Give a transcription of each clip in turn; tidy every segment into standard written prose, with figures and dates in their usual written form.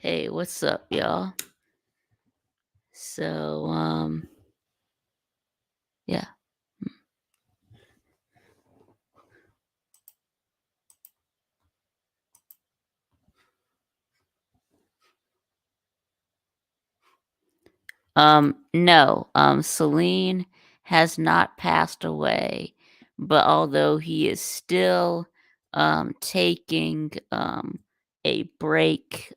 Hey, what's up, y'all? So, yeah. No, Celine has not passed away, but although he is still, taking, a break,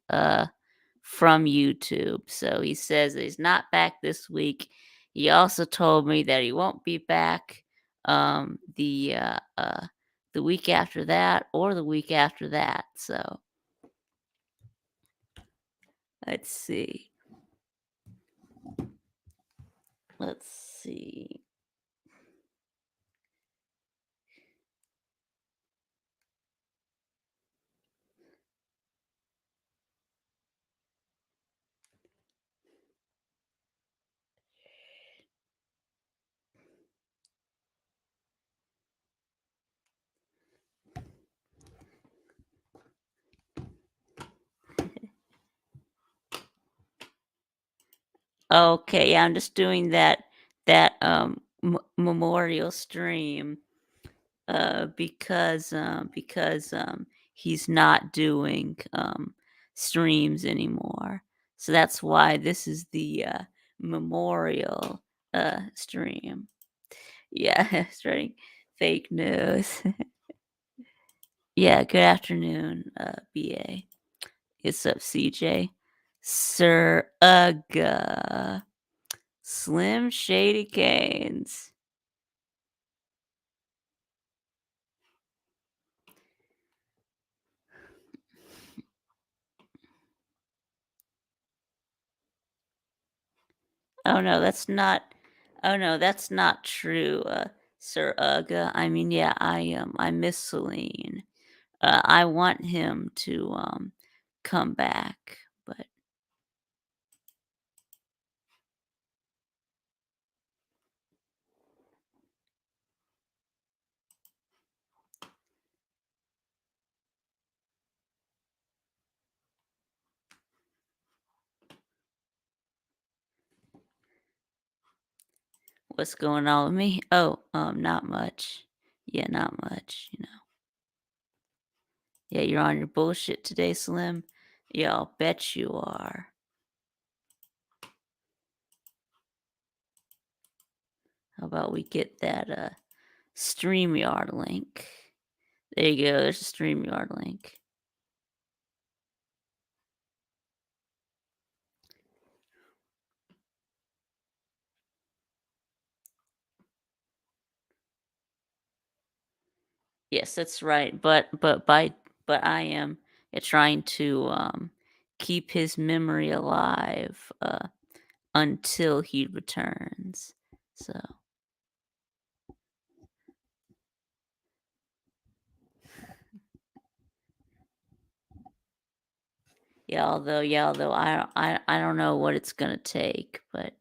from YouTube. So he says that he's not back this week. He also told me that he won't be back, the week after that or the week after that. So let's see. Let's see. Okay, yeah, I'm just doing that memorial stream because he's not doing streams anymore. So that's why this is the memorial stream. Yeah, starting fake news. Yeah, good afternoon, BA. It's up, CJ. Sir Ugga. Slim Shady Canes. Oh no, that's not. Oh no, that's not true, Sir Ugga. I mean, yeah, I miss Celine. I want him to come back, but what's going on with me? Oh, not much. Yeah, not much. Yeah, you're on your bullshit today, Slim. Yeah, I'll bet you are. How about we get that StreamYard link? There you go. There's a StreamYard link. Yes, that's right. But I am trying to keep his memory alive until he returns. So although I don't know what it's gonna take, but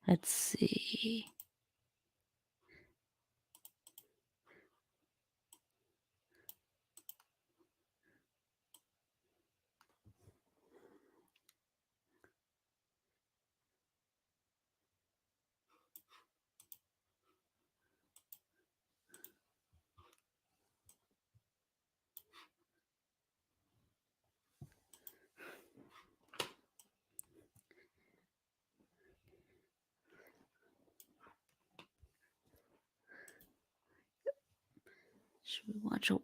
let's see. Should we watch a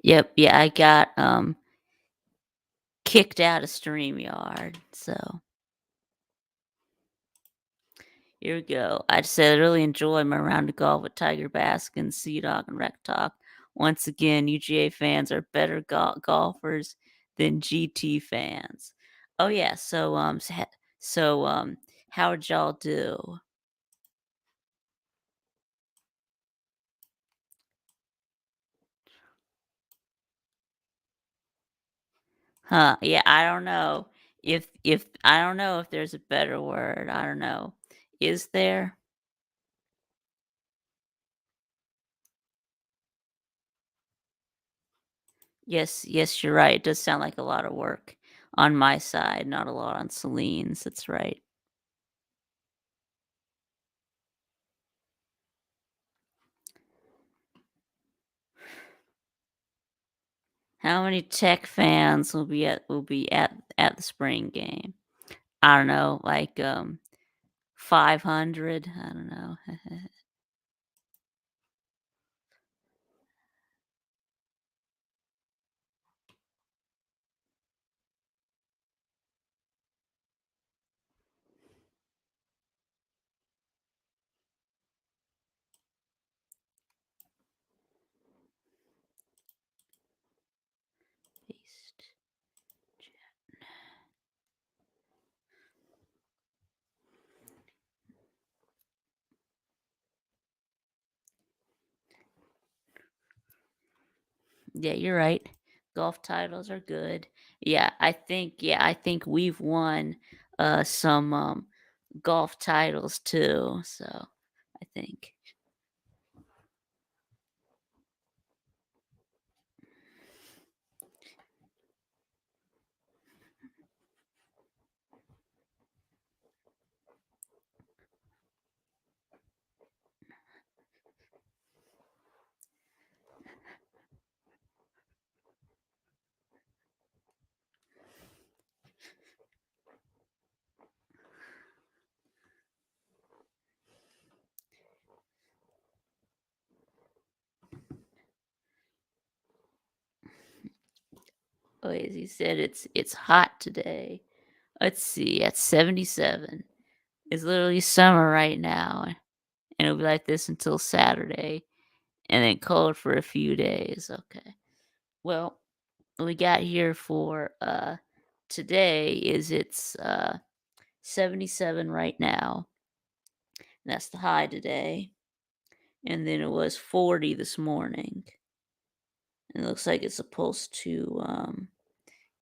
Yep, yeah, I got, kicked out of StreamYard, so here we go. I said I really enjoy my round of golf with Tiger Baskin, Sea Dog, and Rec Talk. Once again, UGA fans are better golfers than GT fans. Oh yeah, so how'd y'all do? Huh? Yeah, I don't know if I don't know if there's a better word. I don't know. Is there? Yes, yes, you're right. It does sound like a lot of work on my side, not a lot on Celine's. That's right. How many Tech fans will be at the spring game? I don't know, like 500. I don't know. Paste. Yeah, you're right. Golf titles are good. Yeah, I think we've won some golf titles too, so I think. Oh, as he said, it's hot today. Let's see, at 77. It's literally summer right now, and it'll be like this until Saturday, and then cold for a few days. Okay. Well, what we got here for today is it's 77 right now. That's the high today. And then it was 40 this morning. And it looks like it's supposed to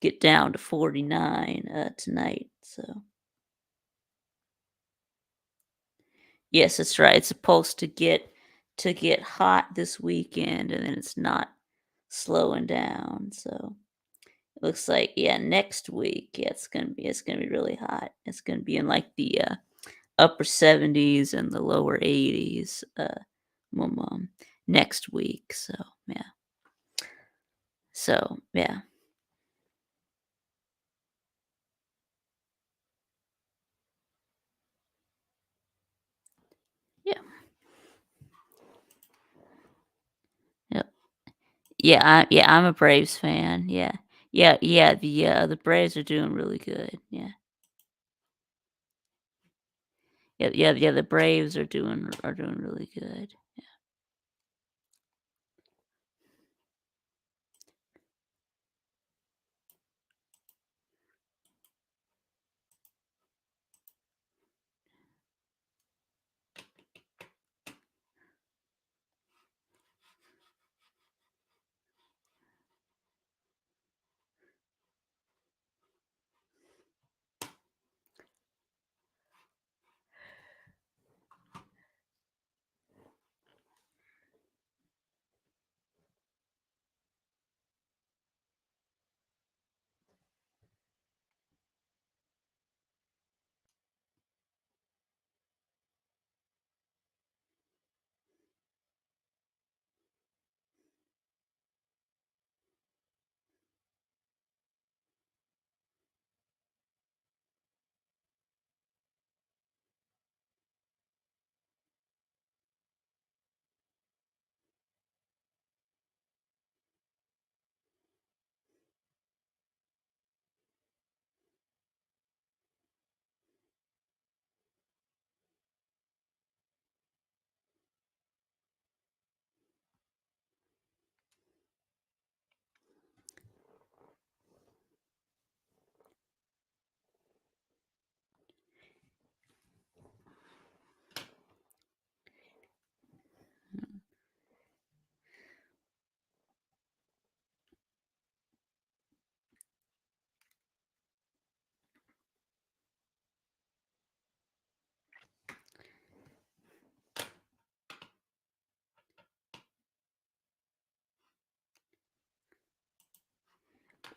get down to 49 tonight. So yes, that's right. It's supposed to get hot this weekend, and then it's not slowing down. So it looks like, yeah, next week, yeah, it's gonna be really hot. It's gonna be in like the upper 70s and the lower 80s next week. So yeah. So yeah. Yeah. Yep. Yeah, I'm a Braves fan. Yeah. Yeah, the Braves are doing really good. Yeah. Yeah, the Braves are doing really good.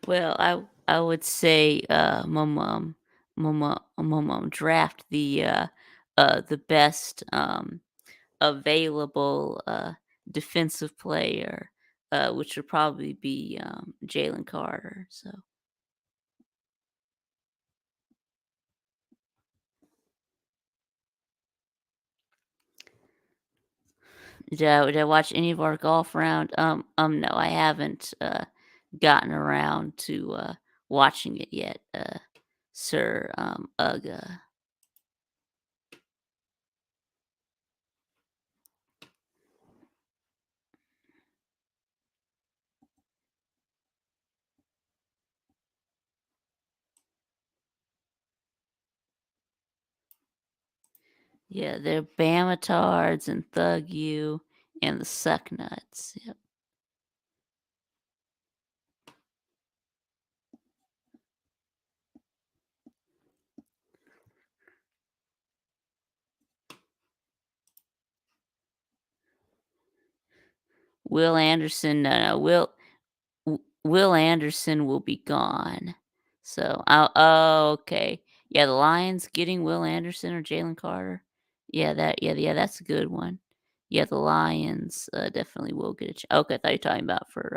Well, I would say, my mom draft the best, available, defensive player, which would probably be, Jalen Carter, so did I watch any of our golf round? No, I haven't, gotten around to, watching it yet, sir, Ugga. Yeah, they're Bamatards and Thug You and the Suck Nuts, yep. Will Anderson, no, no, Will Anderson will be gone. So, oh, okay. Yeah, the Lions getting Will Anderson or Jalen Carter. Yeah, that's a good one. Yeah, the Lions, definitely will get a okay, I thought you were talking about for,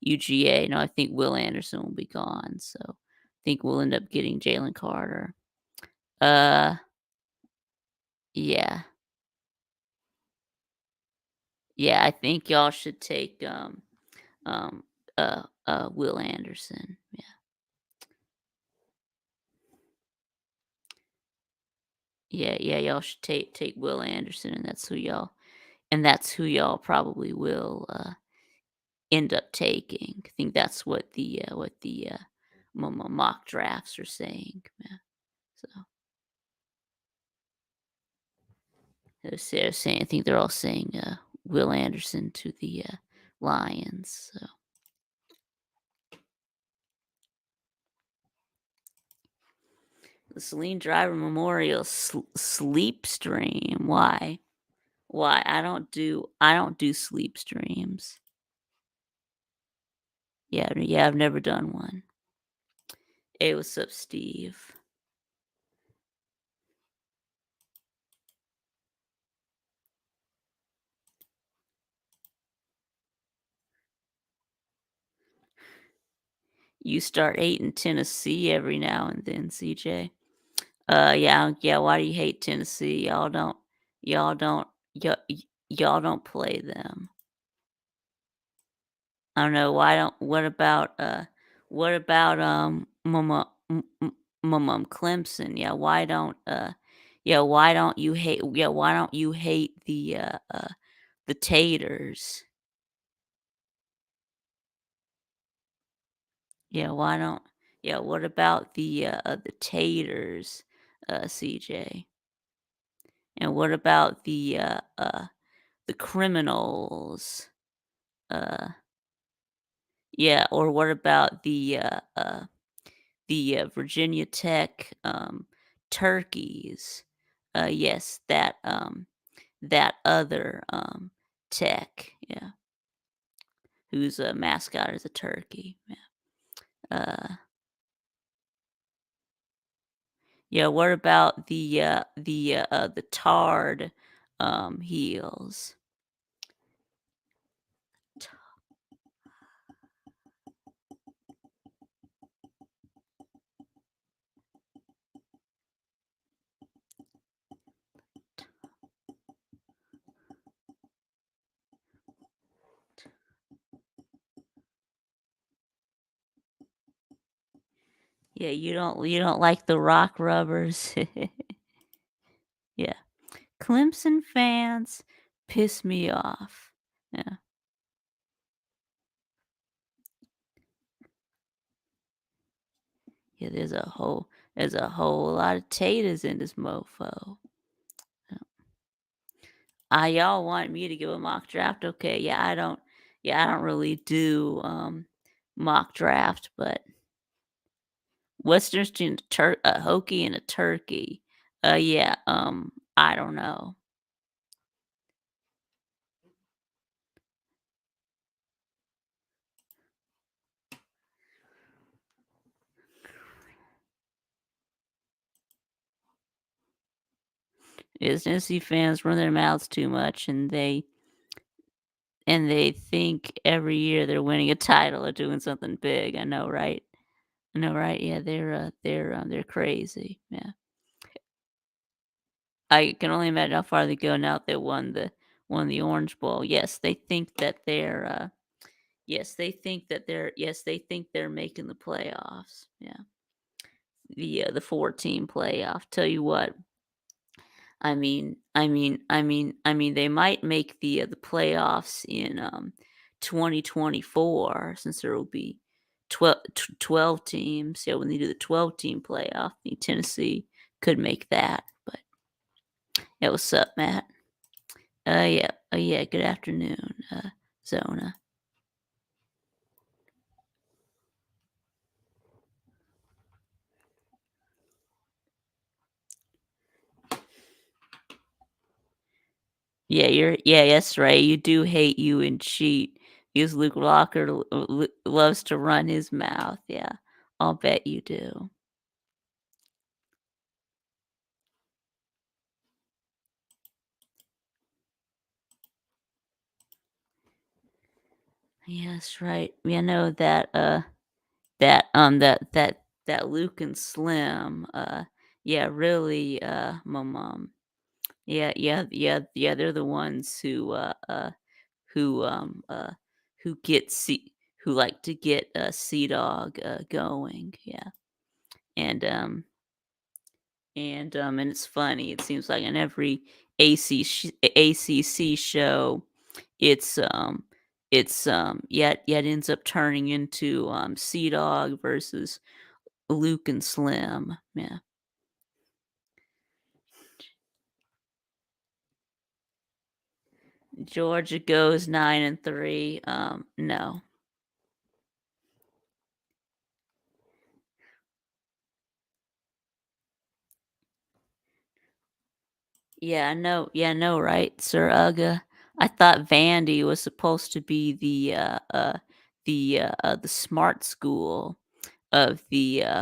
UGA. No, I think Will Anderson will be gone, so I think we'll end up getting Jalen Carter. Uh, yeah. Yeah, I think y'all should take, um, Will Anderson. Yeah. Yeah, y'all should take Will Anderson, and that's who y'all probably will, end up taking. I think that's what the, mock drafts are saying, yeah, so they're saying I think they're all saying, Will Anderson to the, Lions, so the SaleenDriver Memorial sleep stream, why? Why? I don't do sleep streams. Yeah, I've never done one. Hey, what's up, Steve? You start hating Tennessee every now and then, CJ. Yeah, why do you hate Tennessee? Y'all y'all don't play them. I don't know, why don't what about, Clemson? Why don't you hate the Taters? Yeah, why don't yeah, what about the Taters, CJ? And what about the Criminals? Uh, yeah, or what about Virginia Tech, Turkeys? Yes, that other, Tech, yeah, whose, mascot is a turkey, yeah. Yeah, what about the Tard, Heels? Yeah, you don't like the Rock Rubbers? Yeah. Clemson fans piss me off. Yeah. Yeah, there's a whole lot of taters in this mofo. Yeah. Ah, y'all want me to give a mock draft? Okay, yeah, I don't really do mock draft, but what's the difference between a Hokie and a turkey? Yeah, I don't know. Is Tennessee fans run their mouths too much, and they think every year they're winning a title or doing something big. I know, right? I know, right? Yeah, they're crazy. Yeah. I can only imagine how far they go now that they won the Orange Bowl. Yes, they think that they think they're making the playoffs. Yeah. The 4-team playoff. Tell you what, they might make the playoffs in 2024 since there will be 12 teams. Yeah, when they do the 12-team playoff, I think Tennessee could make that. But yeah, what's up, Matt? Yeah, yeah. Good afternoon, Zona. Yeah, that's right. You do hate you and cheat because Luke Locker loves to run his mouth. Yeah, I'll bet you do. Yeah, that's right. Yeah, I know that that Luke and Slim, yeah, really, my mom. Yeah, they're the ones who who get Sea who like to get Sea Dog going. Yeah, and and it's funny. It seems like in every ACC show, it's yet ends up turning into Sea Dog versus Luke and Slim. Yeah. Georgia goes 9-3. No. Yeah, I know. Yeah, I know, right, Sir Uga? I thought Vandy was supposed to be the smart school of the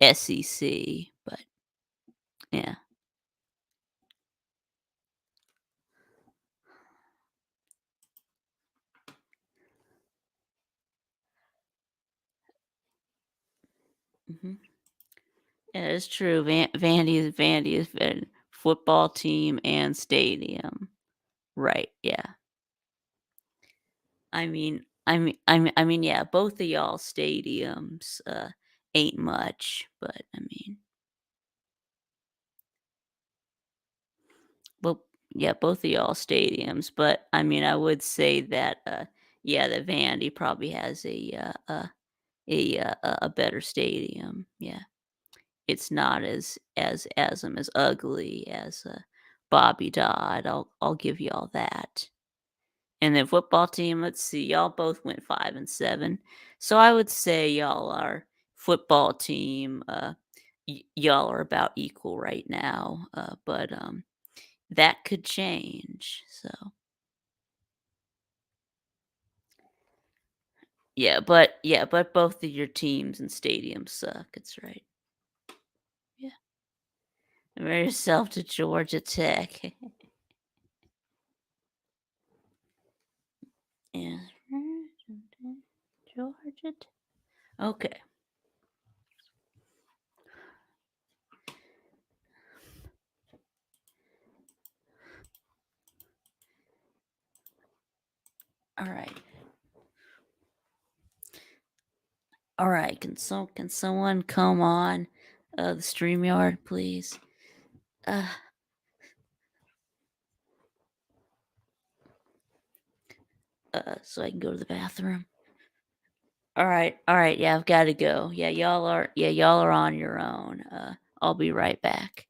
SEC, but yeah. Mhm. Yeah, it's true. Vandy is a football team and stadium. Right, yeah. Yeah, both of y'all stadiums, ain't much, but, well, yeah, both of y'all stadiums, but, I would say that, yeah, that Vandy probably has a better stadium, yeah. It's not as ugly as, Bobby Dodd, I'll give y'all that. And then football team, let's see, y'all both went 5-7. So I would say y'all are football team, y'all are about equal right now, but that could change. So yeah, but both of your teams and stadiums suck. It's right. Yeah. Compare yourself to Georgia Tech. Yeah. Georgia Tech. Okay. All right. All right. Can someone come on the StreamYard, please? Uh, so I can go to the bathroom. All right, yeah, I've got to go. Y'all are on your own. I'll be right back.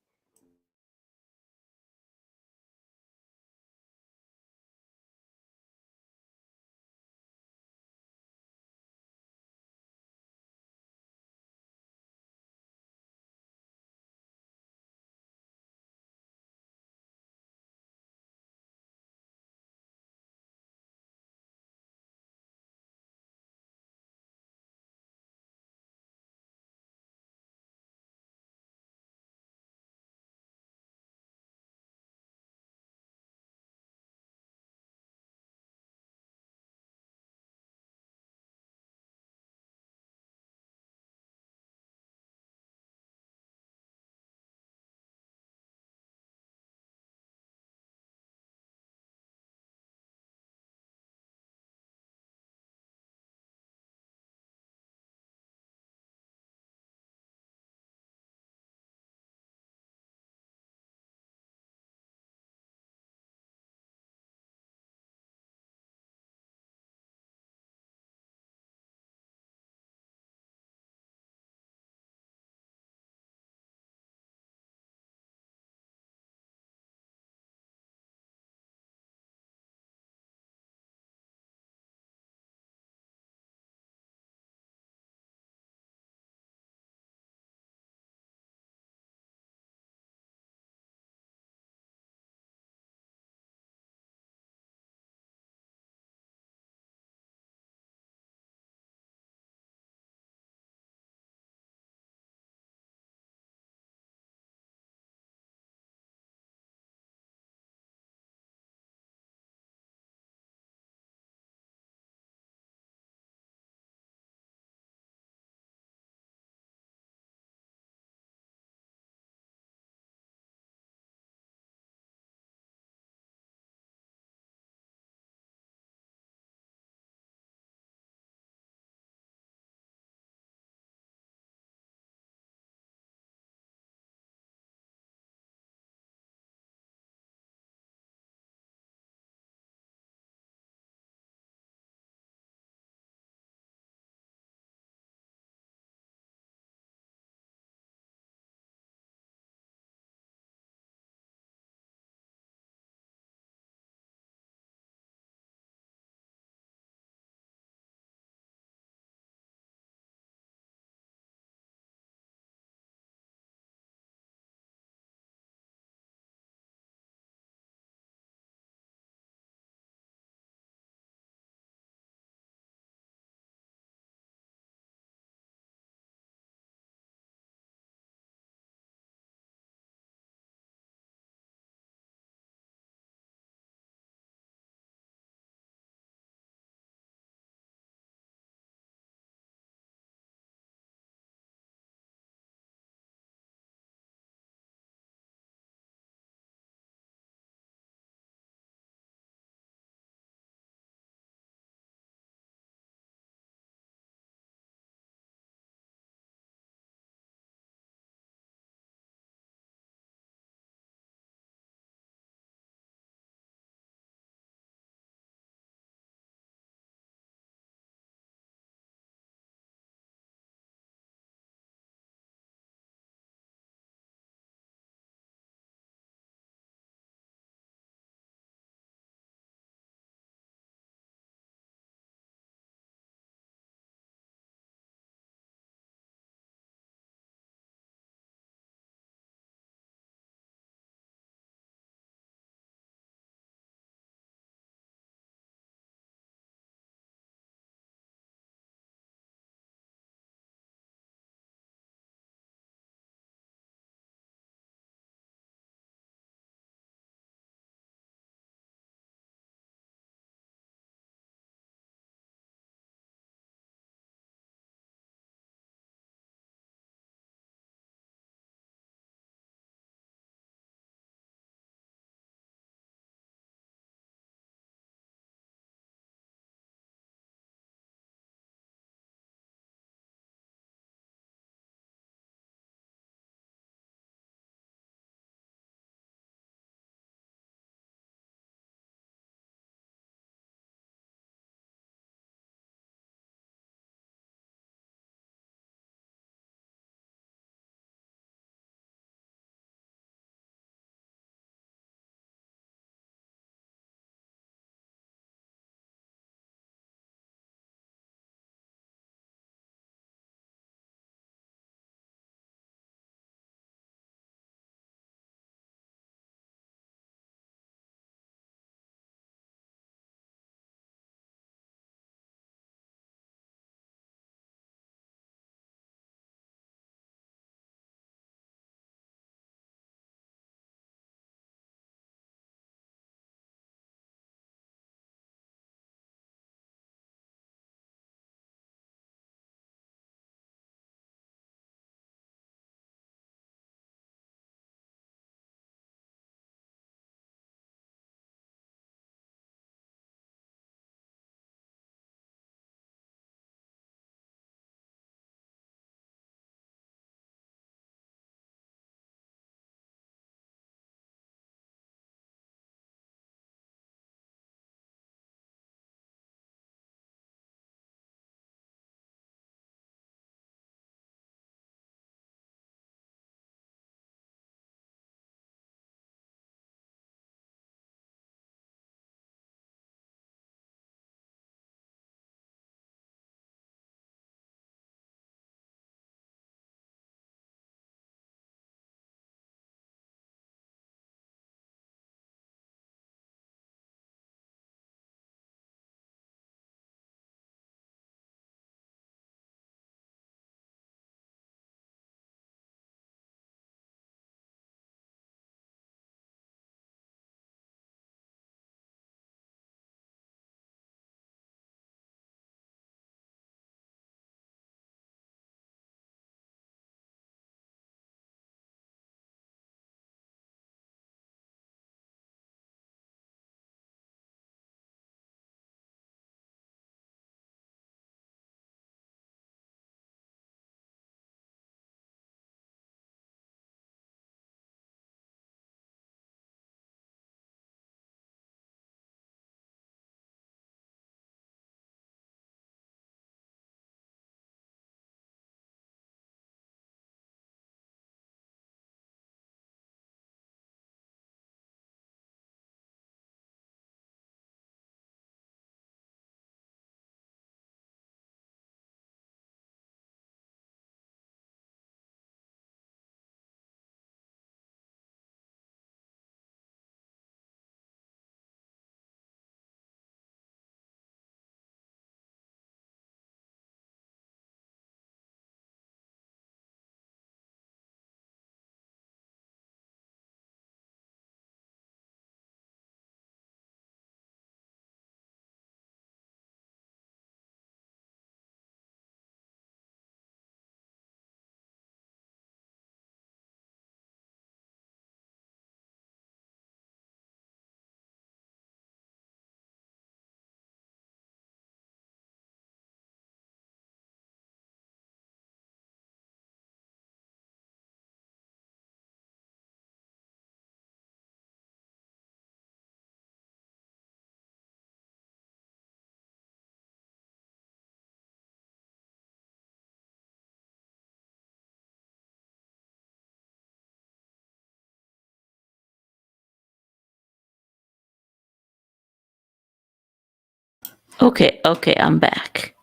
Okay, okay, I'm back.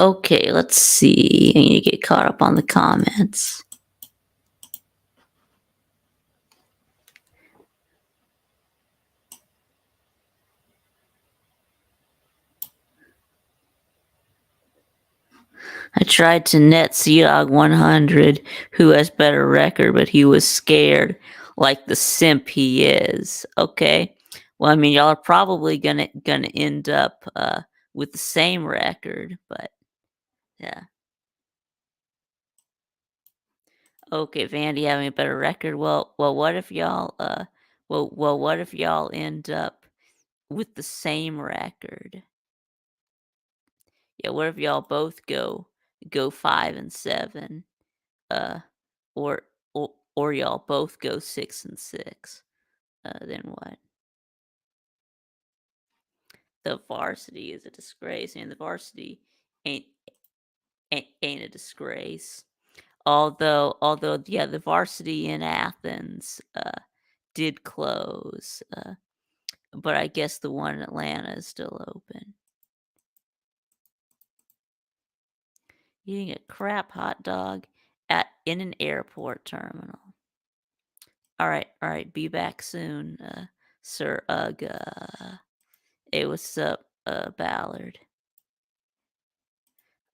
Okay, let's see. I need to get caught up on the comments. I tried to net Dog 100, who has better record, but he was scared, like the simp he is. Okay, well, I mean, y'all are probably gonna end up with the same record, but yeah. Okay, Vandy having a better record. Well, what if y'all what if y'all end up with the same record? Yeah, what if y'all both go 5-7? Uh, or or y'all both go 6-6. Then what? The varsity is a disgrace, and the varsity ain't ain't a disgrace. Although, yeah, the varsity in Athens did close, but I guess the one in Atlanta is still open. Eating a crap hot dog at in an airport terminal. All right, be back soon, Sir Ugg. Hey, what's up, Ballard?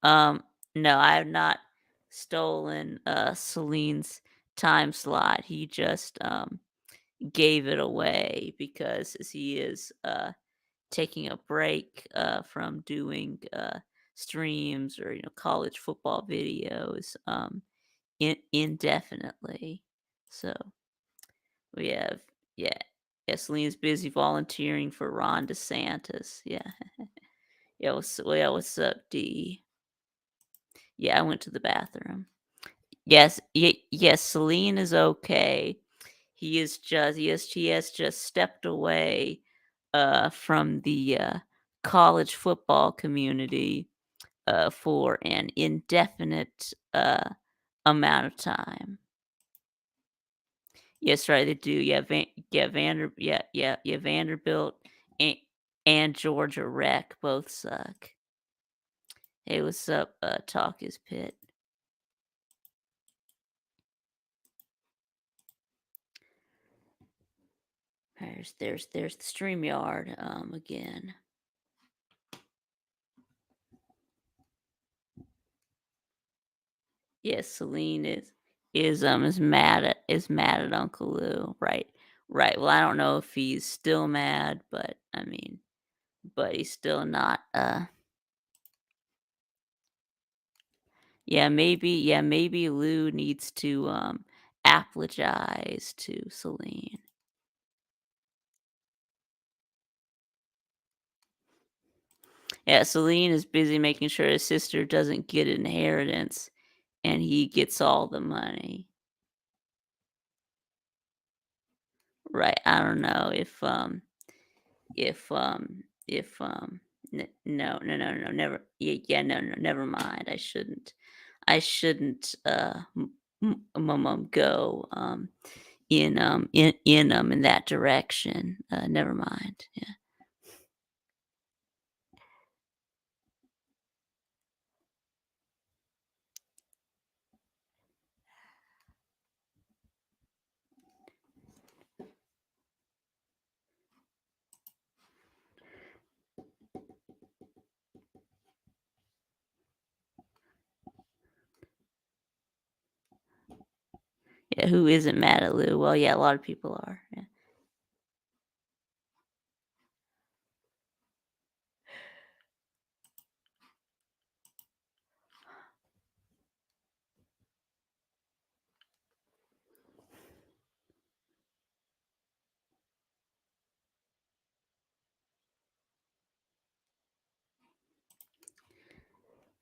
Um, no, I have not stolen Celine's time slot. He just gave it away because he is taking a break from doing streams or college football videos indefinitely. So we have yeah. Yeah, Celine's busy volunteering for Ron DeSantis. Yeah. What's up, D? Yeah, I went to the bathroom. Yes, Celine is okay. He has just stepped away from the college football community for an indefinite amount of time. Yes, right, they do. Vanderbilt and, and Georgia Rec both suck. Hey, what's up? Talk is Pit. There's the StreamYard again. Yes, Celine is mad at Uncle Lou. Right. Right. Well, I don't know if he's still mad, but I mean, but he's still not maybe Lou needs to apologize to Celine. Yeah, Celine is busy making sure his sister doesn't get an inheritance and he gets all the money. Right. I don't know if no, never no, never mind. I shouldn't go in that direction. Never mind. Yeah. Yeah, who isn't mad at Lou? Well, yeah, a lot of people are. Yeah.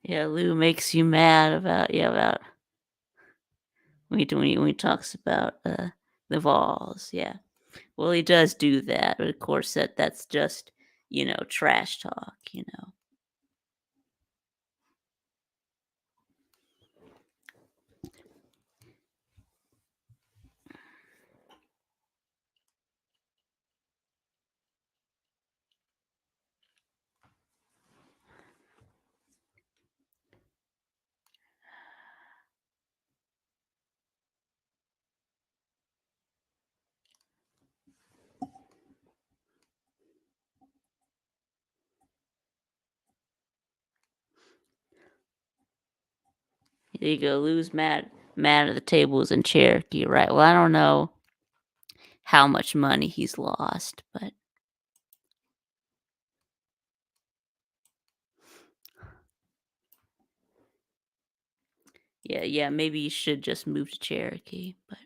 Yeah, Lou makes you mad about when he talks about, the Vols, yeah. Well, he does do that, but of course that's just, trash talk, you know? There you go, lose mad at the tables in Cherokee, right? Well, I don't know how much money he's lost, but yeah, yeah, maybe you should just move to Cherokee, but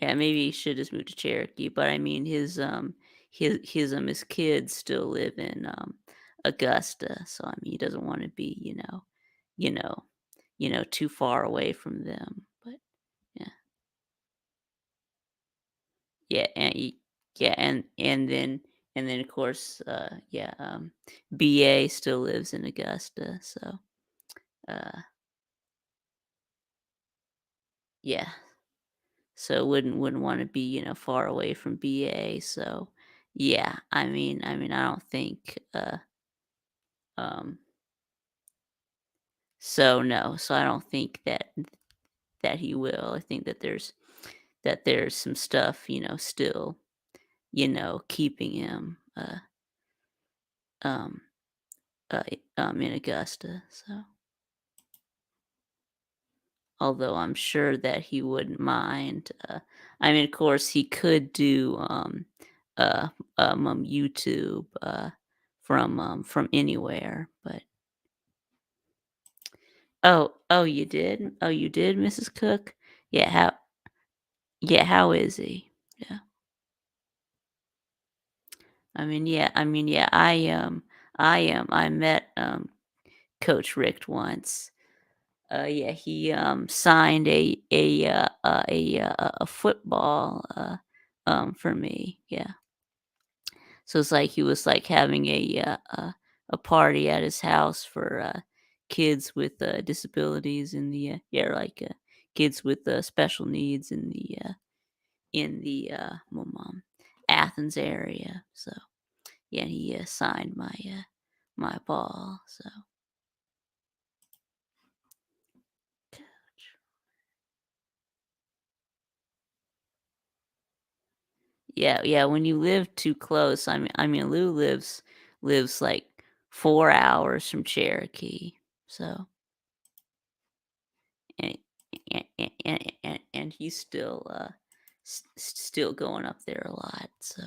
yeah, maybe he should just move to Cherokee, but I mean his kids still live in Augusta, so I mean he doesn't want to be, you know, too far away from them. But yeah. Yeah, yeah, and then of course yeah, BA still lives in Augusta, so uh yeah. So wouldn't want to be, far away from BA, so yeah, I mean I don't think um so no, so I don't think that he will. I think that there's some stuff, still, keeping him um in Augusta. So although I'm sure that he wouldn't mind. I mean, of course, he could do uh, YouTube from anywhere. But oh, you did? Oh, you did, Mrs. Cook? Yeah, how is he? Yeah, I mean, yeah. I met Coach Rick once. Yeah, he signed a football for me. Yeah. So it's like he was like having a party at his house for kids with disabilities in the yeah, like kids with special needs in the Athens area. So yeah, he signed my ball. So yeah, yeah. When you live too close, I mean, Lou lives like 4 hours from Cherokee. So and and he's still still going up there a lot. So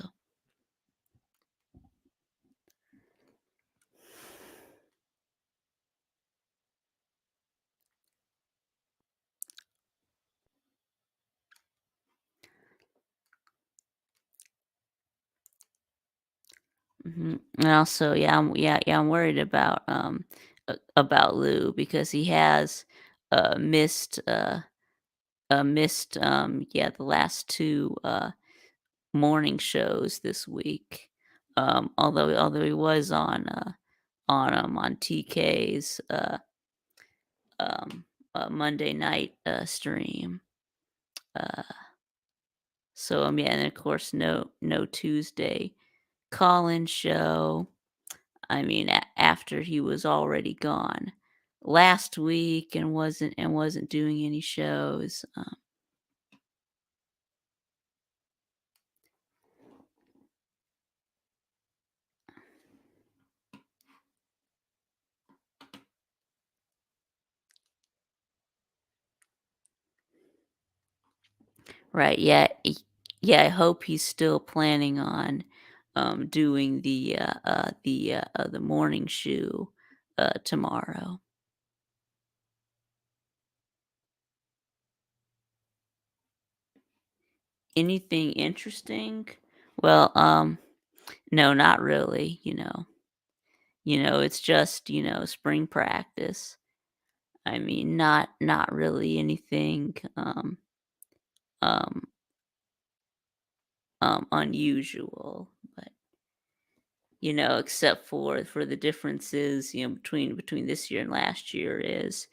and also, I'm worried about Lou because he has missed yeah, the last two morning shows this week. Although he was on TK's um Monday night stream. Uh so yeah, and of course no Tuesday call-in show. I mean, after he was already gone last week and wasn't doing any shows. Right? Yeah, yeah. I hope he's still planning on doing the morning shoe tomorrow. Anything interesting? Well, no, not really. It's just, spring practice. I mean, not really anything um unusual, but except for the differences, between this year and last year is,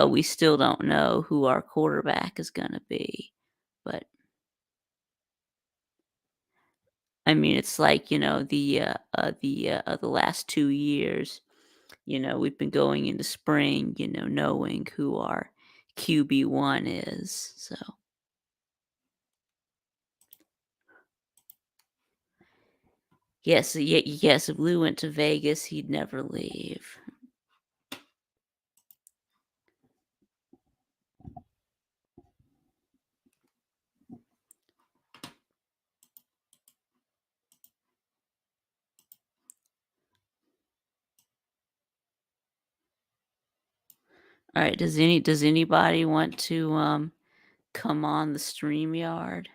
we still don't know who our quarterback is gonna be. But I mean, it's like, the last 2 years, we've been going into spring, knowing who our QB1 is. So, yes, if Lou went to Vegas, he'd never leave. Alright, does anybody want to, come on the StreamYard?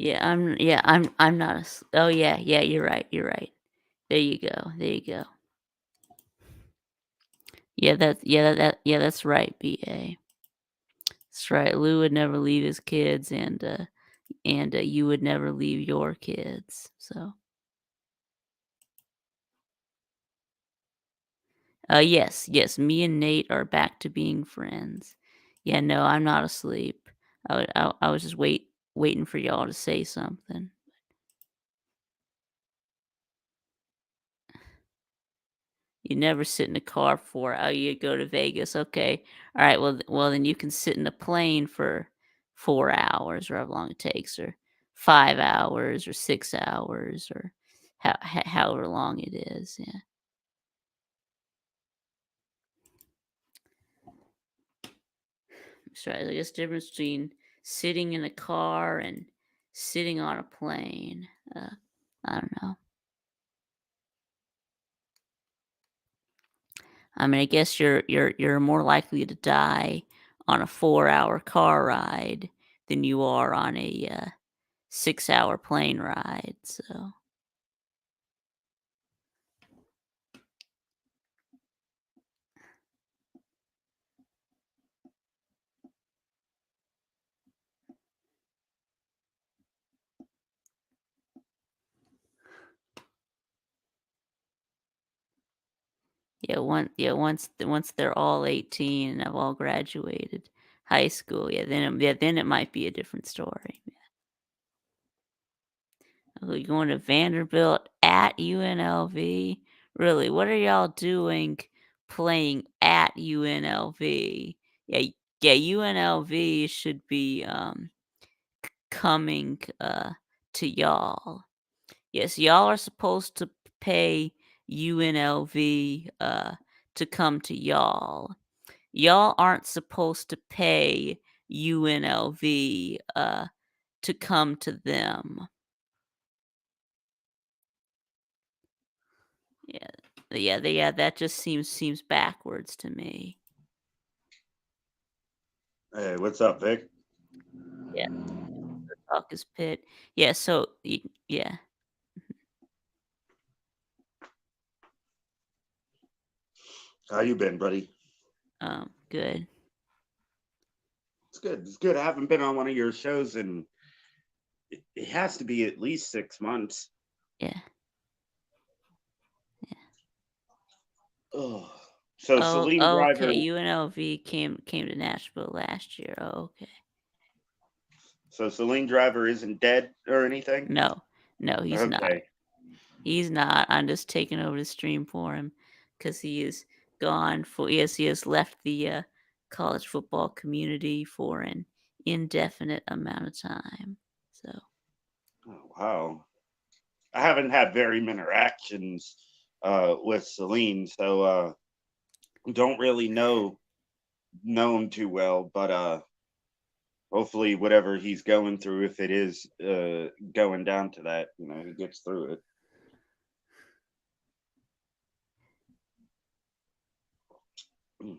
I'm not a s oh, yeah, you're right. There you go, there you go. That's right, BA. That's right, Lou would never leave his kids, and you would never leave your kids, so yes, me and Nate are back to being friends. Yeah, no, I'm not asleep. I was just waiting for y'all to say something. You never sit in a car for oh, you go to Vegas, okay. Alright, then you can sit in a plane for 4 hours or however long it takes, or 5 hours or 6 hours or however long it is, yeah. So, I guess the difference between sitting in a car and sitting on a plane, I don't know. I mean, I guess you're more likely to die on a 4-hour car ride than you are on a, 6-hour plane ride, so once they're all 18 and have all graduated high school, then it might be a different story. Oh, you're going to Vanderbilt at UNLV? Really, what are y'all doing playing at UNLV? Yeah, UNLV should be, coming, to y'all. Yes, y'all are supposed to pay UNLV, to come to y'all. Y'all aren't supposed to pay UNLV, to come to them. Yeah. Yeah, that just seems backwards to me. Hey, what's up, Vic? Yeah, talk is pit. Yeah, so yeah, How you been, buddy? good. It's good. It's good. I haven't been on one of your shows in it has to be at least 6 months. Yeah. Oh, so Oh, Celine okay. Driver. UNLV came to Nashville last year. Oh, okay. So Celine Driver isn't dead or anything. No, no, he's not. Okay. He's not. I'm just taking over the stream for him because he is gone for. Yes, he has left the college football community for an indefinite amount of time. So, Oh, wow. I haven't had very many interactions with Celine, so don't really know him too well. But hopefully, whatever he's going through, if it is going down to that, he gets through it. Mm.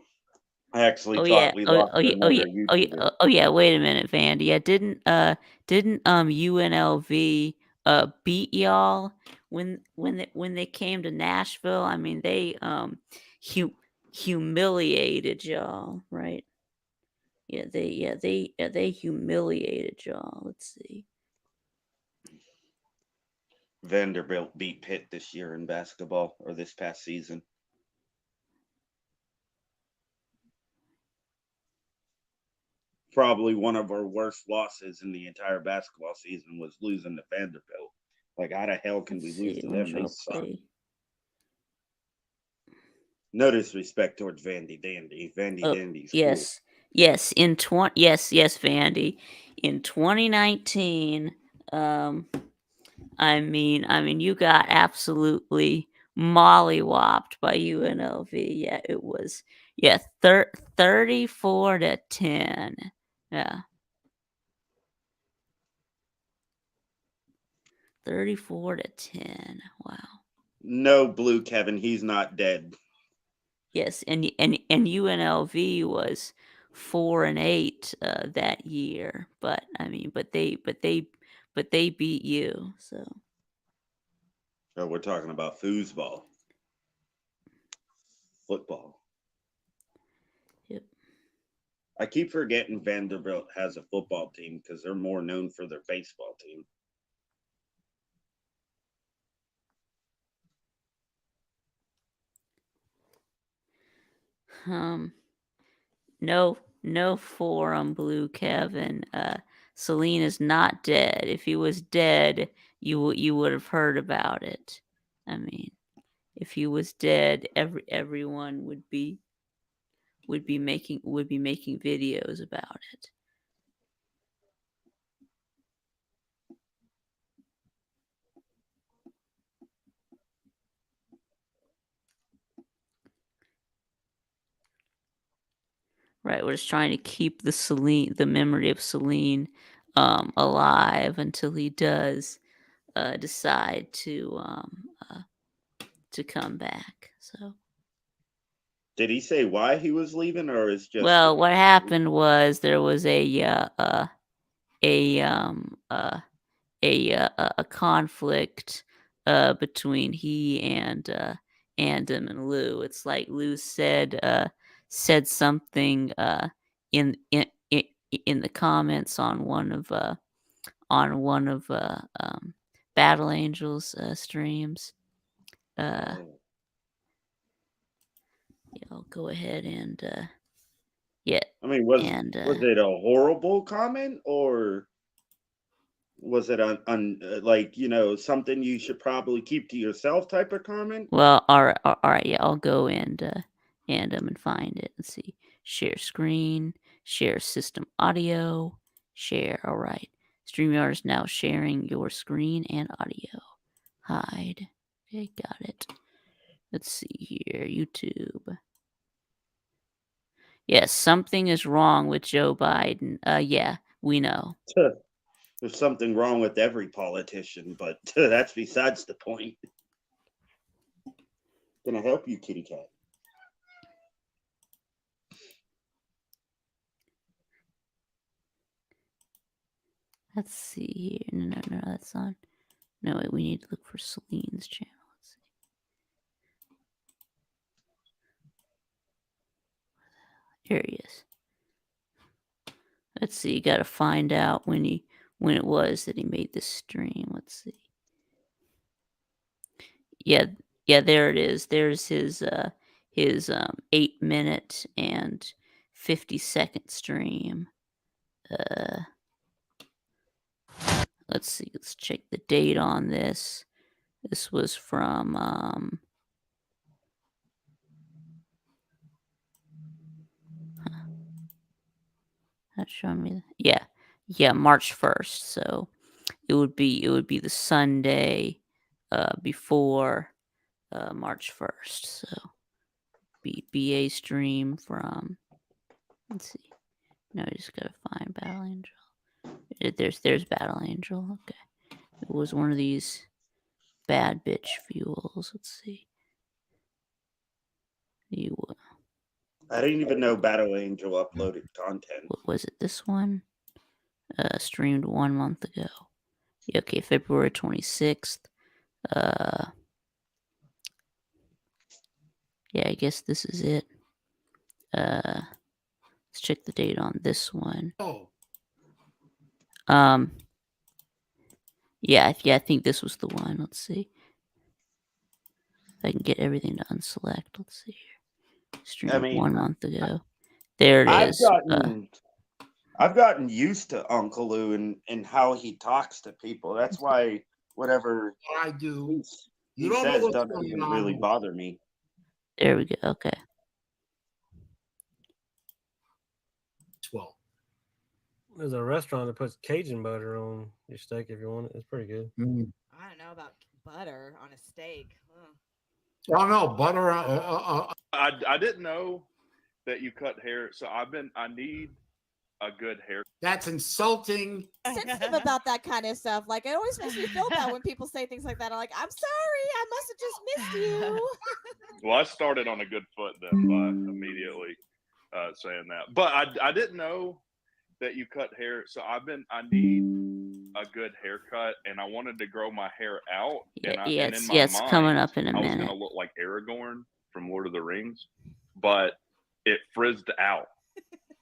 I actually oh yeah, thought we lost oh yeah, another YouTuber. oh yeah. Wait a minute, Vandy. Yeah, didn't UNLV beat y'all when they came to Nashville? I mean, they hu- humiliated y'all, right? They humiliated y'all. Let's see. Vanderbilt beat Pitt this year in basketball, or this past season. Probably one of our worst losses in the entire basketball season was losing to Vanderbilt. Like, how the hell can Let's we lose see. to Let me them? try They to suck. play. No disrespect towards Vandy Dandy. Vandy Oh, Dandy's cool. yes. Yes, yes, Vandy. In 2019, um you got absolutely mollywopped by UNLV. Yeah, it was, yeah, 34 to 10. Yeah, 34 to 10. Wow. No, Blue Kevin, he's not dead. Yes, and UNLV was 4-8 that year, but I mean, but they beat you. So, Oh, we're talking about foosball, football. yep. I keep forgetting Vanderbilt has a football team because they're more known for their baseball team. Um no forum, Blue Kevin. Celine is not dead. If he was dead, you would have heard about it. I mean, if he was dead, everyone would be making videos about it. Right, we're just trying to keep the memory of Celine alive until he does decide to come back. So, Did he say why he was leaving, or is just well, what happened was there was a a conflict between he and him and Lou. It's like Lou said something in in in in the comments on one of Battle Angels streams. Uh, oh. yeah, I'll go ahead and yeah, I mean, was and was it a horrible comment, or was it like something you should probably keep to yourself type of comment? well, all right, yeah, I'll go and find it. Let's see. Share screen, share system audio, share. All right. StreamYard is now sharing your screen and audio. Hide. Okay, got it. Let's see here. YouTube. Yes, something is wrong with Joe Biden. Yeah, we know. there's something wrong with every politician, but that's besides the point. Can I help you, kitty cat? Let's see here. No, that's on. No, wait, we need to look for Saleen's channel. Let's see. Here he is. Let's see. You got to find out when it was that he made this stream. Let's see. Yeah, there it is. There's his 8-minute and 50-second stream. Let's see. Let's check the date on this. This was from That's showing me. Yeah, March 1st. So it would be the Sunday before March 1st. So BA stream from. Let's see. No, I just gotta find Battle Angel. There's Battle Angel. Okay, it was one of these bad bitch fuels. Let's see. I didn't even know Battle Angel uploaded content. What was it? This one streamed 1 month ago. Okay, February 26th. Yeah, I guess this is it. Let's check the date on this one. Yeah, I think this was the one. Let's see. If I can get everything to unselect. Let's see here. Streamed 1 month ago. There it is. I've gotten used to Uncle Lou and how he talks to people. That's why whatever I do, he says doesn't even really bother me. There we go. Okay. 12. There's a restaurant that puts Cajun butter on your steak if you want it. It's pretty good. I don't know about butter on a steak. Oh no, butter. I didn't know that you cut hair, so I need a good hair. That's insulting. Sensitive about that kind of stuff. Like, it always makes me feel bad when people say things like that. I'm like, I'm sorry, I must have just missed you. Well, I started on a good foot then by immediately saying that. But I didn't know that you cut hair, so I need a good haircut, and I wanted to grow my hair out. It's coming up in a minute. I was going to look like Aragorn from Lord of the Rings, but it frizzed out,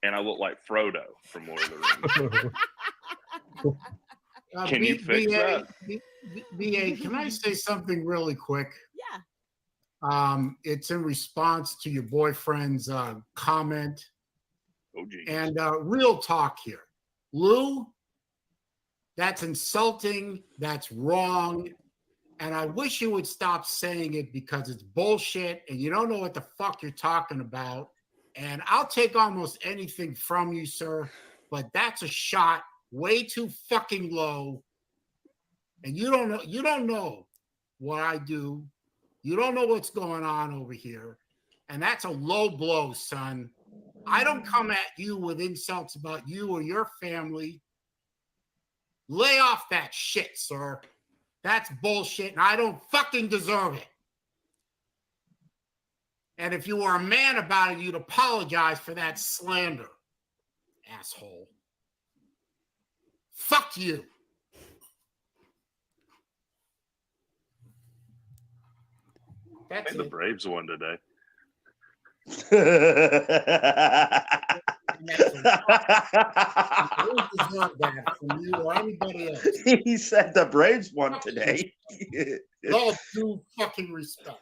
and I look like Frodo from Lord of the Rings. Can you fix that? BA, can I say something really quick? Yeah. It's in response to your boyfriend's comment. Oh, geez. And real talk here. Lou, that's insulting. That's wrong. And I wish you would stop saying it because it's bullshit and you don't know what the fuck you're talking about. And I'll take almost anything from you, sir, but that's a shot way too fucking low. And you don't know what I do. You don't know what's going on over here. And that's a low blow, son. I don't come at you with insults about you or your family. Lay off that shit, sir. That's bullshit, and I don't fucking deserve it. And if you were a man about it, you'd apologize for that slander, asshole. Fuck you. I think the Braves won today. He said the Braves won today. All due fucking respect.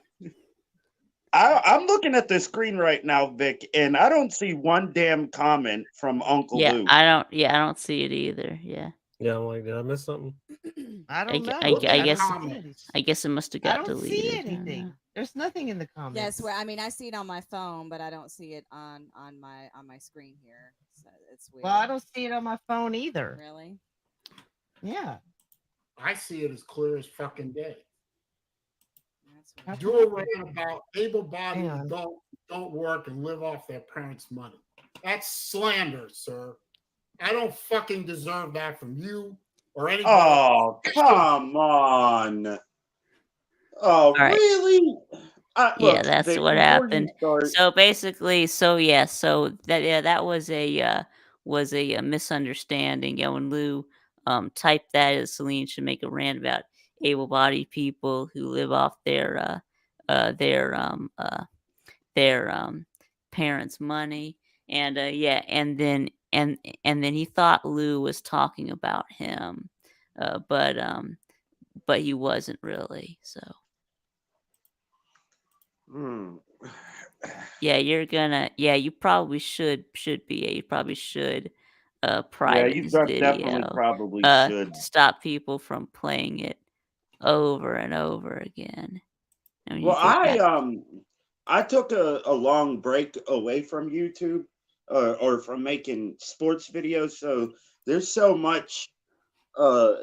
I'm looking at the screen right now, Vic, and I don't see one damn comment from Uncle Lou. I don't see it either. Yeah. Yeah, I'm like, did I miss something? I don't know. I guess it must have got deleted. I don't see anything. There's nothing in the comments. Yes, I mean, I see it on my phone, but I don't see it on my screen here. So it's weird. Well, I don't see it on my phone either. Really? Yeah. I see it as clear as fucking day. That's You're worrying about able-bodied don't work and live off their parents' money. That's slander, sir. I don't fucking deserve that from you. or anybody. Oh, come on. Oh, right. really? Yeah, Look, that's Vic, what before you happened. start, So basically, so yeah, so that was a misunderstanding. Yeah, when Lou typed that as Celine should make a rant about able-bodied people who live off uh their um uh their parents' money, and yeah, and then he thought Lou was talking about him, uh, but um but he wasn't really. So. hmm. Yeah, you probably should be. Yeah, you probably should Yeah, private you this definitely video probably should. to stop people from playing it over and over again. I mean, you Well, think that I took a long break away from YouTube or from making sports videos. So there's so much uh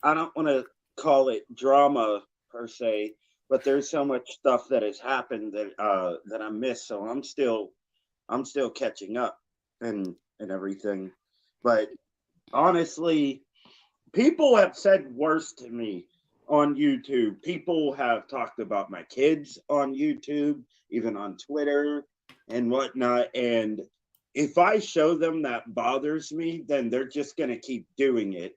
I don't want to call it drama per se, but there's so much stuff that has happened that I missed. So I'm still catching up and everything. But honestly, people have said worse to me on YouTube. People have talked about my kids on YouTube, even on Twitter and whatnot. And if I show them that bothers me, then they're just going to keep doing it.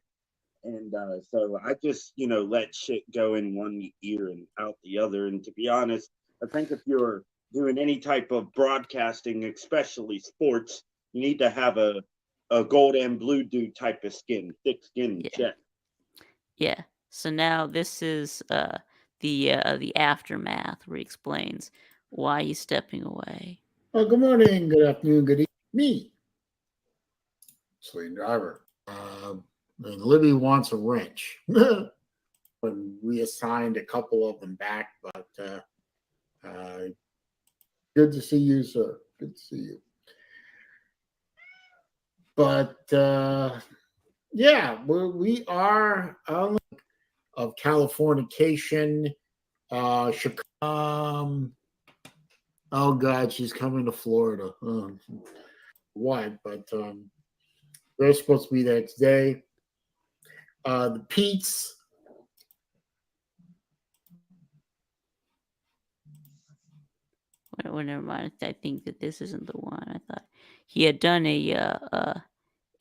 And so I just, let shit go in one ear and out the other. And to be honest, I think if you're doing any type of broadcasting, especially sports, you need to have a gold and blue dude type of skin, thick skin, yeah, check. yeah. So now this is the aftermath where he explains why he's stepping away. Well, good morning, good afternoon, good evening. Me, SaleenDriver. And Libby wants a wrench. When we assigned a couple of them back, but good to see you, sir. Good to see you. But yeah, we are of Californication, Chicago. Oh God, she's coming to Florida. Why? But they're supposed to be there today. The Pete's. Well, never mind. I think that this isn't the one. I thought he had done here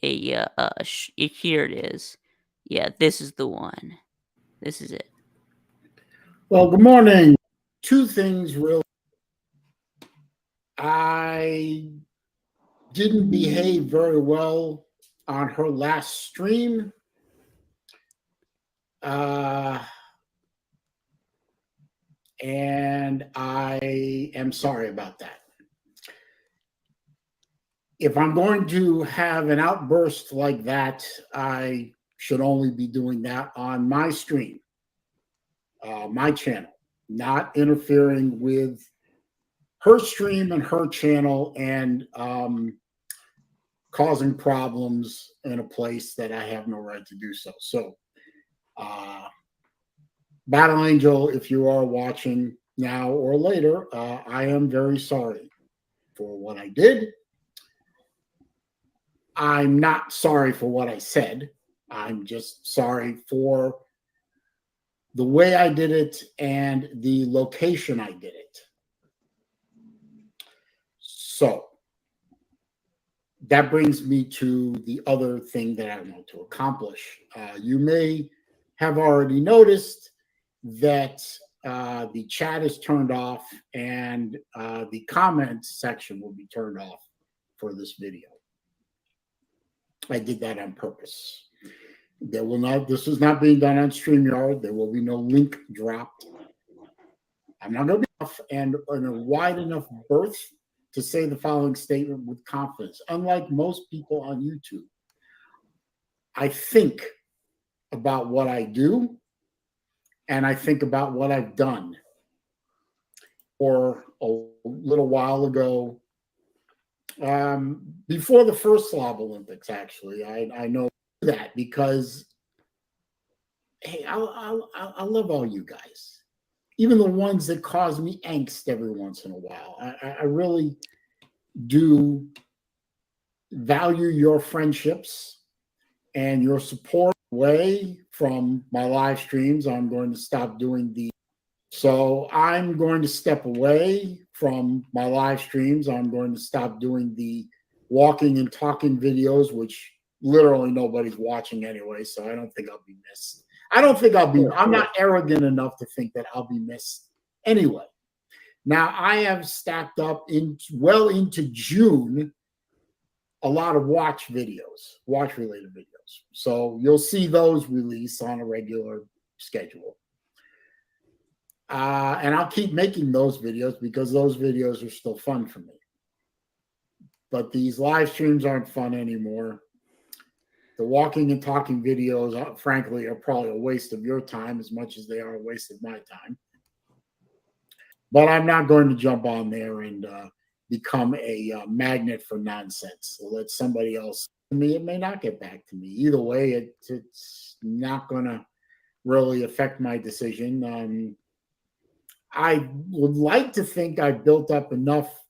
it is. Yeah, this is the one. This is it. Well, good morning. Two things real. I didn't behave very well on her last stream. And I am sorry about that. If I'm going to have an outburst like that, I should only be doing that on my stream, my channel, not interfering with her stream and her channel and causing problems in a place that I have no right to do so. So, Battle Angel, if you are watching now or later, I am very sorry for what I did. I'm not sorry for what I said. I'm just sorry for the way I did it and the location I did it. So that brings me to the other thing that I want to accomplish. You may have already noticed that the chat is turned off and the comments section will be turned off for this video. I did that on purpose. This is not being done on StreamYard. There will be no link dropped. I'm not going to be off and in a wide enough berth to say the following statement with confidence. Unlike most people on YouTube, I think about what I do and I think about what I've done. Or a little while ago, before the first Slav Olympics, actually, I know that because, hey, I love all you guys, even the ones that cause me angst every once in a while. I really do value your friendships and your support away from my live streams. I'm going to stop doing the so I'm going to step away from my live streams. I'm going to stop doing the walking and talking videos, which literally nobody's watching anyway. So I don't think I'll be missed. I don't think I'll be, I'm not arrogant enough to think that I'll be missed anyway. Now I have stacked up well into June a lot of watch related videos. So you'll see those release on a regular schedule. And I'll keep making those videos because those videos are still fun for me. But these live streams aren't fun anymore. The walking and talking videos, frankly, are probably a waste of your time as much as they are a waste of my time. But I'm not going to jump on there and become a magnet for nonsense. So let somebody else. Me, it may not get back to me. Either way, it's not going to really affect my decision. I would like to think I built up enough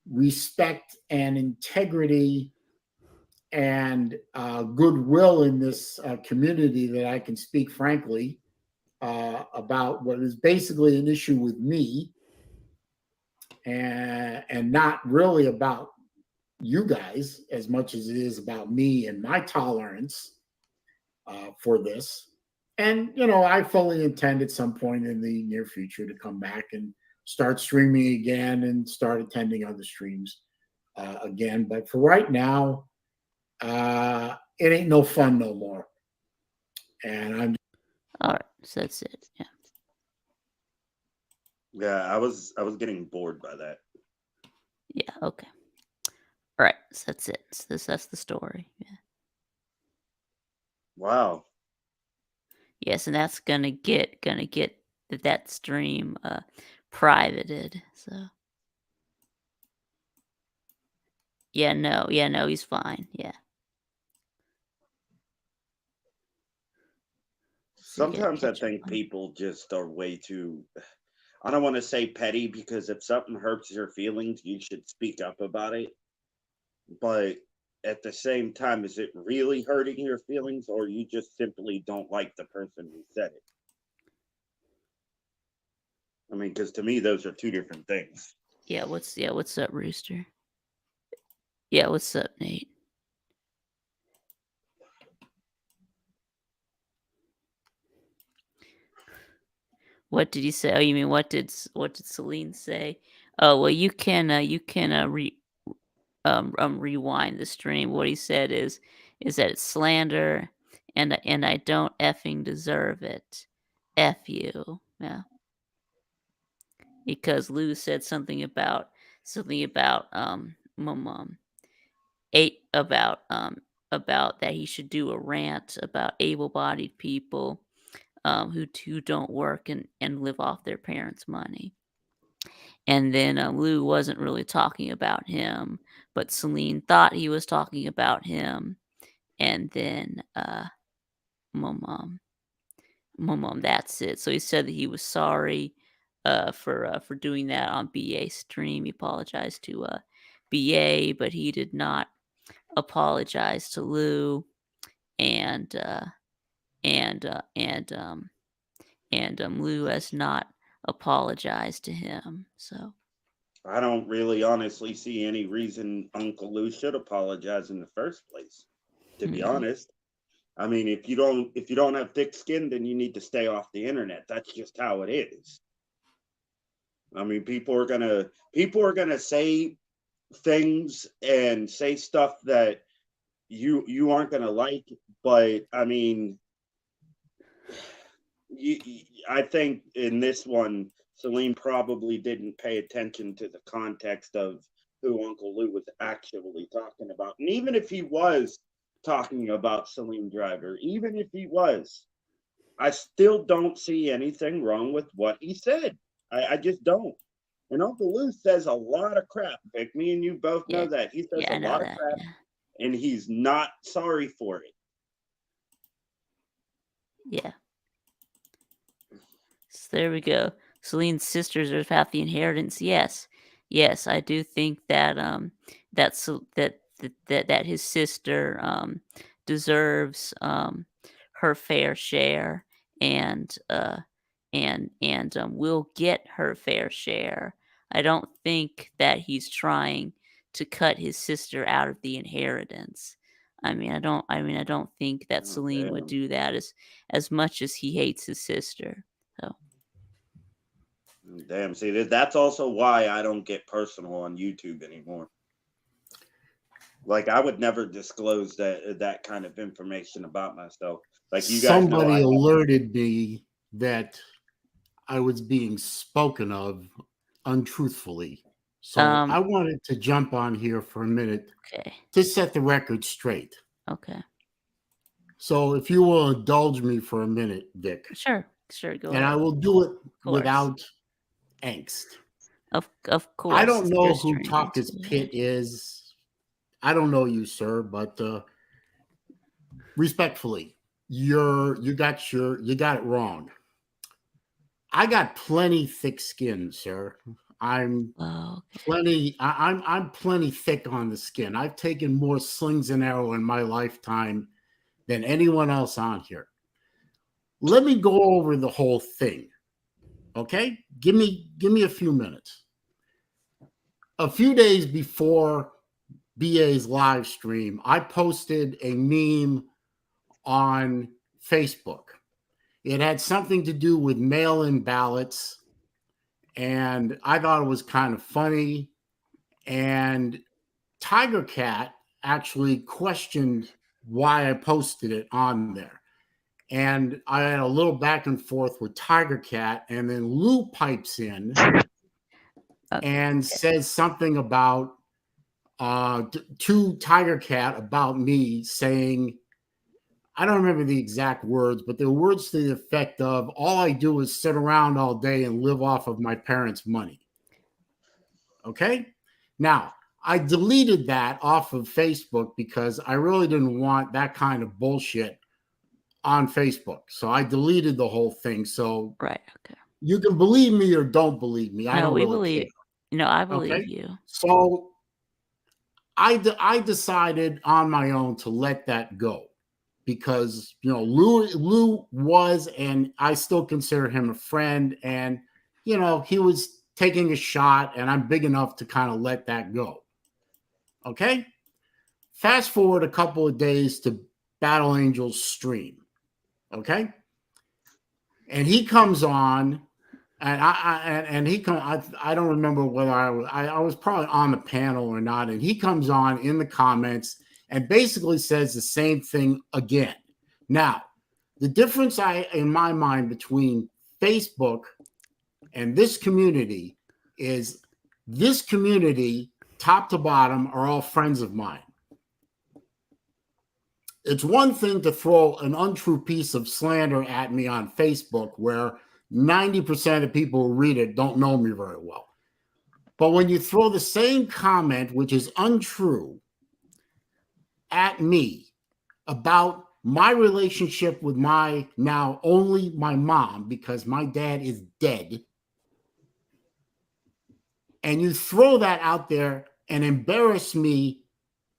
respect and integrity and goodwill in this community that I can speak frankly about what is basically an issue with me and not really about you guys as much as it is about me and my tolerance for this. And, I fully intend at some point in the near future to come back and start streaming again and start attending other streams again. But for right now, it ain't no fun no more. And I'm. All right, so that's it. Yeah. Yeah, I was getting bored by that. Yeah. Okay. All right. So that's it. So that's the story. Yeah. Wow. Yes, and that's gonna get that stream privated. So yeah, no, he's fine. Yeah. So Sometimes I think people just are way too. I don't want to say petty because if something hurts your feelings, you should speak up about it. But at the same time, is it really hurting your feelings or you just simply don't like the person who said it? I mean, because to me, those are two different things. Yeah, what's up, Rooster? Yeah, what's up, Nate? What did he say? Oh, you mean what did Saleen say? Oh, well, you can rewind the stream. What he said is that it's slander, and I don't effing deserve it. F you. Yeah. Because Lou said something about about that he should do a rant about able-bodied people who don't work and live off their parents' money. And then Lou wasn't really talking about him, but Saleen thought he was talking about him. And then Mom, that's it. So he said that he was sorry for doing that on BA's stream. He apologized to BA, but he did not apologize to Lou, and Lou has not apologized to him. So I don't really honestly see any reason Uncle Lou should apologize in the first place. To be honest, I mean, if you don't have thick skin, then you need to stay off the internet. That's just how it is. I mean, people are gonna say things and say stuff that you aren't gonna like. But I mean, I think in this one, Saleen probably didn't pay attention to the context of who Uncle Lou was actually talking about. And even if he was talking about SaleenDriver, even if he was, I still don't see anything wrong with what he said. I just don't. And Uncle Lou says a lot of crap. Vic, me and you both know that. He says a lot of crap, and he's not sorry for it. Yeah. So there we go. Saleen's sisters are half the inheritance. Yes, I do think that that his sister deserves her fair share, and will get her fair share. I don't think that he's trying to cut his sister out of the inheritance. I don't think that Oh, Saleen would damn. do that as much as he hates his sister. So Damn. See, that's also why I don't get personal on YouTube anymore. Like, I would never disclose that kind of information about myself. Like, you guys know, Somebody alerted me that I was being spoken of untruthfully. So I wanted to jump on here for a minute okay, to set the record straight. okay, So if you will indulge me for a minute, Vic, sure, go and ahead. I will do it course. without angst. Of course. I don't know you're who streaming Talker's to it. Pit is. I don't know you, sir, but respectfully, you got it wrong. I got plenty thick skin, sir. I'm Oh, I'm plenty thick on the skin. I've taken more slings and arrow in my lifetime than anyone else on here. Let me go over the whole thing. Okay? Give me a few minutes. A few days before BA's live stream, I posted a meme on Facebook. It had something to do with mail-in ballots, and I thought it was kind of funny. And Tiger Cat actually questioned why I posted it on there. And I had a little back and forth with Tiger Cat, and then Lou pipes in and says something about to Tiger Cat about me, saying, I don't remember the exact words, but the words to the effect of, all I do is sit around all day and live off of my parents' money. Okay? Now, I deleted that off of Facebook because I really didn't want that kind of bullshit on Facebook. So I deleted the whole thing. So right. Okay. you can believe me or don't believe me. I No, don't we really believe. care. No, I believe Okay? you. So I decided on my own to let that go because, you know, Lou was, and I still consider him a friend, and, you know, he was taking a shot, and I'm big enough to kind of let that go. Okay? Fast forward a couple of days to Battle Angel's stream. Okay? And he comes on, and I don't remember whether I was probably on the panel or not, and he comes on in the comments and basically says the same thing again. Now, the difference in my mind between Facebook and this community is this community, top to bottom, are all friends of mine. It's one thing to throw an untrue piece of slander at me on Facebook where 90% of the people who read it don't know me very well. But when you throw the same comment, which is untrue, at me about my relationship with my now only my mom, because my dad is dead, and you throw that out there and embarrass me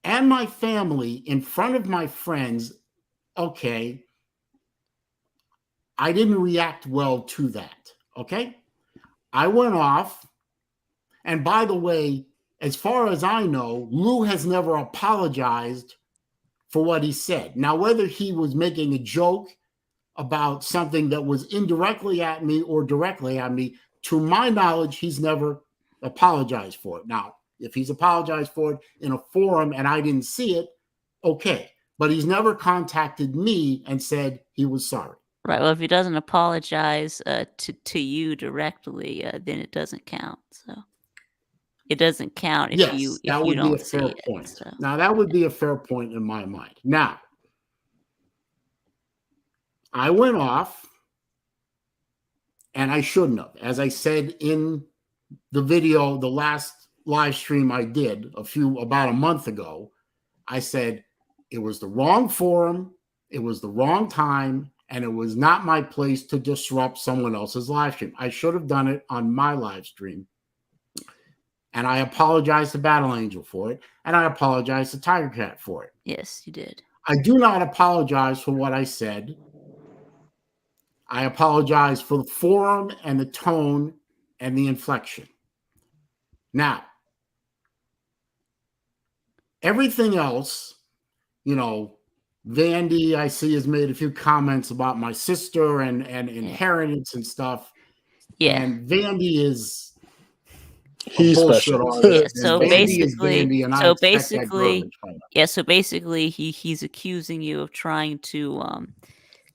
and my family in front of my friends, okay, I didn't react well to that, okay? I went off, and by the way, as far as I know, Lou has never apologized for what he said. Now, whether he was making a joke about something that was indirectly at me or directly at me, to my knowledge, he's never apologized for it. Now, if he's apologized for it in a forum and I didn't see it, okay. But he's never contacted me and said he was sorry. Right. Well, if he doesn't apologize to you directly, then it doesn't count. So it doesn't count if Yes, you that would be a don't fair see it. point. So. Now, that would be a fair point in my mind. Now, I went off, and I shouldn't have. As I said in the video, the last live stream I did about a month ago, I said it was the wrong forum, it was the wrong time, and it was not my place to disrupt someone else's live stream. I should have done it on my live stream. And I apologize to Battle Angel for it, and I apologize to Tiger Cat for it. Yes, you did. I do not apologize for what I said I apologize for the forum and the tone and the inflection. Now, everything else, you know, Vandy, I see, has made a few comments about my sister and inheritance and stuff. Yeah. And Vandy is He's bullshit special. artist. Yeah. And So Vandy is basically, Vandy, and I so expect that basically, garbage from him. yeah. So basically, he's accusing you of trying to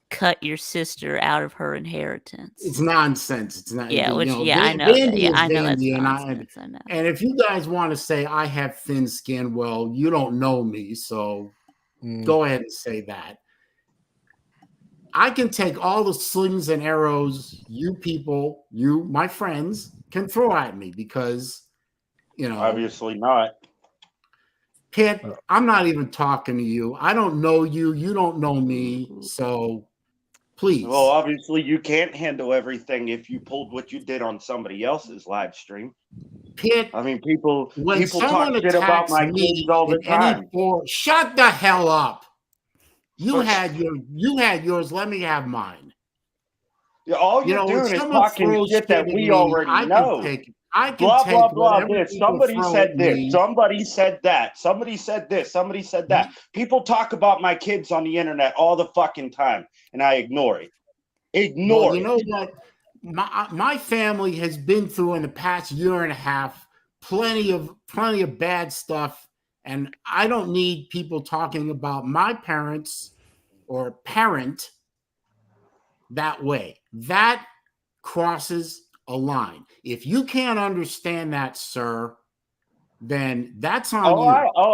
cut your sister out of her inheritance. It's nonsense. It's not. Yeah, You which know, I know that. Vandy Yeah, is I know that's Vandy, nonsense. I know. and if you guys want to say I have thin skin, well, you don't know me, so go ahead and say that. I can take all the slings and arrows you people, my friends, can throw at me because, you know, Obviously not. Pitt, I'm not even talking to you. I don't know you. You don't know me. So please. Well, obviously you can't handle everything if you pulled what you did on somebody else's live stream. Pitt, I mean, people when talk someone shit about attacks my me kids all the in any time. form, shut the hell up. You But- had yours. Let me have mine. All You you're know, when doing is someone talking throws shit that at we me, already I know. can take it. I can Blah, take blah, whatever this. people Somebody throw said at this. me. Somebody said that. Somebody said this. Somebody said that. People talk about my kids on the internet all the fucking time, and I ignore it. Well, you know what? My family has been through in the past year and a half plenty of bad stuff, and I don't need people talking about my parents or parent that way. That crosses a line. If you can't understand that, sir, then that's on you.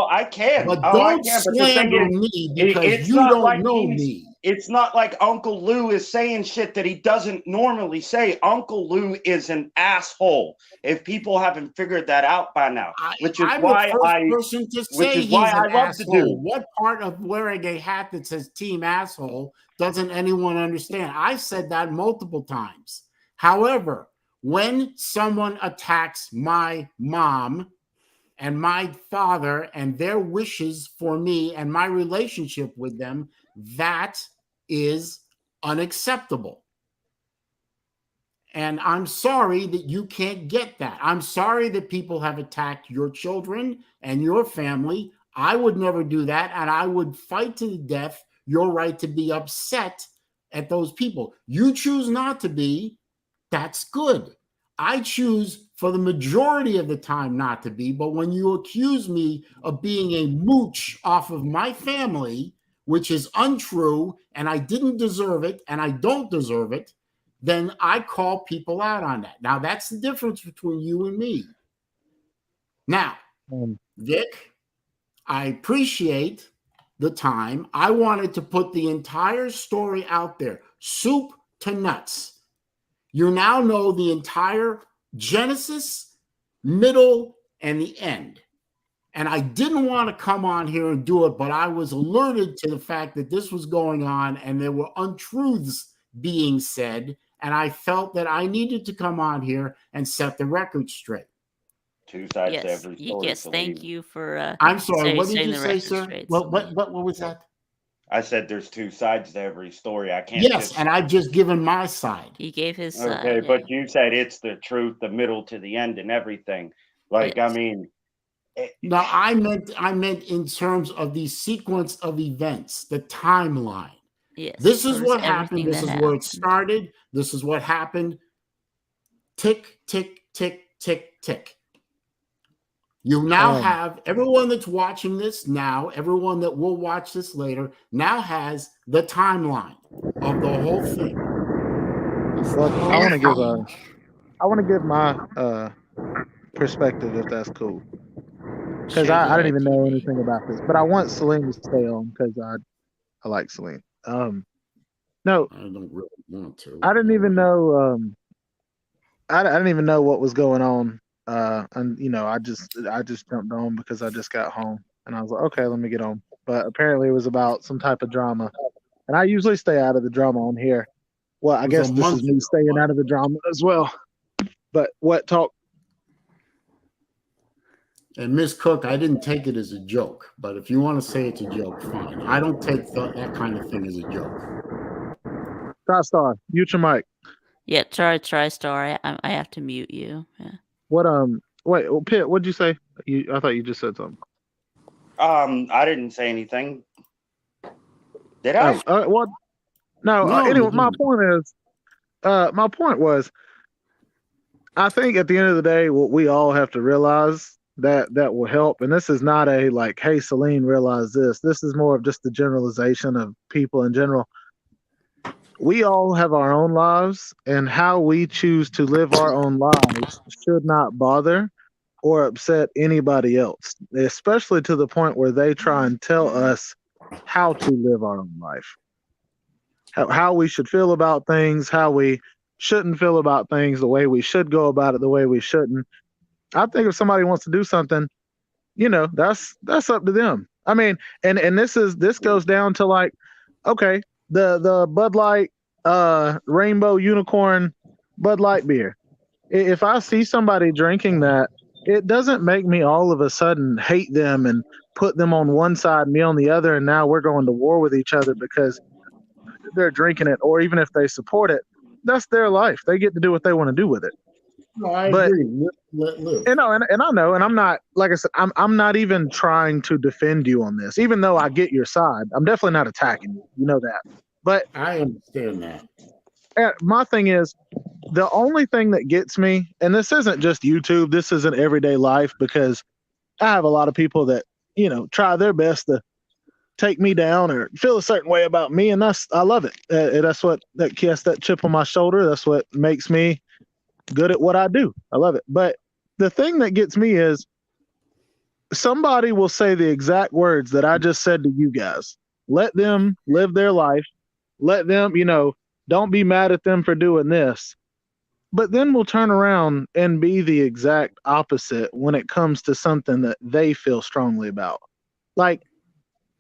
I can. But I don't can. But the thing slander is, me because it's you not don't like know me. It's not like Uncle Lou is saying shit that he doesn't normally say. Uncle Lou is an asshole. If people haven't figured that out by now, which is I'm why the first person to say he's an asshole. What part of wearing a hat that says team asshole doesn't anyone understand? I said that multiple times. However, when someone attacks my mom and my father and their wishes for me and my relationship with them, that is unacceptable. And I'm sorry that you can't get that. I'm sorry that people have attacked your children and your family. I would never do that. And I would fight to the death your right to be upset at those people. You choose not to be. That's good. I choose for the majority of the time not to be. But when you accuse me of being a mooch off of my family, which is untrue, and I didn't deserve it, and I don't deserve it, then I call people out on that. Now, that's the difference between you and me. Now, Vic, I appreciate the time. I wanted to put the entire story out there, soup to nuts. You now know the entire genesis, middle, and the end. And I didn't want to come on here and do it, but I was alerted to the fact that this was going on and there were untruths being said. And I felt that I needed to come on here and set the record straight. Two sides to every story. Yes, thank you for. I'm sorry. What did setting you the say, record sir? straight, What Saleen. was that? I said there's two sides to every story. I can't. Yes, and I've just given my side. He gave his Okay, side. but you said it's the truth, the middle to the end, and everything. Like, Yes. I mean. No, I meant in terms of the sequence of events, the timeline. Yes. This is what happened. This is happened. where it started. This is what happened. Tick, tick, tick, tick, tick. You now have everyone that's watching this now, everyone that will watch this later, now has the timeline of the whole thing. Well, I want to give my perspective, if that's cool. Because Sure, I didn't even know TV. anything about this, but I want Saleen to stay on because I like Saleen. No, I don't really want to. I didn't even know. I didn't even know what was going on. And you know, I just jumped on because I just got home, and I was like, okay, let me get on. But apparently, it was about some type of drama, and I usually stay out of the drama on here. Well, I guess this is me staying out of the drama as well. But what talk? And Miss Cook, I didn't take it as a joke, but if you want to say it's a joke, fine. I don't take that kind of thing as a joke. TriStar, mute your mic. Yeah, TriStar. I have to mute you. Yeah. What wait, Pitt, what'd you say? I thought you just said something. I didn't say anything. Did I? Well, no. No, Anyway, you didn't. my point was, I think at the end of the day, what we all have to realize that will help, and this is not a like, hey, Saleen, realize this. This is more of just the generalization of people in general. We all have our own lives, and how we choose to live our own lives should not bother or upset anybody else, especially to the point where they try and tell us how to live our own life, how we should feel about things, how we shouldn't feel about things, the way we should go about it, the way we shouldn't. I think if somebody wants to do something, that's up to them. I mean, and this goes down to like, okay, the Bud Light Rainbow Unicorn Bud Light beer. If I see somebody drinking that, it doesn't make me all of a sudden hate them and put them on one side, me on the other, and now we're going to war with each other because they're drinking it, or even if they support it. That's their life. They get to do what they want to do with it. No, I But agree. Let live. and I know, and I'm not, like I said, I'm not even trying to defend you on this, even though I get your side. I'm definitely not attacking you. You know that. But I understand that. my thing is, the only thing that gets me, and this isn't just YouTube, this isn't everyday life, because I have a lot of people that, try their best to take me down or feel a certain way about me, and I love it. That's what that chip on my shoulder. That's what makes me good at what I do. I love it. But the thing that gets me is somebody will say the exact words that I just said to you guys. Let them live their life. Let them, don't be mad at them for doing this. But then we'll turn around and be the exact opposite when it comes to something that they feel strongly about. Like,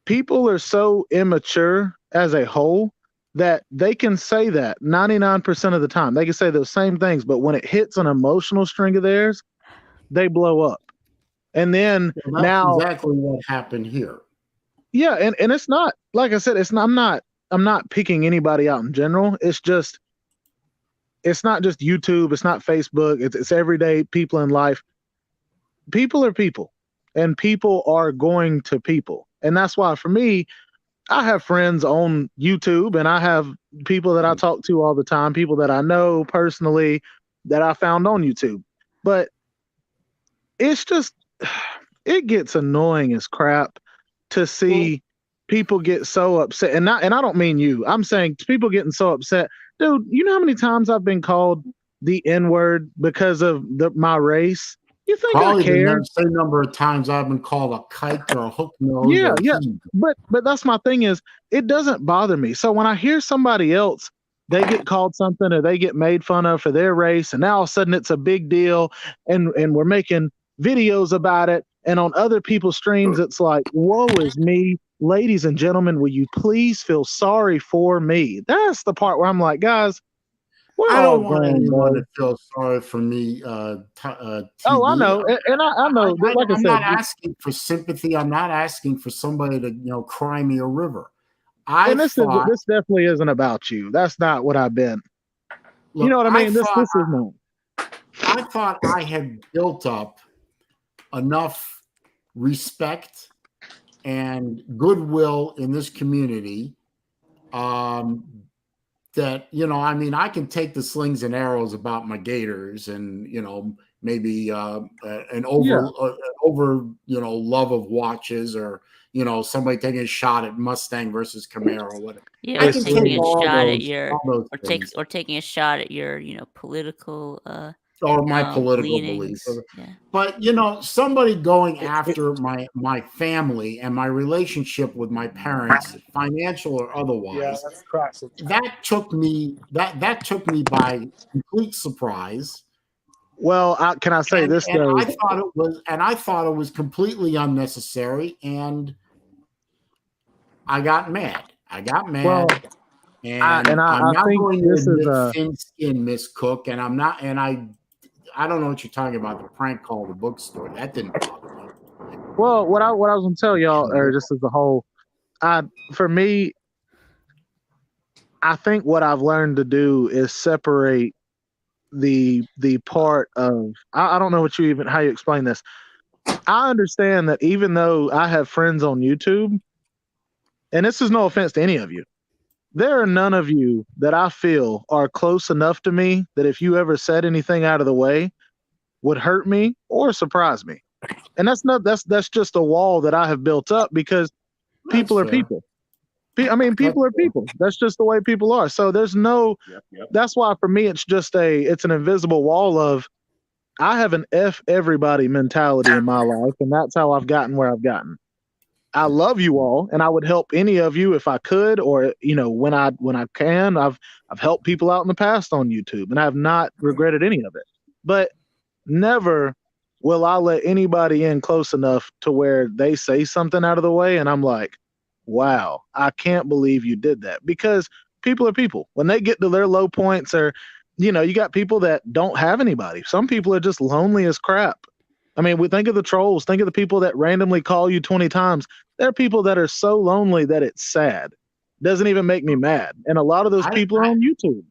people are so immature as a whole that they can say that 99% of the time. They can say those same things, but when it hits an emotional string of theirs, they blow up. And then Well, that's now, exactly what happened here. yeah, and it's not, like I said, I'm not picking anybody out in general. It's not just YouTube, it's not Facebook, it's everyday people in life. People are people, and people are going to people. And that's why for me, I have friends on YouTube, and I have people that I talk to all the time, people that I know personally that I found on YouTube. But it's just, it gets annoying as crap to see people get so upset. And I don't mean you. I'm saying people getting so upset. Dude, you know how many times I've been called the N-word because of my race? You think Probably I care? the same number of times I've been called a kike or a hook nose. Yeah, or a yeah. heathen. But that's my thing is, it doesn't bother me. So when I hear somebody else, they get called something or they get made fun of for their race, and now all of a sudden it's a big deal, and we're making videos about it, and on other people's streams it's like, woe is me. Ladies and gentlemen, will you please feel sorry for me? That's the part where I'm like, guys, we're I all don't want grown, anyone bro. to feel sorry for me. Oh, I TB. know, and I know, but like I I'm said, not asking for sympathy. I'm not asking for somebody to cry me a river. I and this thought, definitely isn't about you. That's not what I've been. You know look, what I mean? This is not. I thought I had built up enough respect and goodwill in this community that I mean, I can take the slings and arrows about my Gators and maybe an over love of watches, or somebody taking a shot at Mustang versus Camaro. Whatever. Yeah, I or can taking take a all shot at those your, all those or things, taking a shot at your, political or my political beliefs. leanings. Yeah. But somebody going after my family and my relationship with my parents, financial or otherwise, that's classic. that took me by complete surprise. Well, can I say this though? I thought it was completely unnecessary, and I got mad. Well, And I'm I not think going to this is admit thin skin, Miss Cook, and I'm not, and I don't know what you're talking about. The prank call, the bookstore, that didn't bother me. well. What I was gonna tell y'all, or just as a whole, for me, I think what I've learned to do is separate the part of I don't know what you even how you explain this. I understand that even though I have friends on YouTube, and this is no offense to any of you, there are none of you that I feel are close enough to me that if you ever said anything out of the way would hurt me or surprise me. And that's just a wall that I have built up because That's people are fair. people. I mean, That's people are fair. people. That's just the way people are. So there's no. Yep. That's why for me it's an invisible wall of I have an F everybody mentality in my life, and that's how I've gotten where I've gotten. I love you all, and I would help any of you if I could, or when I can. I've helped people out in the past on YouTube, and I have not regretted any of it. But never will I let anybody in close enough to where they say something out of the way, and I'm like, wow, I can't believe you did that. Because people are people. When they get to their low points, or you got people that don't have anybody. Some people are just lonely as crap. I mean, we think of the trolls, think of the people that randomly call you 20 times. There are people that are so lonely that it's sad. Doesn't even make me mad. And a lot of those people are on YouTube.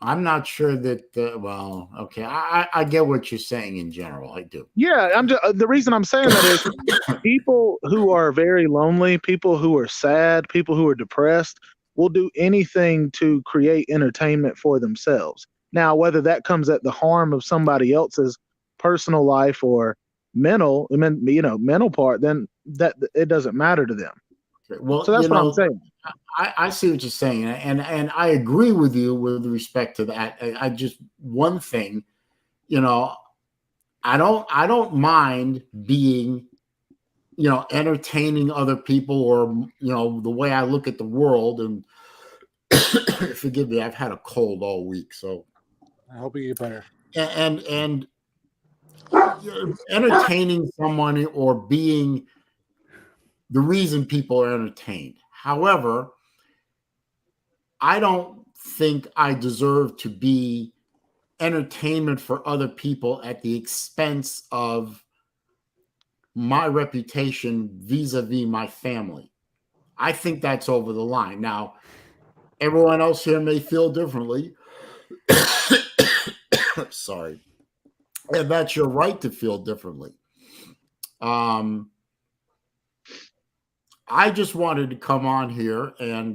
I'm not sure that. Well, okay, I get what you're saying in general. I do. Yeah, I'm just the reason I'm saying that is people who are very lonely, people who are sad, people who are depressed will do anything to create entertainment for themselves. Now, whether that comes at the harm of somebody else's personal life or mental part, then that it doesn't matter to them. Well, So that's what I'm saying. I see what you're saying, and I agree with you with respect to that. I just one thing, I don't mind being, entertaining other people, or the way I look at the world. And forgive me, I've had a cold all week, so I hope you get better. and entertaining someone or being the reason people are entertained. However, I don't think I deserve to be entertainment for other people at the expense of my reputation vis-a-vis my family. I think that's over the line. Now, everyone else here may feel differently. Sorry. And that's your right to feel differently. I just wanted to come on here and,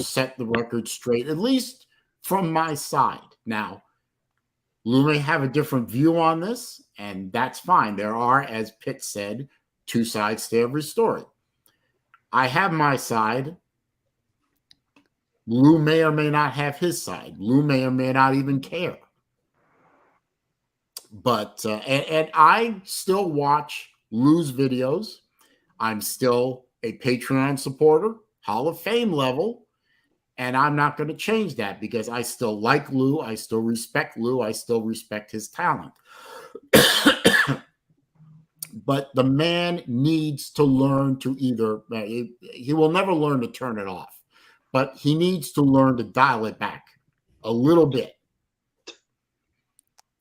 set the record straight, at least from my side. Now, Lou may have a different view on this, and that's fine. There are, as Pitt said, two sides to every story. I have my side. Lou may or may not have his side. Lou may or may not even care. But, and I still watch Lou's videos. I'm still a Patreon supporter, Hall of Fame level, and I'm not going to change that because I still like Lou. I still respect Lou. I still respect his talent. But the man needs to learn to either, he will never learn to turn it off, but he needs to learn to dial it back a little bit.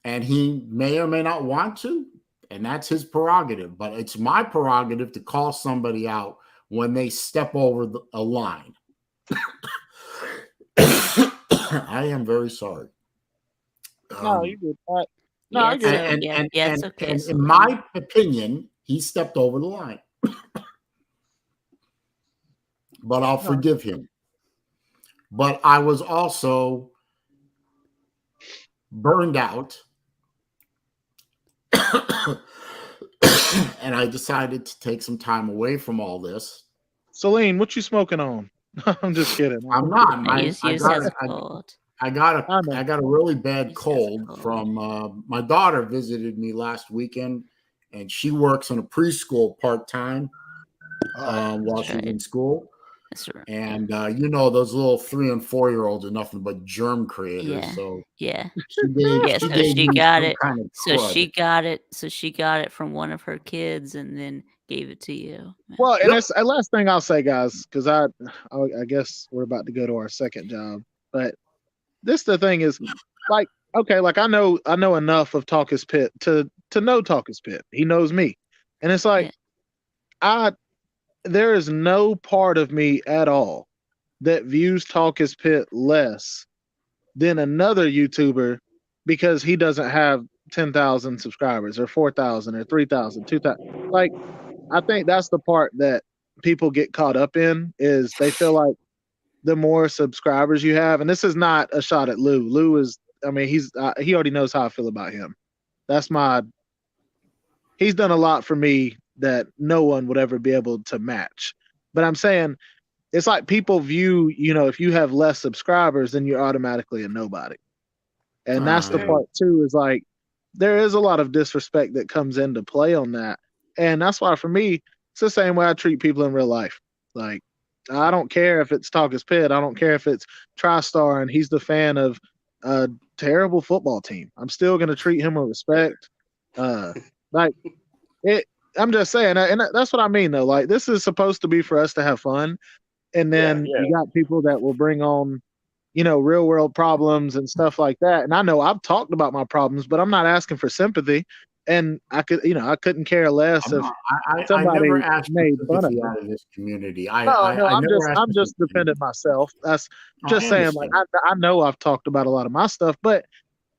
And he may or may not want to, and that's his prerogative, but it's my prerogative to call somebody out when they step over a line. I am very sorry. No, you did that. No, Yeah, I it's get it. it's okay. And in my opinion, he stepped over the line. But I'll forgive him. But I was also burned out. And I decided to take some time away from all this. Celine, what you smoking on? I'm just kidding. I'm not. You said it's cold. I got a really bad cold from my daughter visited me last weekend, and she works in a preschool part-time while she's in school. That's right. And those little 3 and 4-year-olds are nothing but germ creators. Yeah. So Yeah. she gave, So me she got some it. kind of So crud. she got it from one of her kids and then gave it to you. Well, and that's the last thing I'll say, guys, because I guess we're about to go to our second job. But the thing is, like, okay, like I know enough of Talkus Pit to know Talkus Pit. He knows me, and it's like there is no part of me at all that views Talk is Pit less than another YouTuber because he doesn't have 10,000 subscribers or 4,000 or 3,000, 2,000. Like, I think that's the part that people get caught up in is they feel like the more subscribers you have, and this is not a shot at Lou. Lou is, I mean, he already knows how I feel about him. That's my, he's done a lot for me that no one would ever be able to match. But I'm saying it's like people view, if you have less subscribers, then you're automatically a nobody. And that's the part too, is like there is a lot of disrespect that comes into play on that. And that's why for me, it's the same way I treat people in real life. Like, I don't care if it's Talk is Pit. I don't care if it's TriStar and he's the fan of a terrible football team. I'm still going to treat him with respect. Like, it, I'm just saying, and that's what I mean though. Like, this is supposed to be for us to have fun. And then you got people that will bring on, real world problems and stuff like that. And I know I've talked about my problems, but I'm not asking for sympathy. And I couldn't care less if I somebody never asked for made fun of sympathy me. out of this community. No, I I'm never asked I'm for just sympathy. defending myself. That's I just saying, like, understand. I know I've talked about a lot of my stuff, but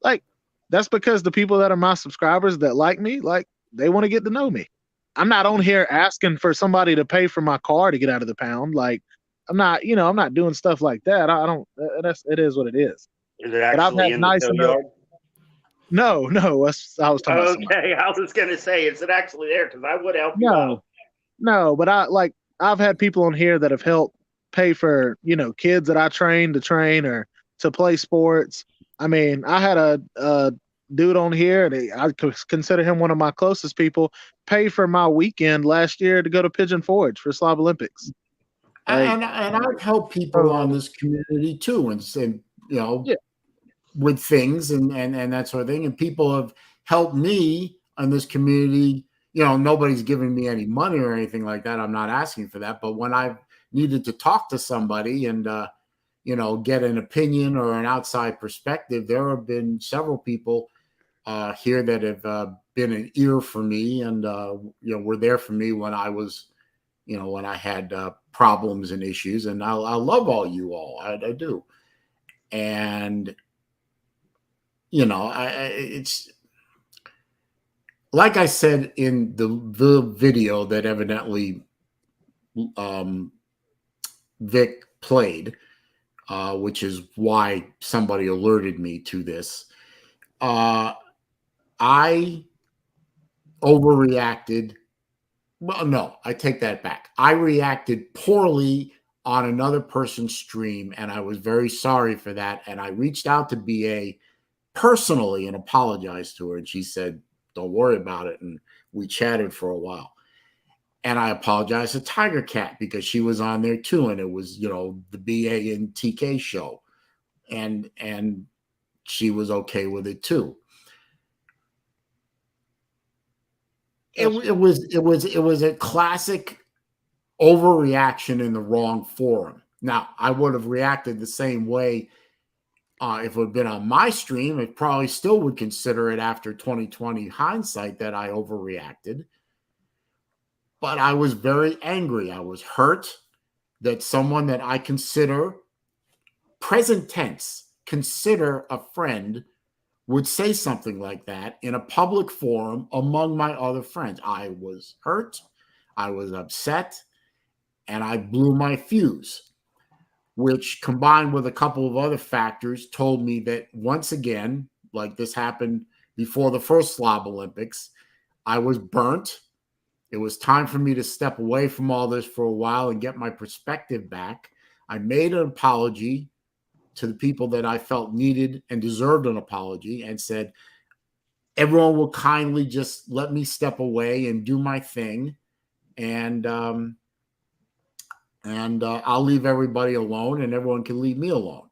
like that's because the people that are my subscribers that like me, like they want to get to know me. I'm not on here asking for somebody to pay for my car to get out of the pound. Like I'm not doing stuff like that. I don't. It is what it is. Is it But I've actually had in the nice tow enough. yard? No, I was talking about somebody. Okay, I was gonna say, is it actually there? Because I would help you No, out. no, but I've had people on here that have helped pay for, kids that I train to train or to play sports. I mean, I had a dude on here, and I consider him one of my closest people, pay for my weekend last year to go to Pigeon Forge for Slav Olympics. Like, And I've helped people on so, this community too, and said, yeah, with things and that sort of thing. And people have helped me on this community. Nobody's giving me any money or anything like that. I'm not asking for that. But when I've needed to talk to somebody and get an opinion or an outside perspective, there have been several people here that have been an ear for me and were there for me when I was when I had problems and issues. And I love all you all. I do. And it's like I said in the video that evidently Vic played, which is why somebody alerted me to this. I overreacted. Well, no, I take that back. I reacted poorly on another person's stream, and I was very sorry for that. And I reached out to BA personally and apologized to her, and she said, "Don't worry about it." And we chatted for a while. And I apologized to Tiger Cat because she was on there too, and it was the BA and TK show, and she was okay with it too. It was a classic overreaction in the wrong forum. Now, I would have reacted the same way if it had been on my stream. It probably still would consider it after 2020 hindsight that I overreacted. But I was very angry. I was hurt that someone that I consider, present tense, consider a friend, would say something like that in a public forum among my other friends. I was hurt. I was upset. And I blew my fuse, which combined with a couple of other factors told me that once again, like this happened before the first Slob Olympics, I was burnt. It was time for me to step away from all this for a while and get my perspective back. I made an apology to the people that I felt needed and deserved an apology and said, everyone will kindly just let me step away and do my thing. And I'll leave everybody alone and everyone can leave me alone.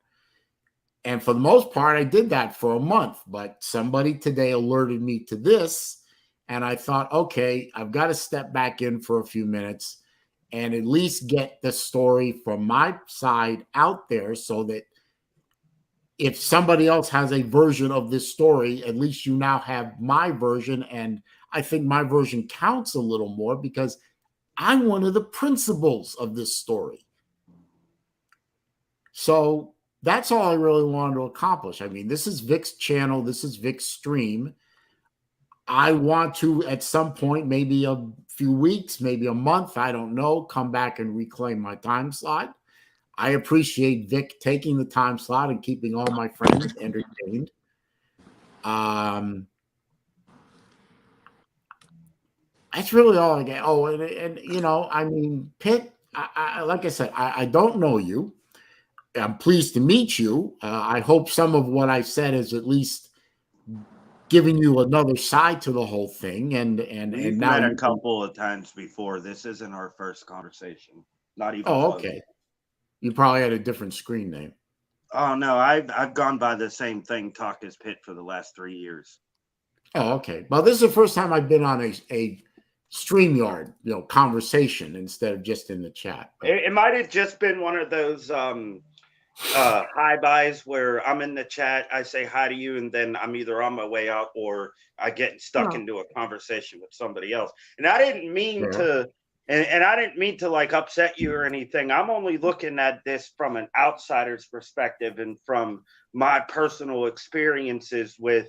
And for the most part, I did that for a month, but somebody today alerted me to this. And I thought, okay, I've got to step back in for a few minutes and at least get the story from my side out there so that if somebody else has a version of this story, at least you now have my version. And I think my version counts a little more because I'm one of the principals of this story. So that's all I really wanted to accomplish. I mean, this is Vic's channel. This is Vic's stream. I want to, at some point, maybe a few weeks, maybe a month, I don't know, come back and reclaim my time slot. I appreciate Vic taking the time slot and keeping all my friends entertained. That's really all I get. Oh, and you know, I mean, Pitt, like I said, I don't know you. I'm pleased to meet you. I hope some of what I said is at least giving you another side to the whole thing. We've Now met a you couple of times before. This isn't our first conversation. Not even Oh, close. okay. You probably had a different screen name. Oh no, I've gone by the same thing, Talk is Pit, for the last 3 years. Oh, okay. Well, this is the first time I've been on a StreamYard, conversation instead of just in the chat. It might have just been one of those hi buys where I'm in the chat, I say hi to you, and then I'm either on my way out or I get stuck into a conversation with somebody else. And I didn't mean to, and I didn't mean to like upset you or anything. I'm only looking at this from an outsider's perspective and from my personal experiences with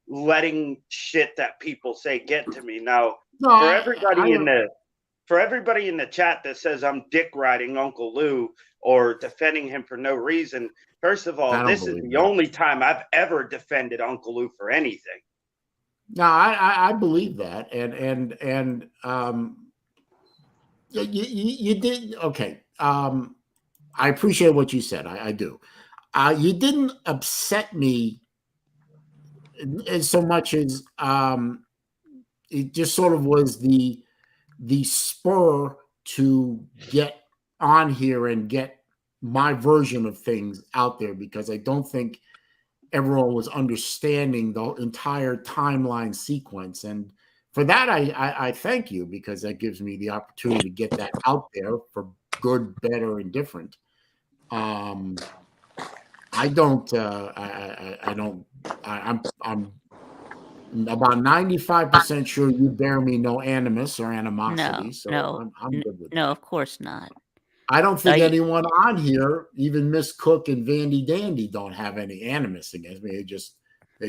letting shit that people say get to me. Now, for everybody in the chat that says I'm dick riding Uncle Lou or defending him for no reason, first of all, this is the only time I've ever defended Uncle Lou for anything. No, I believe that, and you did okay. I appreciate what you said. I do. You didn't upset me as so much as it just sort of was the spur to get on here and get my version of things out there, because I don't think everyone was understanding the entire timeline sequence. And for that, I thank you, because that gives me the opportunity to get that out there for good, better, and different. I'm about 95% sure you bear me no animus or animosity, I'm good with that. No, of course not. I don't think anyone on here, even Miss Cook and Vandy Dandy, don't have any animus against me. They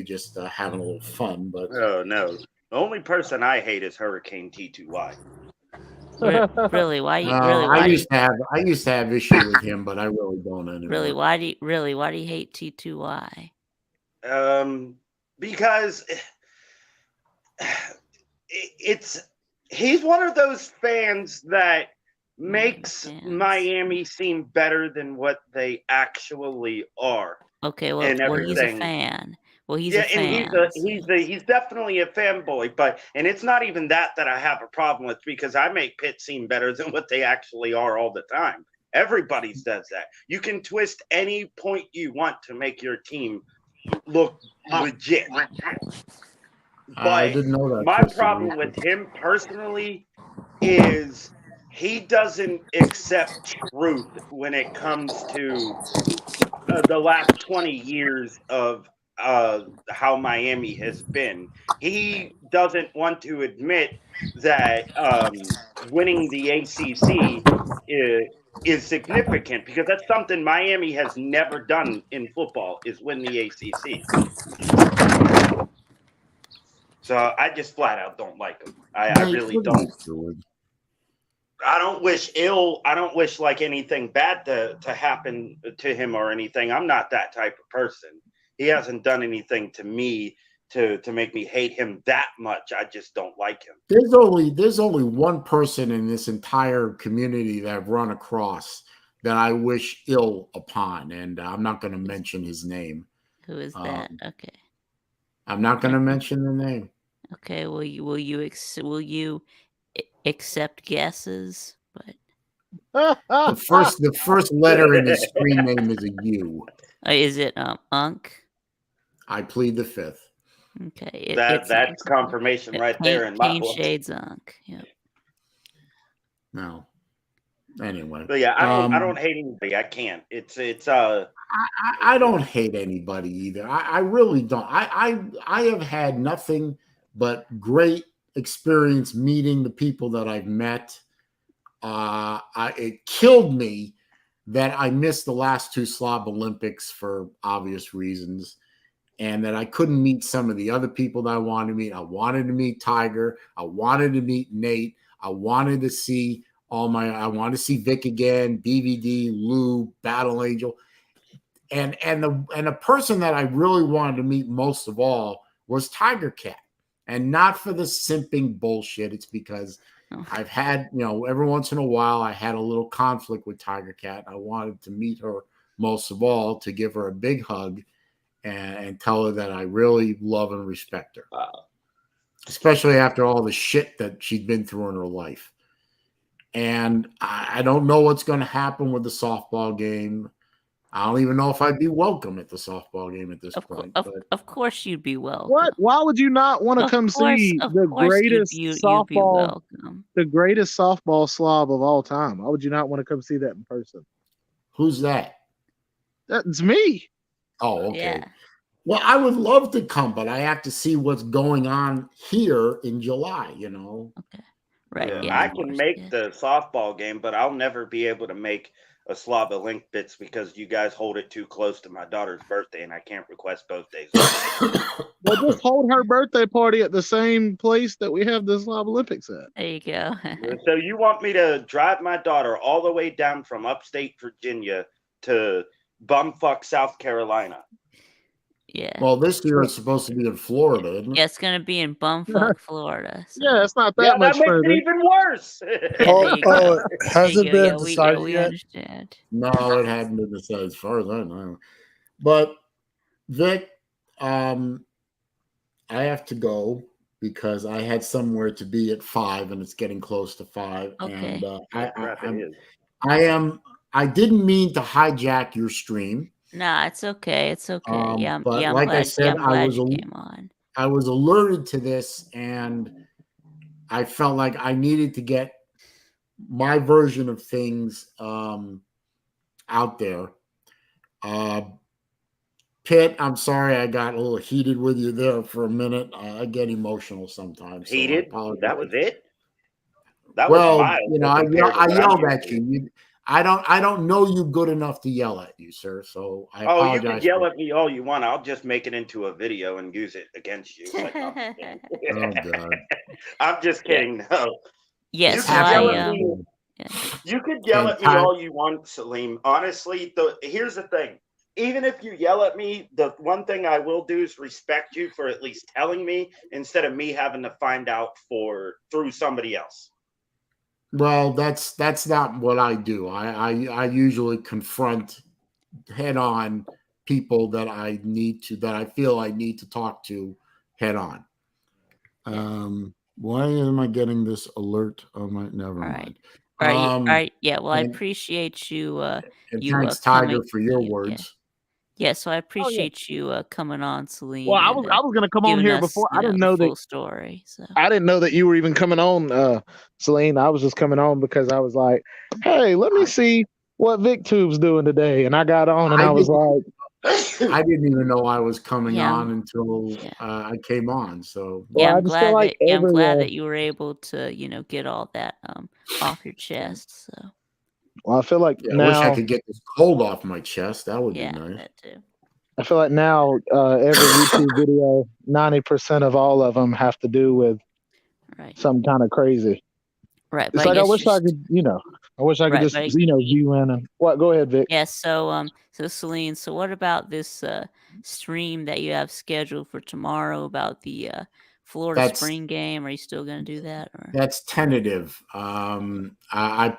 just having a little fun. But oh no, the only person I hate is Hurricane T2Y. Really? Why? I used to have issue with him, but I really don't anymore. Really? Why do you hate T2Y? Because he's one of those fans that makes Miami seem better than what they actually are. Okay, well, he's a fan. Well, he's a fan. And he's definitely a fanboy, and it's not even that I have a problem with, because I make Pitt seem better than what they actually are all the time. Everybody does that. You can twist any point you want to make your team look legit. I didn't know that. My problem with him personally is he doesn't accept truth when it comes to the last 20 years of how Miami has been. He doesn't want to admit that winning the ACC is significant, because that's something Miami has never done in football, is win the ACC. So I just flat out don't like him. I really don't. I don't wish like anything bad to happen to him or anything. I'm not that type of person. He hasn't done anything to me to make me hate him that much. I just don't like him. There's only one person in this entire community that I've run across that I wish ill upon, and I'm not going to mention his name. Who is that? Okay. I'm not going to mention the name. Okay. Will you accept guesses? But the first letter in his screen name is a U. Is it Unk? I plead the fifth. Okay, that's confirmation right there in my book. Shades Unk. Yep. No. Anyway. But yeah, I don't hate anybody. I can't. I don't hate anybody either. I really don't. I have had nothing but great experience meeting the people that I've met. It killed me that I missed the last 2 Slob Olympics for obvious reasons, and that I couldn't meet some of the other people that I wanted to meet. I wanted to meet Tiger. I wanted to meet Nate. I wanted to see I wanted to see Vic again, BVD, Lou, Battle Angel. And the person that I really wanted to meet most of all was Tiger Cat. And not for the simping bullshit. It's because I've had, every once in a while, I had a little conflict with Tiger Cat. I wanted to meet her most of all, to give her a big hug and tell her that I really love and respect her. Wow. Especially after all the shit that she'd been through in her life. And I don't know what's going to happen with the softball game. I don't even know if I'd be welcome at the softball game at this point. Of course you'd be welcome. What? Why would you not want to come see the greatest you'd be softball, welcome. the greatest softball slob of all time? Why would you not want to come see that in person? Who's that? That's me. Oh, okay. Yeah. Well, I would love to come, but I have to see what's going on here in July, Okay. Right. Yeah, Yeah, I can make the softball game, but I'll never be able to make a Slob of Link Bits because you guys hold it too close to my daughter's birthday, and I can't request both days. Well, just hold her birthday party at the same place that we have the Slob Olympics at. There you go. So you want me to drive my daughter all the way down from upstate Virginia to bumfuck South Carolina? Yeah. Well, this year it's supposed to be in Florida, isn't it? Yeah, it's going to be in bumfuck, Florida. So. Yeah, it's not that much that makes further. it even worse. Has it been decided we yet? Understand. No, it hadn't been decided as far as I know. But Vic, I have to go because I had somewhere to be at 5, and it's getting close to 5. Okay. And I didn't mean to hijack your stream. Nah, it's okay. It's okay. Yeah, but I'm like glad, I said, I'm glad you came on. I was alerted to this, and I felt like I needed to get my version of things out there. Pitt, I'm sorry I got a little heated with you there for a minute. I get emotional sometimes. Heated? So That was it? That was mild. I yelled at you. I don't know you good enough to yell at you, sir. So I apologize. You can yell at me all you want. I'll just make it into a video and use it against you. But Oh God! I'm just kidding. No. Yes, you could yell at me all you want, Saleem. Honestly, here's the thing. Even if you yell at me, the one thing I will do is respect you for at least telling me instead of me having to find out through somebody else. Well, that's not what I do. I usually confront head on people that I feel I need to talk to head on. Why am I getting this alert? Never mind. All right. Yeah. Well, I appreciate you. Thanks, Tiger, for your words. Yeah. So I appreciate you coming on, Saleen. Well, I was going to come on here before. I didn't know the full story. So I didn't know that you were even coming on, Saleen. I was just coming on because I was like, hey, let me see what VicTube's doing today. And I got on and I was like, I didn't even know I was coming on until I came on. So I'm glad that you were able to, get all that off your chest. So well, I feel like now I wish I could get this cold off my chest. That would be nice. That too. I feel like now every YouTube video, 90% of all of them have to do with some kind of crazy. Right. It's like I wish I could, I wish I could just, view in and what. Go ahead, Vic. Yeah. So, Saleen. So, what about this stream that you have scheduled for tomorrow about the Florida spring game? Are you still going to do that? Or? That's tentative. I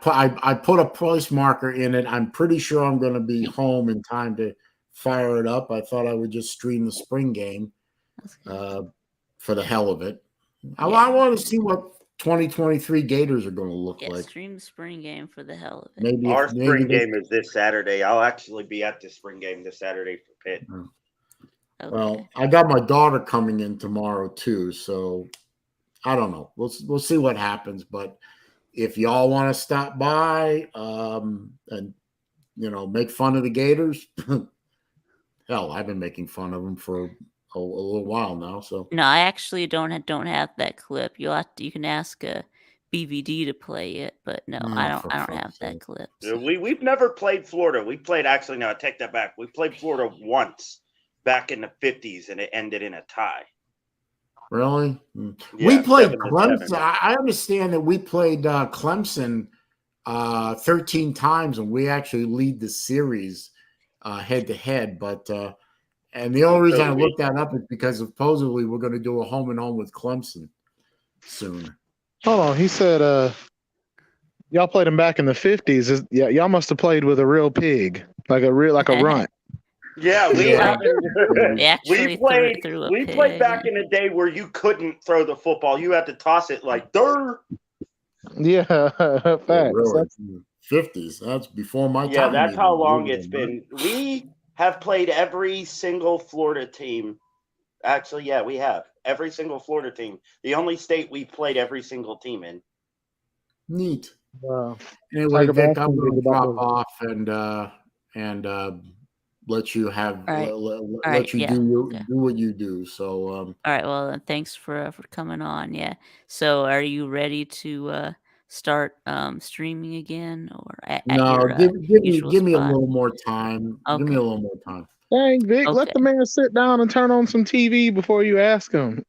put a price marker in it. I'm pretty sure I'm going to be home in time to fire it up. I thought I would just stream the spring game for the hell of it. I want to see what 2023 Gators are going to look like. Stream the spring game for the hell of it. Maybe our spring game is this Saturday. I'll actually be at the spring game this Saturday for Pitt. Okay. Well, I got my daughter coming in tomorrow too, so I don't know. We'll see what happens. But if y'all want to stop by and make fun of the Gators, hell, I've been making fun of them for a little while now. So no, I actually don't have that clip. You can ask BVD to play it, but no, Oh, I don't for have fuck's that sake. clip. Yeah, So. we've never played Florida. We played actually no, I take that back. We played Florida once back in the 50s, and it ended in a tie. Really? Yeah, We played 7-7. Clemson. I understand that we played Clemson 13 times, and we actually lead the series head to head. But and the only reason I looked that up is because supposedly we're going to do a home and home with Clemson soon. Hold on, he said y'all played him back in the 50s. Yeah, y'all must have played with a real pig, like a runt. Yeah, we Yeah. haven't. They actually threw a we pig. played back in the day where you couldn't throw the football. You had to toss it like dirt. Yeah, facts. Really? 50s. That's before my time. Yeah, that's how even, long believe it's it or not. been. We have played every single Florida team. Actually, yeah, we have every single Florida team. The only state we played every single team in. Neat. Wow. Anyway, Tiger Vic, Bass I'm can going dig to about drop those. off and let you have All right. let you yeah. do Okay. do what you do. So All right. Well, then thanks for coming on. Yeah. So, are you ready to start streaming again, or at no, your usual give me a spot? little more time. Give me Okay. a little more time. Dang, Vic, let Okay. the man sit down and turn on some TV before you ask him.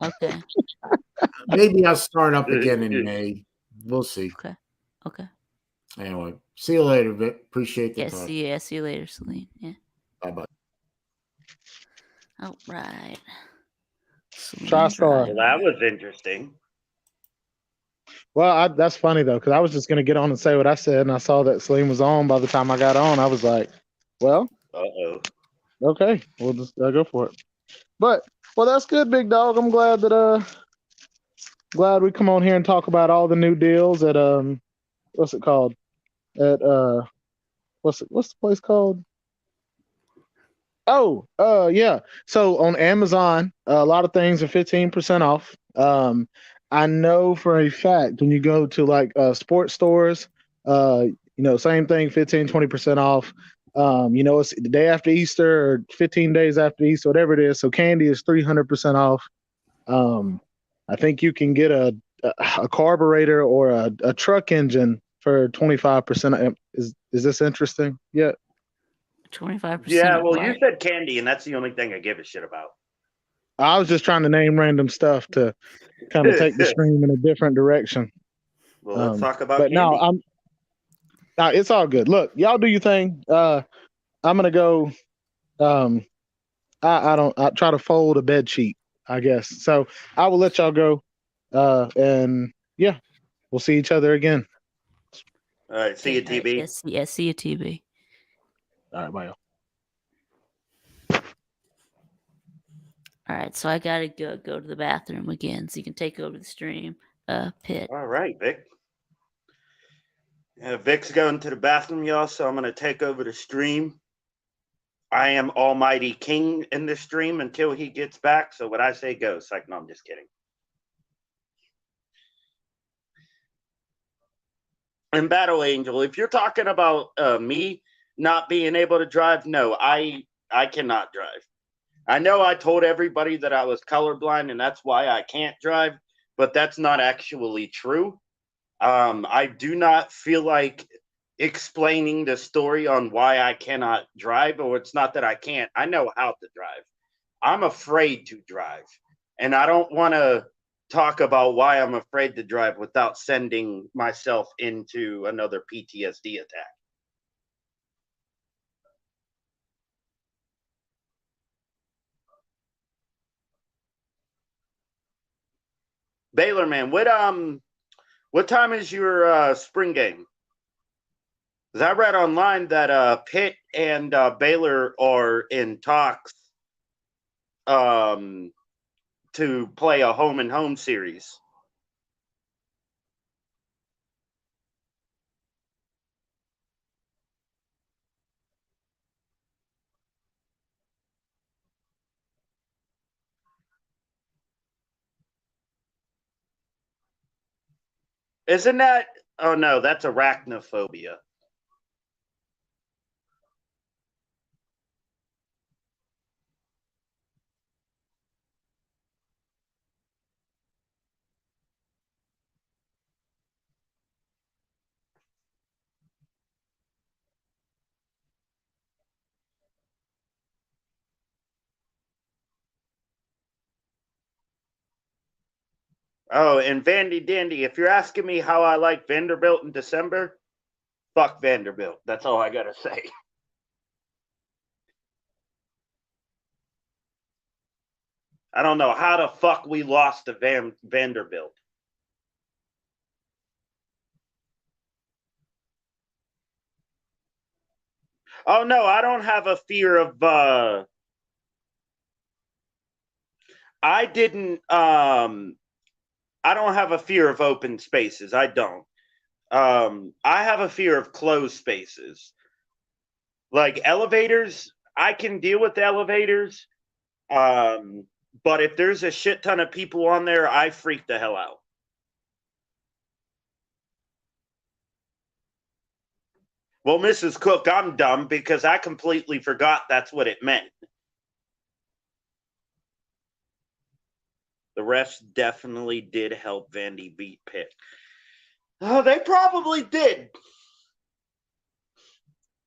Okay. Maybe I'll start up again in May. We'll see. Okay. Okay. Anyway, see you later, Vic. Appreciate the Yeah. time. See you later, Saleen. Yeah. Bye bye. All right. TriStar. Well, that was interesting. Well, that's funny though, because I was just gonna get on and say what I said, and I saw that Salim was on. By the time I got on, I was like, "Well, okay, we'll just go for it." But well, that's good, big dog. I'm glad that glad we come on here and talk about all the new deals at what's it called? At what's the place called? Oh, yeah. So on Amazon, a lot of things are 15% off. I know for a fact when you go to like sports stores, same thing, 15-20% off. It's the day after Easter or 15 days after Easter, whatever it is. So candy is 300% off. I think you can get a carburetor or a truck engine for 25%. Is this interesting yet? 25%. Yeah, well, you said candy, and that's the only thing I give a shit about. I was just trying to name random stuff to kind of take the stream in a different direction. Well, let's talk about but candy. No, it's all good. Look, y'all do your thing. I'm gonna go. I try to fold a bed sheet, I guess. So I will let y'all go. And yeah, we'll see each other again. All right, see you, TB. Yes, see you, TB. All right, bye, y'all. All right, so I gotta go to the bathroom again, so you can take over the stream, Pit. All right, Vic. Vic's going to the bathroom, y'all, so I'm gonna take over the stream. I am Almighty King in the stream until he gets back. So what I say goes. Like, no, I'm just kidding. And Battle Angel, if you're talking about me not being able to drive, no, I cannot drive. I know I told everybody that I was colorblind and that's why I can't drive, but that's not actually true. I do not feel like explaining the story on why I cannot drive, or it's not that I can't. I know how to drive. I'm afraid to drive, and I don't want to talk about why I'm afraid to drive without sending myself into another PTSD attack. Baylor, man, what time is your spring game? Because I read online that Pitt and Baylor are in talks to play a home and home series. Isn't that? Oh no, that's arachnophobia. Oh, and Vandy Dandy, if you're asking me how I like Vanderbilt in December, fuck Vanderbilt. That's all I gotta say. I don't know how the fuck we lost to Vanderbilt. Oh no, I don't have a fear of I didn't I don't have a fear of open spaces. I don't. I have a fear of closed spaces. Like elevators, I can deal with elevators. But if there's a shit ton of people on there, I freak the hell out. Well, Mrs. Cook, I'm dumb because I completely forgot that's what it meant. The refs definitely did help Vandy beat Pitt. Oh, they probably did.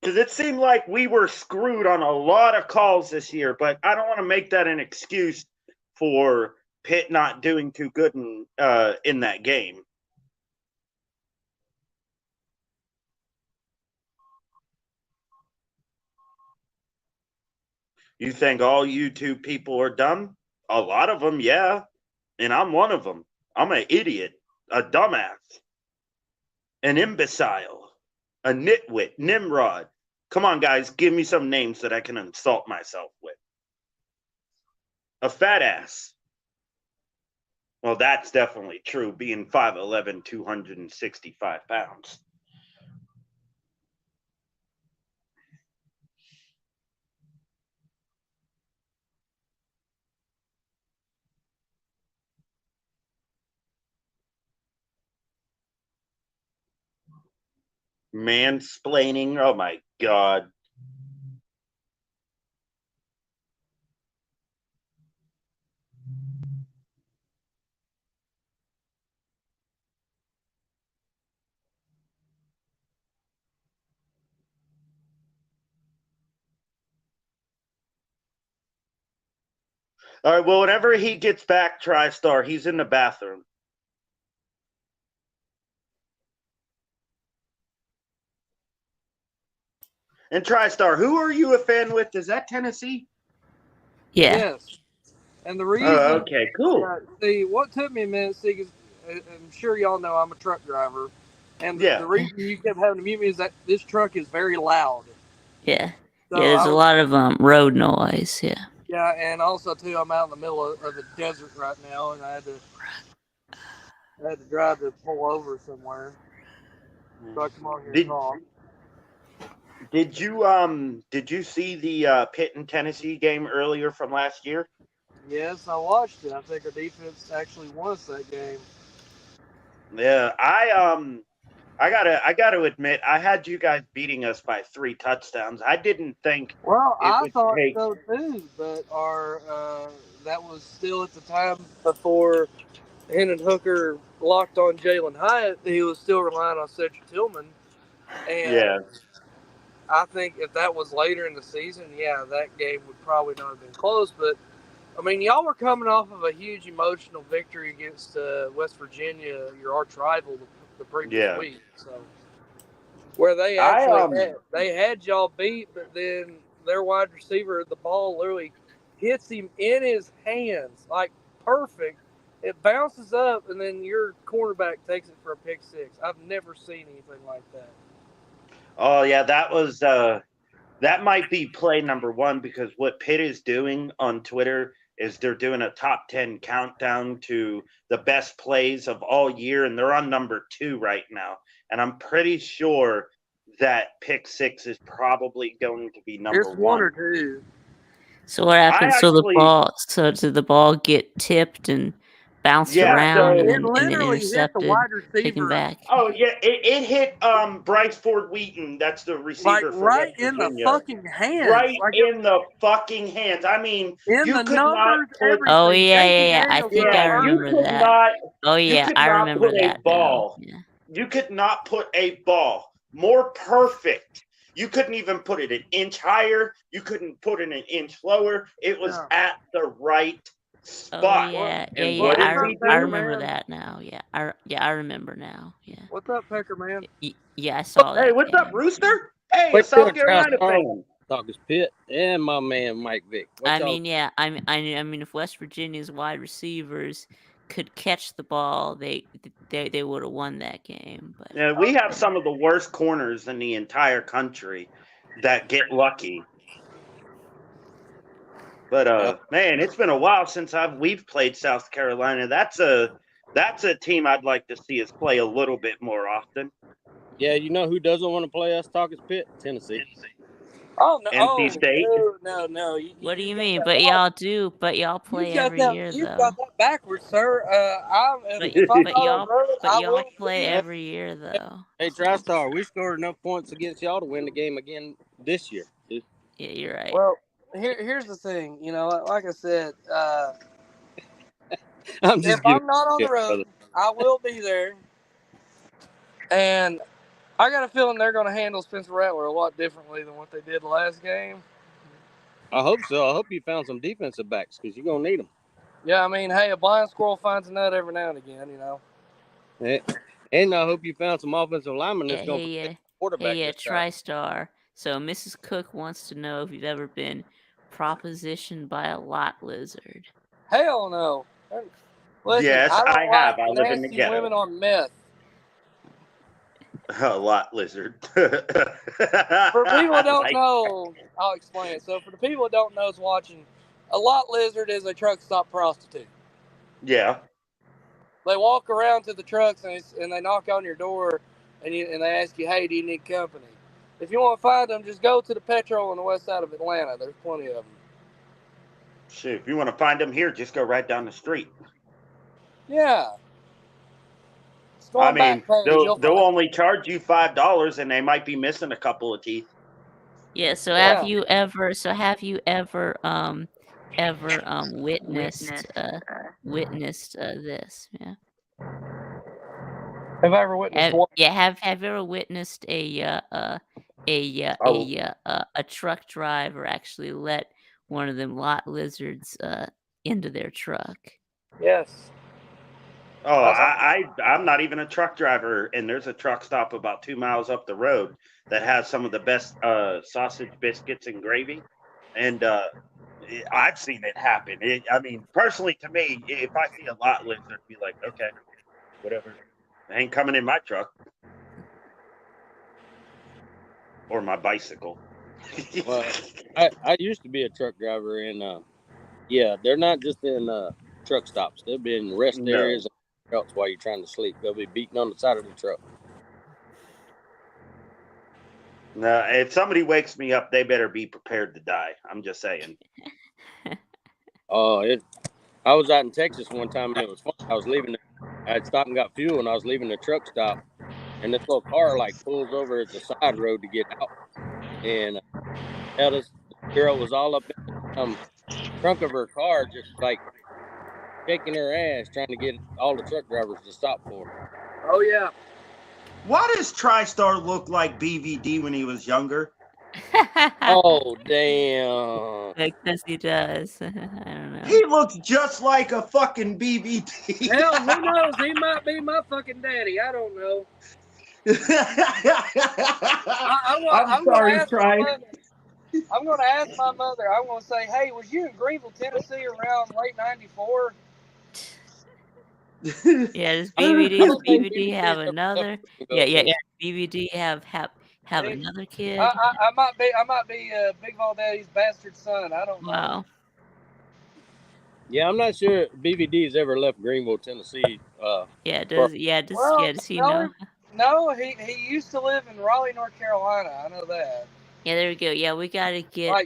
Because it seemed like we were screwed on a lot of calls this year, but I don't want to make that an excuse for Pitt not doing too good in that game. You think all YouTube people are dumb? A lot of them, yeah. And I'm one of them. I'm an idiot, a dumbass, an imbecile, a nitwit, Nimrod. Come on, guys, give me some names that I can insult myself with. A fat ass. Well, that's definitely true, being 5'11", 265 pounds. Mansplaining, oh my God. All right, well, whenever he gets back, TriStar, he's in the bathroom. And TriStar, who are you a fan with? Is that Tennessee? Yeah. Yes. And the reason. Oh, okay, cool. See, what took me a minute, see, because I'm sure y'all know I'm a truck driver. And the reason you kept having to mute me is that this truck is very loud. Yeah. So yeah, there's a lot of road noise. Yeah. Yeah, and also too, I'm out in the middle of the desert right now, and I had to drive to pull over somewhere. So I come on here and talk. Did you see the Pitt and Tennessee game earlier from last year? Yes, I watched it. I think our defense actually won us that game. Yeah, I gotta admit, I had you guys beating us by 3 touchdowns. I didn't think. Well, I thought so too, but that was still at the time before Hendon Hooker locked on Jalen Hyatt. He was still relying on Cedric Tillman, and I think if that was later in the season, that game would probably not have been close. But I mean, y'all were coming off of a huge emotional victory against West Virginia, your arch rival, the previous week. So where they actually had y'all beat, but then their wide receiver, the ball literally hits him in his hands, like perfect. It bounces up, and then your cornerback takes it for a pick six. I've never seen anything like that. Oh yeah, that was that might be play number 1, because what Pitt is doing on Twitter is they're doing a top 10 countdown to the best plays of all year, and they're on number 2 right now. And I'm pretty sure that pick 6 is probably going to be number 1. It's 1 or 2. So what happens? Did the ball get tipped and bounced around and then intercepted, hit the wide receiver, taken back? Oh yeah, it hit Bryce Ford Wheaton. That's the receiver for right West Virginia. in the fucking hands. Right in the fucking hands. I mean, in you the could numbers, not put. everything. Oh yeah. I think I remember that. Oh yeah, I remember that. Ball. Yeah. You could not put a ball more perfect. You couldn't even put it an inch higher. You couldn't put it an inch lower. It was at the right Oh spot. yeah, yeah, And yeah. what What's does up, he I Pecker do? remember Man? that now. Yeah, I remember now. Yeah, What's up, Pecker Man? yeah. I saw Hey, that what's up, game. Rooster? Hey, a What you South doing, Carolina TriStar? fan. Talkers Pitt and my man Mike Vick. What I y'all? mean, yeah. I mean, if West Virginia's wide receivers could catch the ball, they would have won that game. But Yeah, we have some of the worst corners in the entire country that get lucky. But man, it's been a while since we've played South Carolina. That's a team I'd like to see us play a little bit more often. Yeah, you know who doesn't want to play us, Talkers Pitt? Tennessee. Oh no! NC State. No! what do you got mean? that But wrong. y'all do. But y'all play every year, You've though. got that backwards, sir. But If I'm but not on y'all the road, but I y'all will play be. every year, though. Hey, TriStar, we scored enough points against y'all to win the game again this year. Yeah, you're right. Well, here's the thing. You know, like I said, I'm just if giving I'm not on you the shit, road, brother. I will be there. And I got a feeling they're going to handle Spencer Rattler a lot differently than what they did the last game. I hope so. I hope you found some defensive backs because you're gonna need them. Yeah, I mean, hey, a blind squirrel finds a nut every now and again, you know. And I hope you found some offensive linemen that's Yeah, gonna hey, protect the quarterback this time. TriStar. So Mrs. Cook wants to know if you've ever been propositioned by a lot lizard. Hell no. Listen, Yes, I I don't have. like I live in the nasty ghetto. women on meth. A lot lizard. For people who don't Like, know, I'll explain it. So for the people who don't know is watching, a lot lizard is a truck stop prostitute. yeah. They walk around to the trucks and they knock on your door and they ask you, hey, do you need company? If you want to find them, just go to the Petro on the west side of Atlanta. There's plenty of them. Shit, if you want to find them here, just go right down the street. Yeah. I mean, they'll You'll only charge you $5, and they might be missing a couple of teeth. Yeah. So Yeah. have you ever? Witnessed this? Yeah. Have I ever witnessed what? Yeah. Have you ever witnessed a truck driver actually let one of them lot lizards into their truck? Yes. Oh, I'm not even a truck driver, and there's a truck stop about 2 miles up the road that has some of the best sausage biscuits and gravy, and I've seen it happen. I mean, personally, to me, if I see a lot lizard, I'd be like, okay, whatever, it ain't coming in my truck or my bicycle. Well, I used to be a truck driver, and yeah, they're not just in truck stops. They'll be in rest No. areas and else while you're trying to sleep. They'll be beating on the side of the truck. No, if somebody wakes me up, they better be prepared to die. I'm just saying. Oh, I was out in Texas one time, and it was fun. I was leaving. I had stopped and got fuel, and I was leaving the truck stop, and this little car like pulls over at the side road to get out, and this girl was all up in the trunk of her car, just like shaking her ass, trying to get all the truck drivers to stop for her. Oh, yeah. Why does TriStar look like BVD when he was younger? Oh, damn. Because he does. I don't know. He looks just like a fucking BVD. Hell, who knows? He might be my fucking daddy. I don't know. I'm sorry, gonna Tri. I'm going to ask my mother. I'm going to say, hey, was you in Greenville, Tennessee around late 94? Yeah, does I don't think BVD have another? Yeah. BVD have another kid? I might be Big Vol Daddy's bastard son. I don't know. Wow. Yeah, I'm not sure BVD's ever left Greenville, Tennessee. Does he know? No, he used to live in Raleigh, North Carolina. I know that. Yeah, there we go. Yeah, we gotta get We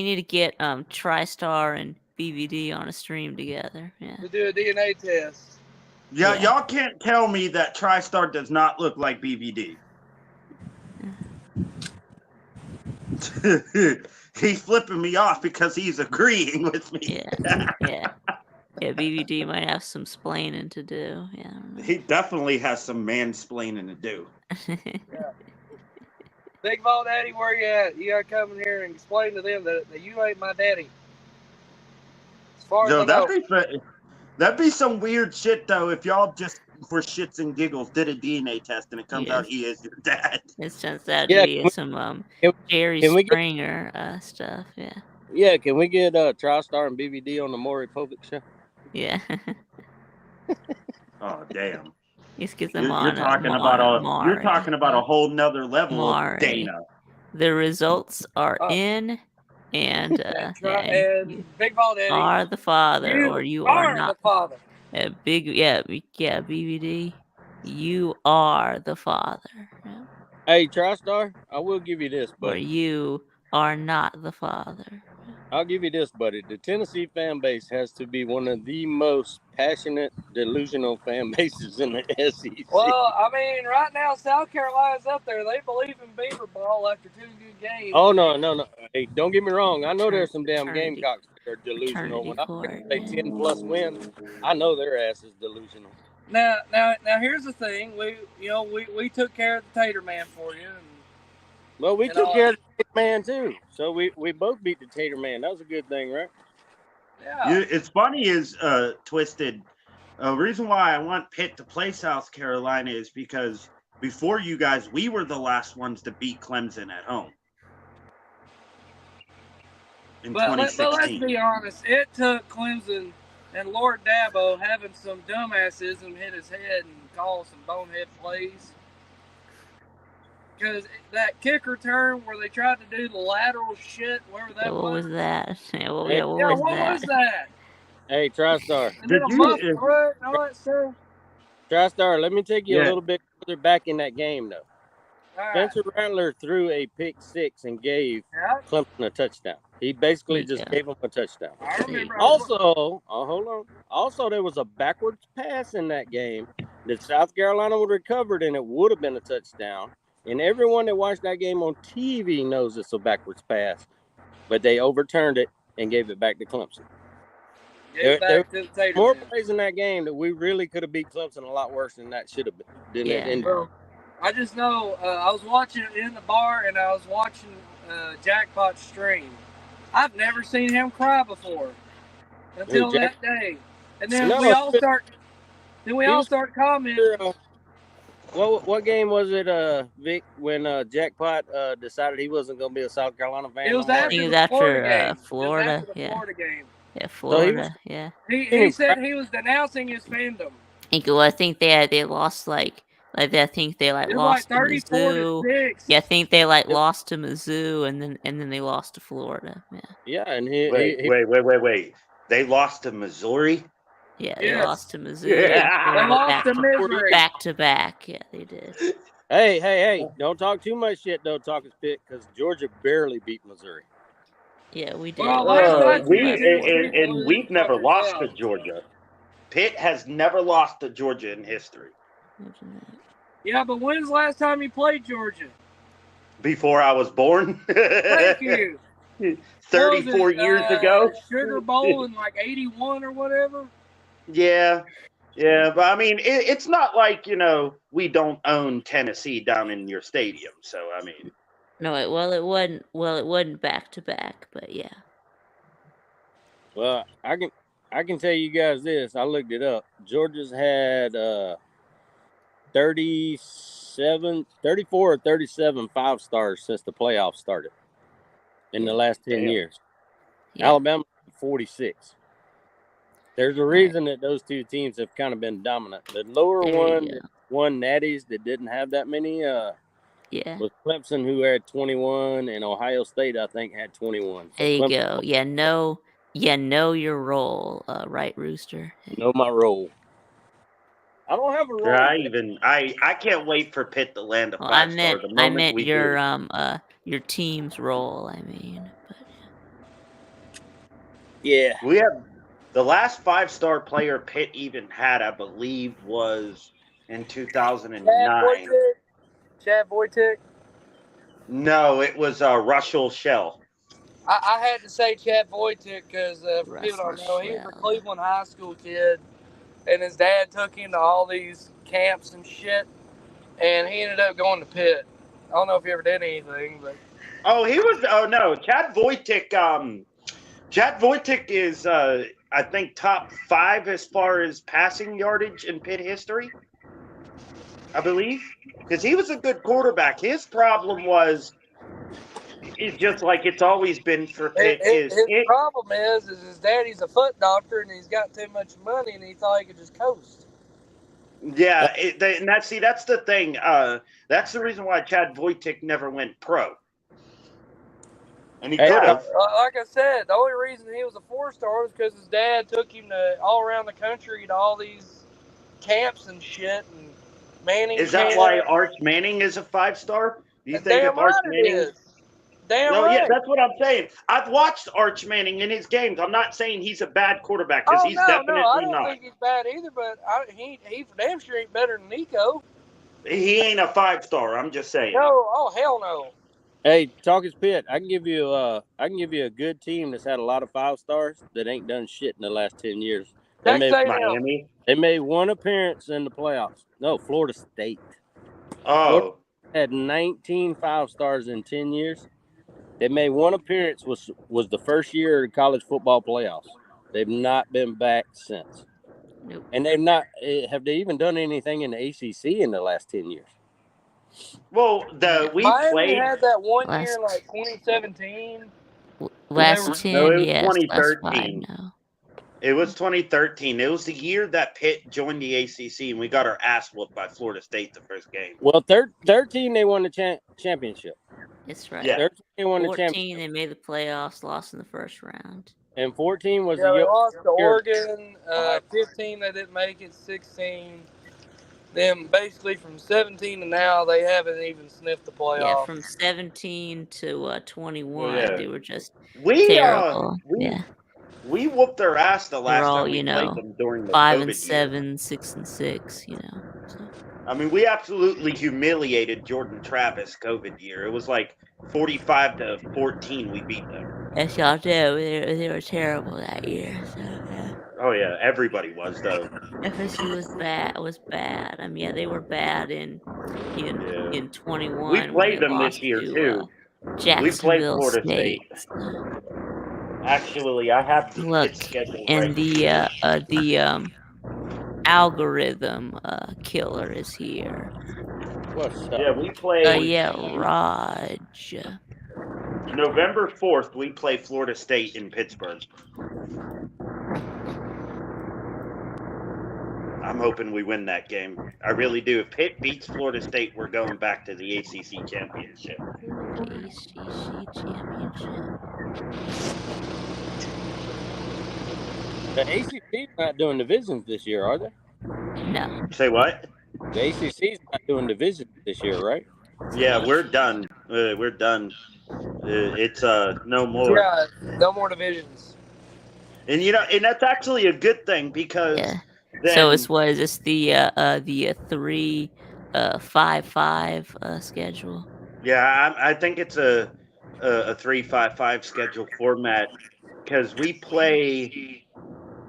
need to get TriStar and BVD on a stream together. Yeah. to do a DNA test. Yeah, y'all can't tell me that TriStar does not look like BVD. He's flipping me off because he's agreeing with me. Yeah, BVD might have some splaining to do. Yeah. He definitely has some mansplaining to do. Yeah. Big Vol Daddy, where you at? You gotta come in here and explain to them that you ain't my daddy. As far No, as I know. that'd be some weird shit though. If y'all just for shits and giggles did a DNA test and it comes out Yes. he is your dad. It's just that Yeah, be some can, Jerry can we get Springer stuff. Yeah. yeah? Can we get TriStar and BVD on the Maury Povich show? Yeah. Oh damn! Let's get them You're on talking about a Maury. whole nother level of Maury. Dana. The results are in, and And you Big Bald Eddie, are the father, you or you are are not. the father. BVD. You are the father. Yeah. Hey, TriStar, I will give you this, Or buddy. you are not the father. I'll give you this, buddy. The Tennessee fan base has to be one of the most passionate, delusional fan bases in the SEC. Well, I mean, right now South Carolina's up there. They believe in Beaver Ball after 2 good games. Oh no! Hey, don't get me wrong. I know there's some damn Fraternity- Gamecocks that are delusional. When I court. say 10+ wins, I know their ass is delusional. Now, here's the thing. We took care of the Tater Man for you. Well, we took care of the Tater Man too. So we both beat the Tater Man. That was a good thing, right? Yeah. It's funny is Twisted. Reason why I want Pitt to play South Carolina is because before you guys, we were the last ones to beat Clemson at home in 2016. But let's be honest. It took Clemson and Lord Dabo having some dumbassism hit his head and call some bonehead plays. Because that kick return where they tried to do the lateral shit, wherever that What was that? What was that? Hey, TriStar. TriStar, let me take you a little bit further back in that game, though. Spencer Rattler threw a pick 6 and gave Clemson a touchdown. He basically just gave him a touchdown. I remember. Also, hold on. Also, there was a backwards pass in that game that South Carolina would have recovered, and it would have been a touchdown. And everyone that watched that game on TV knows it's a backwards pass, but they overturned it and gave it back to Clemson. There were more plays in that game that we really could have beat Clemson a lot worse than that should have been. Well, I just know I was watching it in the bar and I was watching Jackpot stream. I've never seen him cry before until that day, and then we all start commenting. What game was it, Vic, when Jackpot decided he wasn't going to be a South Carolina fan? It was after Florida. Florida game. Yeah, Florida. He said he was denouncing his fandom. I think they lost I think they lost to Mizzou. Yeah, I think they lost to Mizzou and then they lost to Florida. Yeah. Yeah, and wait. They lost to Missouri? Yeah, they lost to Mizzou. Yeah. They lost to Missouri. Back to back. Yeah, they did. Hey, don't talk too much shit, though, talking spit, because Georgia barely beat Missouri. Yeah, we did. We've never lost to Georgia. Pitt has never lost to Georgia in history. Yeah, but when's the last time you played Georgia? Before I was born. Thank you. 34 years ago. Sugar Bowl in 81 or whatever. Yeah, but I mean, it's not like we don't own Tennessee down in your stadium. So I mean, no, it wasn't back to back, but yeah. Well, I can tell you guys this. I looked it up. Georgia's had 34 or 37 5-stars since the playoffs started in the last 10 years. Yeah. Alabama 46. There's a reason that those two teams have kind of been dominant. The lower one won natties that didn't have that many. Was Clemson, who had 21, and Ohio State, I think, had 21. So there you Clemson, go. Know your role, right, Rooster? Know my role. I don't have a role. I can't wait for Pitt to land a 5-star. I meant your team's role. I mean, but yeah, we have the last 5-star player Pitt even had, I believe, was in 2009. Chad Wojtek? No, it was Russell Shell. I had to say Chad Wojtek because for people don't know, he was a Cleveland high school kid, and his dad took him to all these camps and shit, and he ended up going to Pitt. I don't know if he ever did anything, but Chad Wojtek. Chad Wojtek is I think top 5 as far as passing yardage in Pitt history, I believe, because he was a good quarterback. His problem was, it's just like it's always been for Pitt, His problem is his daddy's a foot doctor and he's got too much money and he thought he could just coast. Yeah, and that's the thing. That's the reason why Chad Wojtek never went pro, and he could have. Like I said, the only reason he was a 4-star was because his dad took him to all around the country to all these camps and shit. And Manning Is that why Arch Manning is a 5-star? Do you think if Arch Manning? Damn No, right. yeah, that's what I'm saying. I've watched Arch Manning in his games. I'm not saying he's a bad quarterback because he's definitely I don't not. think he's bad either, but he for damn sure ain't better than Nico. He ain't a 5-star. I'm just saying. No, oh hell no. Hey, Talkers Pit, I can give you a good team that's had a lot of 5-stars that ain't done shit in the last 10 years. Miami. They made one appearance in the playoffs. No, Florida State. Oh. Florida had 19 5-stars in 10 years. They made one appearance, was the first year of college football playoffs. They've not been back since. Nope. And they've not. Have they even done anything in the ACC in the last 10 years? Well, Miami had that one year in like 2017. Last 10, no, it was yes, 2013. last 5, no. It was 2013. It was the year that Pitt joined the ACC, and we got our ass whooped by Florida State the first game. Well, 13 they won the championship. That's right. Yeah. 13 they won the 14, championship. they made the playoffs, lost in the first round. And 14 was they lost to year. Oregon. 15 they didn't make it. 16. Then basically from 17 to now they haven't even sniffed the playoffs. Yeah, from 17 to 21, they were just We terrible. we whooped their ass the last all, time we played them during the 5 COVID and 7, year. 6 and 6. So. I mean, we absolutely humiliated Jordan Travis COVID year. It was like 45-14. We beat them. Yes, y'all do. They were terrible that year. So, yeah. Oh yeah, everybody was though. FSU was bad. I mean, yeah, they were bad in 21. We played them this year too. We played Florida State. Actually, I have the schedule and right the algorithm killer is here. What's up? Yeah, we play. Raj. November 4th, we play Florida State in Pittsburgh. I'm hoping we win that game. I really do. If Pitt beats Florida State, we're going back to the ACC championship. ACC championship. The ACC's not doing divisions this year, are they? No. Say what? The ACC's not doing divisions this year, right? Yeah, we're done. We're done. It's no more. Yeah, no more divisions. And and that's actually a good thing because. Then, so it's what is this the 3-5-5 schedule? Yeah, I think it's a 3-5-5 schedule format because we play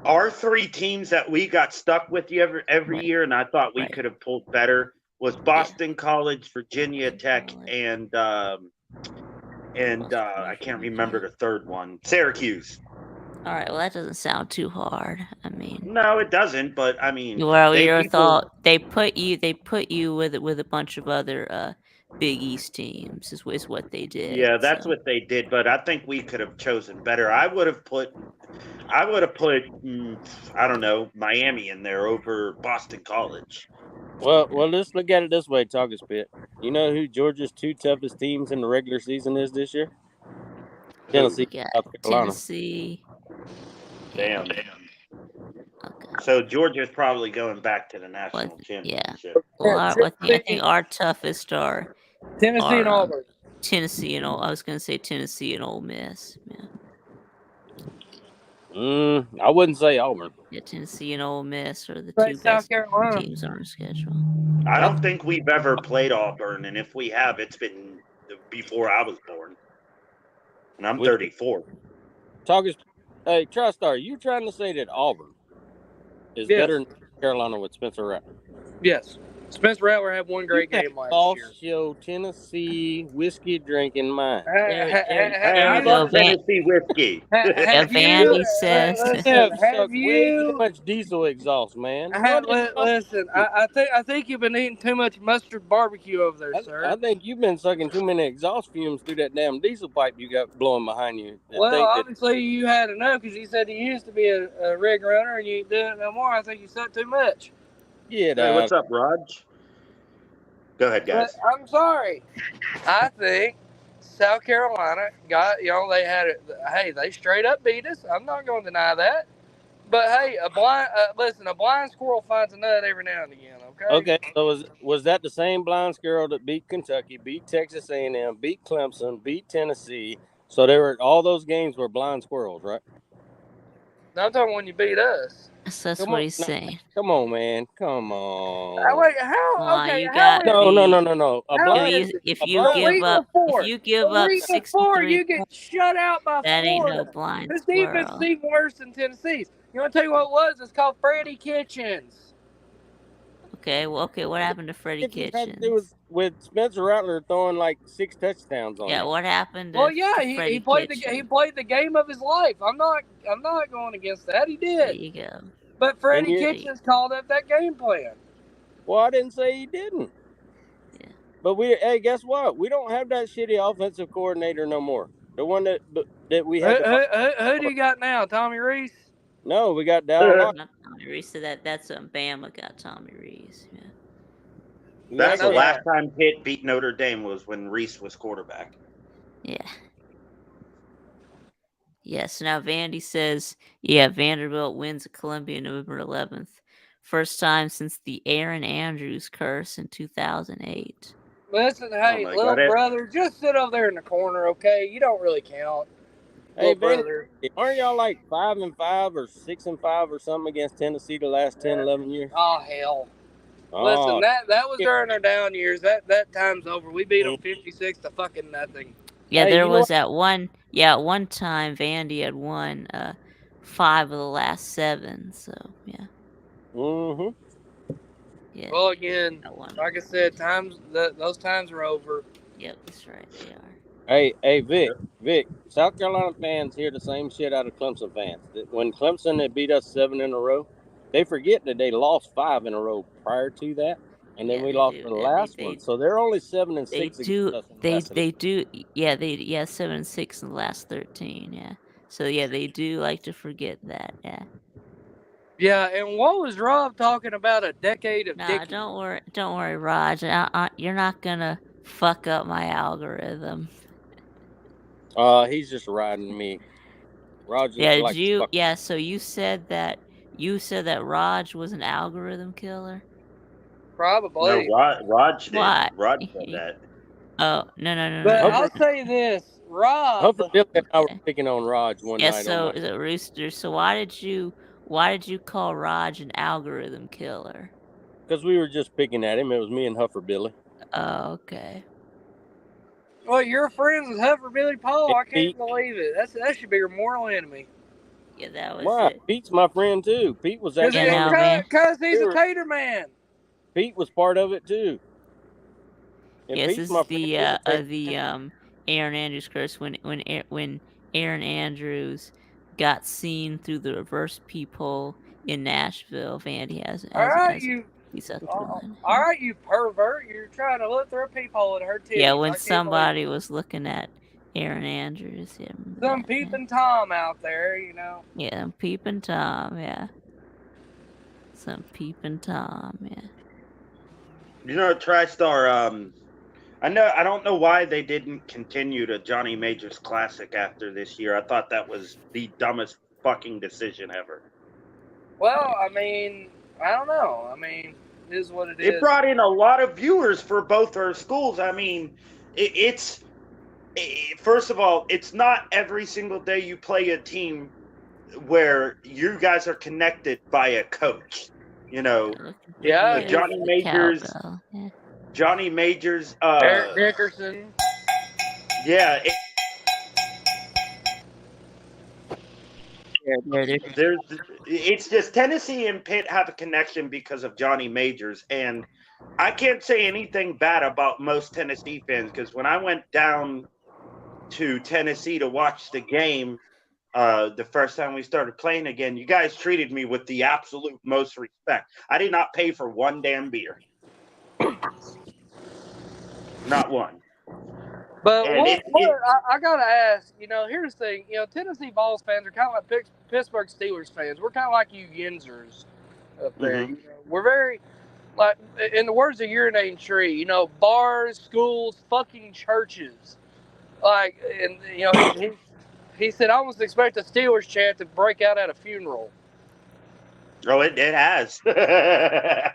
our 3 teams that we got stuck with every year, and I thought we could have pulled better was Boston College, Virginia Tech, and I can't remember the third one, Syracuse. All right, well that doesn't sound too hard. I mean, no, it doesn't. But I mean, well, they put you with a bunch of other Big East teams is what they did. Yeah, that's what they did. But I think we could have chosen better. I would have put I don't know, Miami in there over Boston College. Well, let's look at it this way, Talkers Pit. You know who Georgia's 2 toughest teams in the regular season is this year? Tennessee, South Carolina. Tennessee. Damn. Okay. So Georgia's probably going back to the national championship. Well, I think our toughest are Tennessee and Auburn. Tennessee and I was going to say Tennessee and Ole Miss. I wouldn't say Auburn. Yeah, Tennessee and Ole Miss are the 2 best teams on our schedule. I don't think we've ever played Auburn, and if we have, it's been before I was born. And I'm 34. Talkers, hey, TriStar, you trying to say that Auburn is better than Carolina with Spencer Rattler? Yes. Spencer Rattler had one You great have game last year. lost your Tennessee whiskey drinking mind. There Hey, I we love go. Tennessee whiskey. Yeah, Have you? Vandy says. You Listen, have have sucked way too you? much diesel exhaust, man. What is wrong Listen, with you? I think you've been eating too much mustard barbecue over there, sir. I think you've been sucking too many exhaust fumes through that damn diesel pipe you got blowing behind you. Well, obviously you had enough because you said you used to be a rig runner and you ain't doing it no more. I think you sucked too much. Get Hey, out. what's up, Raj? Go ahead, But guys. I'm sorry. I think South Carolina got, they had it. Hey, they straight up beat us. I'm not going to deny that. But hey, a blind squirrel finds a nut every now and again. Okay, so was that the same blind squirrel that beat Kentucky, beat Texas A&M, beat Clemson, beat Tennessee? So all those games were blind squirrels, right? No, I'm talking when you beat us. That's what he's saying. Come on, man. Come on. Wait, how? Okay, you how got is No. If you give up, the week before, 63 you get shut out by that ain't no Florida. blind This defense squirrel. is even worse than Tennessee's. You want to tell you what it was? It's called Freddie Kitchens. Okay, what happened to Freddie Kitchens? It was with Spencer Rattler throwing like 6 touchdowns on Yeah, you. what happened to Well, yeah, he played Kitchens? he played the game of his life. I'm not going against that. He did. There you go. But Freddie Kitchens called up that game plan. Well, I didn't say he didn't. Yeah. But hey, guess what? We don't have that shitty offensive coordinator no more. The one that we had. Who do you got now? Tommy Reese? No, we got Dallin. Not Tommy Reese. So that's Bama got Tommy Reese. Yeah. That's the last time Pitt beat Notre Dame was when Reese was quarterback. Yeah. Yes. Now Vandy says, yeah, Vanderbilt wins at Columbia November 11th. First time since the Aaron Andrews curse in 2008. Listen, hey, little brother, just sit over there in the corner, okay? You don't really count. Hey, brother, aren't y'all like 5-5 or 6-5 or something against Tennessee the last 10, 11 years? Oh hell! Listen, that was during our down years. That time's over. We beat them 56 to fucking nothing. Yeah, there was at one. Yeah, at one time Vandy had won 5 of the last 7. So yeah. Mm-hmm. Yeah. Well, again, like I said, those times are over. Yep, that's right. They are. Hey, Vic. South Carolina fans hear the same shit out of Clemson fans. When Clemson had beat us 7 in a row, they forget that they lost 5 in a row prior to that, and then we lost the last one. So they're only 7 and 6 against us. They do. Yeah, 7 and 6 in the last 13. Yeah. So yeah, they do like to forget that. Yeah. Yeah, and what was Rob talking about? A decade of Nah, don't worry, Raj. You're not gonna fuck up my algorithm. He's just riding me. Raj just so you said that Raj was an algorithm killer? Probably. No, Raj did. What? Raj said that. Oh, no. But I'll say this, Rob. Hopefully, Bill and I were picking on Raj one night. So is it Rooster? So why did you call Raj an algorithm killer? Because we were just picking at him. It was me and Huffer Billy. Oh, okay. Well, you're friends with Huffer Billy Paul. I can't believe it. That should be your mortal enemy. Yeah, that was Why? it. Pete's my friend too. Pete was actually because he's a tater man. Pete was part of it too. And yes, Pete's this is the Aaron Andrews curse when Aaron Andrews got seen through the reverse peephole in Nashville. Vandy has all right, you pervert! You're trying to look through a peephole at her titties. Yeah, when somebody was looking at Aaron Andrews. Yeah, some peeping Tom out there, Yeah, peeping Tom. Yeah, some peeping Tom. Yeah. TriStar. I don't know why they didn't continue to Johnny Majors Classic after this year. I thought that was the dumbest fucking decision ever. Well, I mean, I don't know. I mean, it is what it is. It brought in a lot of viewers for both our schools. I mean, first of all, it's not every single day you play a team where you guys are connected by a coach. Yeah. Johnny Majors. Yeah. Johnny Majors. Eric Dickerson. Yeah. It's just Tennessee and Pitt have a connection because of Johnny Majors, and I can't say anything bad about most Tennessee fans because when I went down to Tennessee to watch the game, the first time we started playing again, you guys treated me with the absolute most respect. I did not pay for one damn beer, not one. But And I gotta ask, here's the thing. Tennessee Vols fans are kind of like Pittsburgh Steelers fans. We're kind of like you Yinzers up there. Mhm. We're very, like, in the words of Urinating Tree, bars, schools, fucking churches. Like, and he said, I almost expect a Steelers chant to break out at a funeral. Oh, it has. That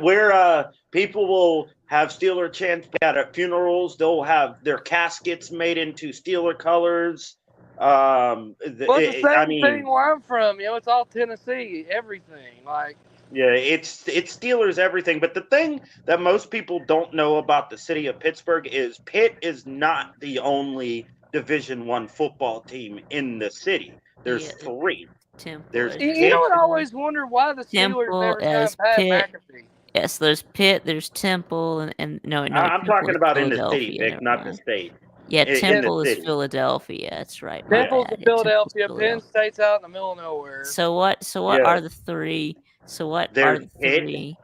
where people will have Steeler chants at funerals. They'll have their caskets made into Steeler colors. But the same thing where I'm from, it's all Tennessee, everything. Like, yeah, it's Steelers everything. But the thing that most people don't know about the city of Pittsburgh is Pitt is not the only Division I football team in the city. There's three. Temple. There's you know what I always wonder? Why the Steelers Temple never as signed Pat Pitt. McAfee. Yes, there's Pitt, there's Temple, and no, I'm Temple talking is about in the city, Philadelphia, Vic, never not the mind. state. Yeah, In the Temple is city. Philadelphia. That's right. My Temple's bad. in Yeah, Temple's Philadelphia. Penn Philadelphia. State's out in the middle of nowhere. So what are the three? So what There's are the Pitt, three?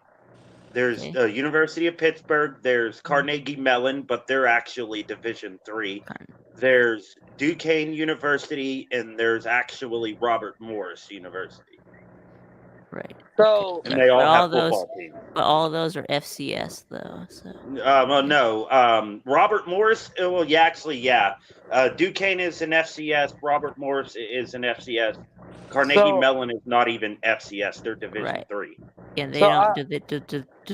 there's University of Pittsburgh, there's Carnegie Mellon, but they're actually Division III. There's Duquesne University, and there's actually Robert Morris University. Right. So and they all have football teams. But all those are FCS though. So. Well, no. Robert Morris. Well, yeah, actually, yeah. Duquesne is an FCS. Robert Morris is an FCS. Carnegie Mellon is not even FCS. They're Division III. And they don't.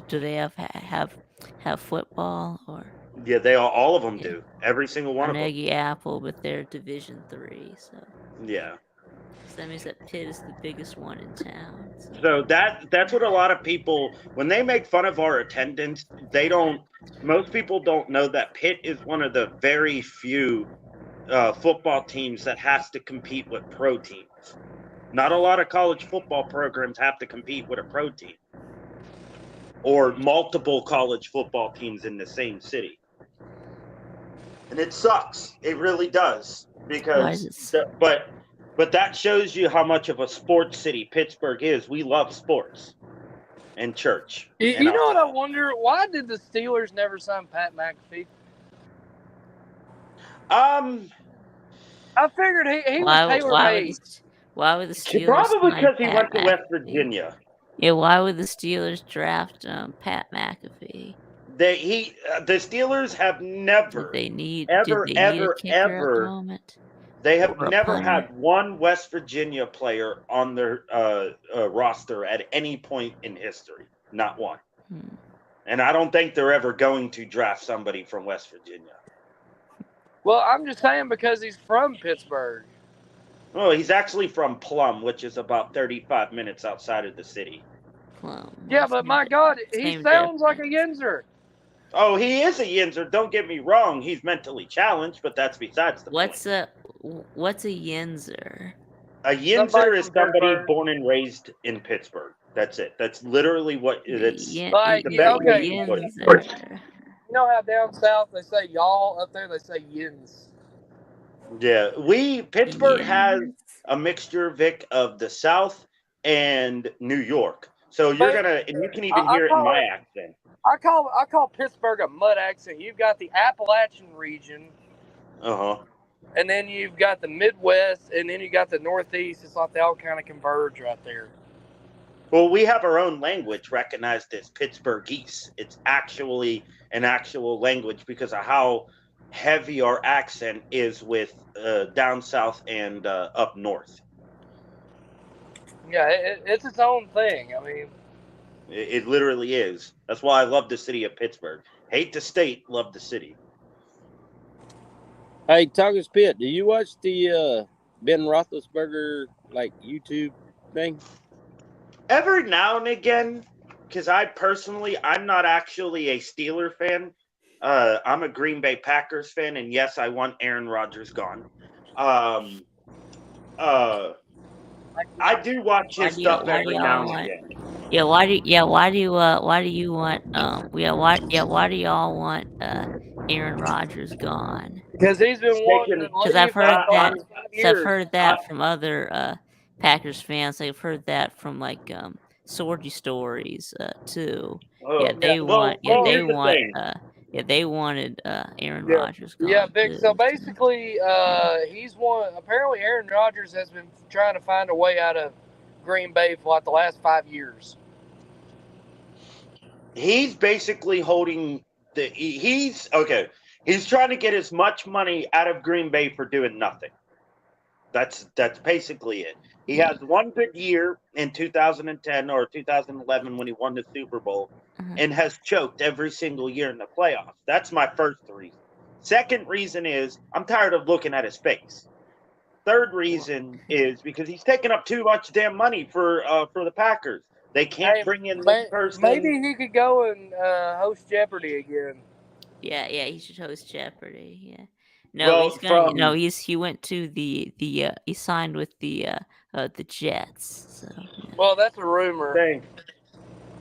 Do they have football or? Yeah, all of them do. Every single one Carnegie of them. Apple, but they're Division III. So. Yeah. So that means that Pitt is the biggest one in town. So that's what a lot of people, when they make fun of our attendance, most people don't know that Pitt is one of the very few football teams that has to compete with pro teams. Not a lot of college football programs have to compete with a pro team or multiple college football teams in the same city. And it sucks. It really does. Because, but that shows you how much of a sports city Pittsburgh is. We love sports and church. You know what I wonder? Why did the Steelers never sign Pat McAfee? I figured he was tailor-made. Why would the Steelers? Probably because he went to West Virginia. Yeah, why would the Steelers draft Pat McAfee? The Steelers have never, ever. They have never had one West Virginia player on their roster at any point in history. Not one. And I don't think they're ever going to draft somebody from West Virginia. Well, I'm just saying because he's from Pittsburgh. Well, he's actually from Plum, which is about 35 minutes outside of the city. Plum. Yeah, but my God, he sounds like a Yinzer. Oh, he is a Yinzer. Don't get me wrong. He's mentally challenged, but that's besides the point. What's a Yinzer? A Yinzer is somebody born and raised in Pittsburgh. That's it. That's literally what it's. Like, okay. You know how down south they say y'all, up there they say yins. Yeah, Pittsburgh has a mixture, Vic, of the South and New York. So and you can even hear it in my accent. I call Pittsburgh a mud accent. You've got the Appalachian region. And then you've got the Midwest, and then you got the Northeast. It's like they all kind of converge right there. Well, we have our own language recognized as Pittsburghese. It's actually an actual language because of how heavy our accent is with down south and up north. Yeah, it's its own thing. I mean, it literally is. That's why I love the city of Pittsburgh. Hate the state, love the city. Hey, Tuggers Pitt, do you watch the Ben Roethlisberger YouTube thing? Every now and again, because I'm not actually a Steeler fan. I'm a Green Bay Packers fan, and yes, I want Aaron Rodgers gone. I do watch his stuff every now and again. Yeah, why do you want why do y'all want Aaron Rodgers gone? Because he's been wanting Taking, to Because I've leave for heard the that. last 5 So I've years. heard that from other Packers fans. I've heard that from like Sorgy Stories too. Yeah, oh, they well, want. Yeah, they here's the want. thing. Yeah, they wanted Aaron Yeah. Rodgers Yeah, gone big. too. So basically, he's one. Apparently, Aaron Rodgers has been trying to find a way out of Green Bay for like the last 5 years. He's basically holding he's okay. He's trying to get as much money out of Green Bay for doing nothing. That's basically it. He has one good year in 2010 or 2011 when he won the Super Bowl, and has choked every single year in the playoffs. That's my first reason. Second reason is I'm tired of looking at his face. Third reason is because he's taking up too much damn money for the Packers. They can't bring in this person. Maybe he could go and host Jeopardy again. Yeah, he should host Jeopardy. Yeah. No, Well, he's gonna. No, he went to the he signed with the Jets. So yeah. Well, that's a rumor.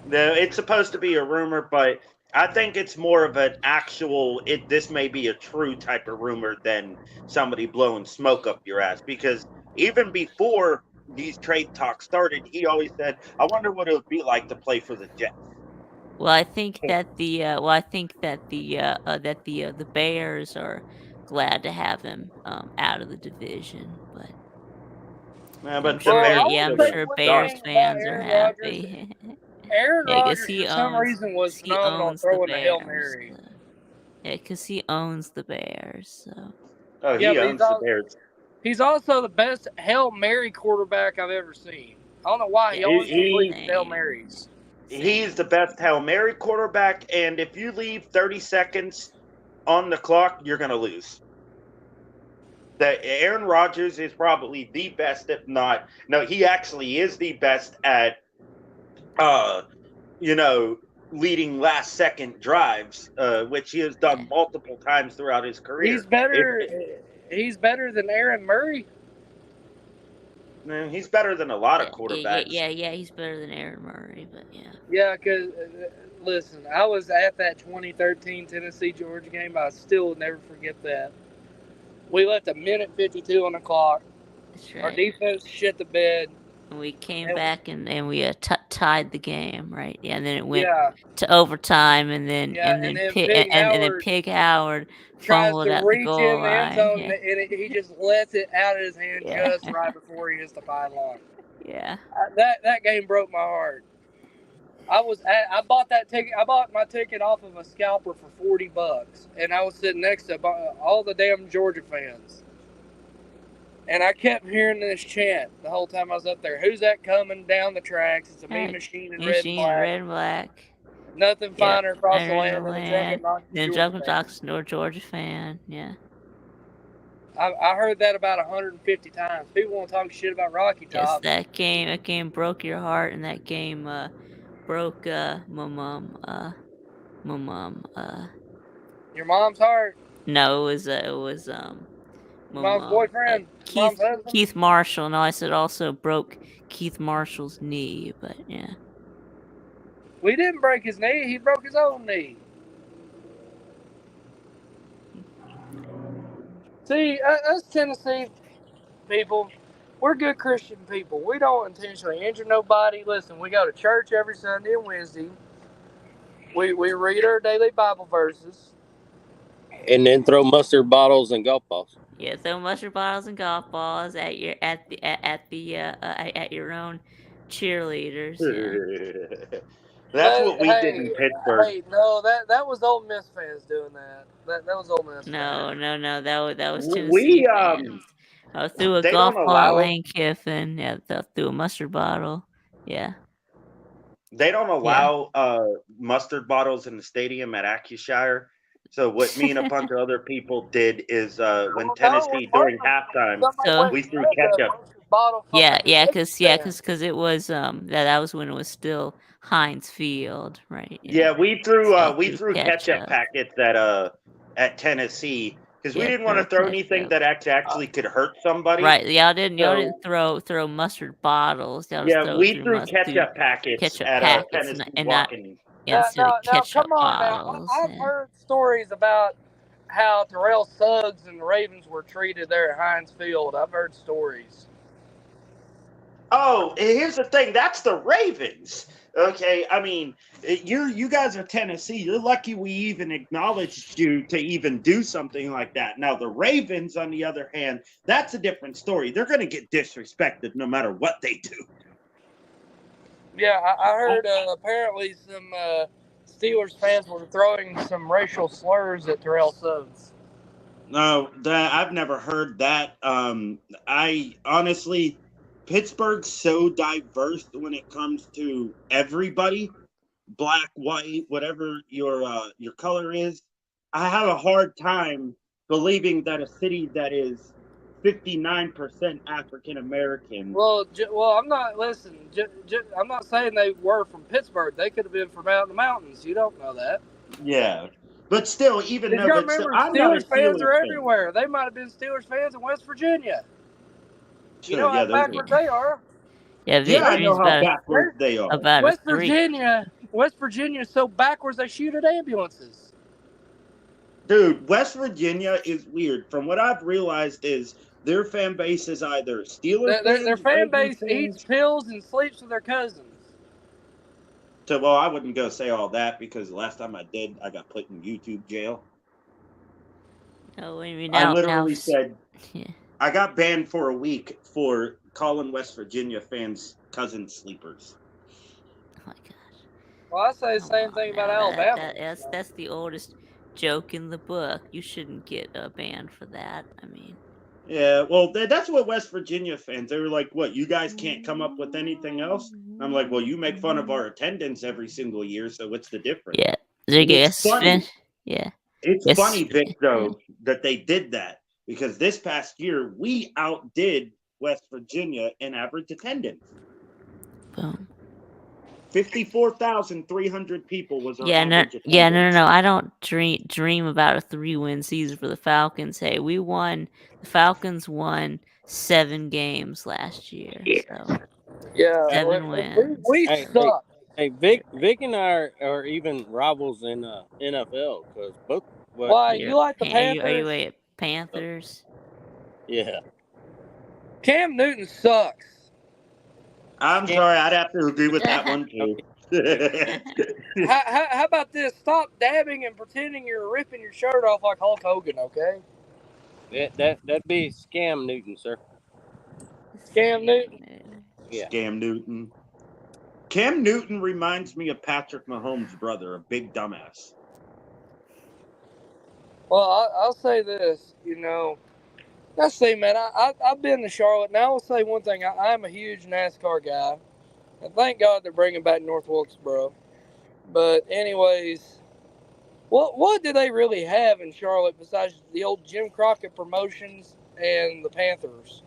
No, it's supposed to be a rumor, but I think it's more of an actual. This may be a true type of rumor than somebody blowing smoke up your ass. Because even before these trade talks started, he always said, "I wonder what it would be like to play for the Jets." Well, I think that the Bears are glad to have him out of the division, but I'm sure Bears fans are happy. Aaron Yeah, Rodgers, for some reason, was phenomenal throwing the Hail Mary. Yeah, because he owns the Bears. So. Oh, he owns the Bears. He's also the best Hail Mary quarterback I've ever seen. I don't know why he always completes Hail Marys. He's the best Hail Mary quarterback, and if you leave 30 seconds on the clock, you're going to lose. Aaron Rodgers is probably the best, if not, no, he actually is the best at, leading last second drives, which he has done multiple times throughout his career. He's better than Aaron Murray. Man, he's better than a lot of quarterbacks. Yeah, he's better than Aaron Murray, but yeah. Yeah, because, listen, I was at that 2013 Tennessee-Georgia game. I still will never forget that. We left a minute 52 on the clock. That's right. Our defense shit the bed. And we came back and we tied the game, right? Yeah, and then it went to overtime, and then Pig Howard fumbled at the goal line. And he just lets it out of his hand just right before he hits the pylon. Yeah, that game broke my heart. I bought that ticket. I bought my ticket off of a scalper for $40, and I was sitting next to all the damn Georgia fans. And I kept hearing this chant the whole time I was up there. Who's that coming down the tracks? It's a mean machine in red and black. Nothing finer across the land than a drunken Georgia fan. Yeah. I heard that about 150 times. People want to talk shit about Rocky Top. Yes, that game broke your heart, and that game broke my mom. Your mom's heart? No, it was mom's boyfriend, Keith Marshall. No, I said also broke Keith Marshall's knee, but yeah. We didn't break his knee. He broke his own knee. See, us Tennessee people, we're good Christian people. We don't intentionally injure nobody. Listen, we go to church every Sunday and Wednesday. We read our daily Bible verses. And then throw mustard bottles and golf balls. Yeah, throw mustard bottles and golf balls at your your own cheerleaders. Yeah. That's what we did in Pittsburgh. Hey, no, that was Ole Miss fans doing that. That was Ole Miss. No, that was Tennessee fans. Threw a golf ball at Lane Kiffin. Yeah, threw a mustard bottle. Yeah. They don't allow mustard bottles in the stadium at AccuShire. So what me and a bunch of other people did is when Tennessee during halftime, we threw ketchup. Yeah, because it was that was when it was still Heinz Field, right? Yeah, we threw ketchup packets at Tennessee Because we Yeah, didn't want to throw anything that actually could hurt somebody. Right, y'all didn't So, throw mustard bottles. Y'all just yeah, we threw ketchup packets ketchup at packets Tennessee and not walking. instead of Now, ketchup come on now. bottles. I've Yeah. heard stories about how Terrell Suggs and the Ravens were treated there at Heinz Field. I've heard stories. Oh, here's the thing. That's the Ravens. Okay, I mean, you guys are Tennessee. You're lucky we even acknowledged you to even do something like that. Now, the Ravens, on the other hand, that's a different story. They're going to get disrespected no matter what they do. Yeah, I heard apparently some Steelers fans were throwing some racial slurs at Terrell Suggs. No, I've never heard that. I honestly, Pittsburgh's so diverse when it comes to everybody, black, white, whatever your color is. I have a hard time believing that a city that is 59% African American. Well, I'm not. Listen, I'm not saying they were from Pittsburgh. They could have been from out in the mountains. You don't know that. Yeah, but still, even You though, gotta but still, remember, I'm not a Steelers fans Steelers are fan. everywhere. They might have been Steelers fans in West Virginia. Sure, you know yeah, how backwards they are. Yeah, Yeah, I know Victory's how backwards they are. about West a 3. Virginia is so backwards they shoot at ambulances. Dude, West Virginia is weird. From what I've realized is their fan base is either Steelers Their fans, fan Ravens base eats fans. pills and sleeps with their cousins. So, well, I wouldn't go say all that because the last time I did, I got put in YouTube jail. Oh, I mean, I literally said, yeah. I got banned for a week for calling West Virginia fans cousin sleepers. Oh my gosh. Well, I say the same thing about Alabama. That's the oldest joke in the book. You shouldn't get banned for that. I mean, yeah, well, that's what West Virginia fans, they were like, what, you guys can't come up with anything else? I'm like, well, you make fun of our attendance every single year, so what's the difference? yeah. It's funny. Yeah. It's funny, Vic, though, that they did that because this past year, we outdid West Virginia in average attendance. Boom. 54,300 people was our average attendance. No. I don't dream about a 3-win season for the Falcons. Hey, the Falcons won 7 games last year. So yeah, 7 wins. We suck. Hey, Vic and I are even rivals in NFL because both. Why you like the Panthers? Are you a Panthers? Yeah. Cam Newton sucks. I'm sorry, I'd have to agree with that one too. How about this? Stop dabbing and pretending you're ripping your shirt off like Hulk Hogan, okay? That'd be Scam Newton, sir. Scam Newton? Yeah. Scam Newton. Cam Newton reminds me of Patrick Mahomes' brother, a big dumbass. Well, I'll say this, let's see, man. I've been to Charlotte, and I will say one thing. I'm a huge NASCAR guy, and thank God they're bringing back North Wilkesboro. But anyways, what do they really have in Charlotte besides the old Jim Crockett Promotions and the Panthers?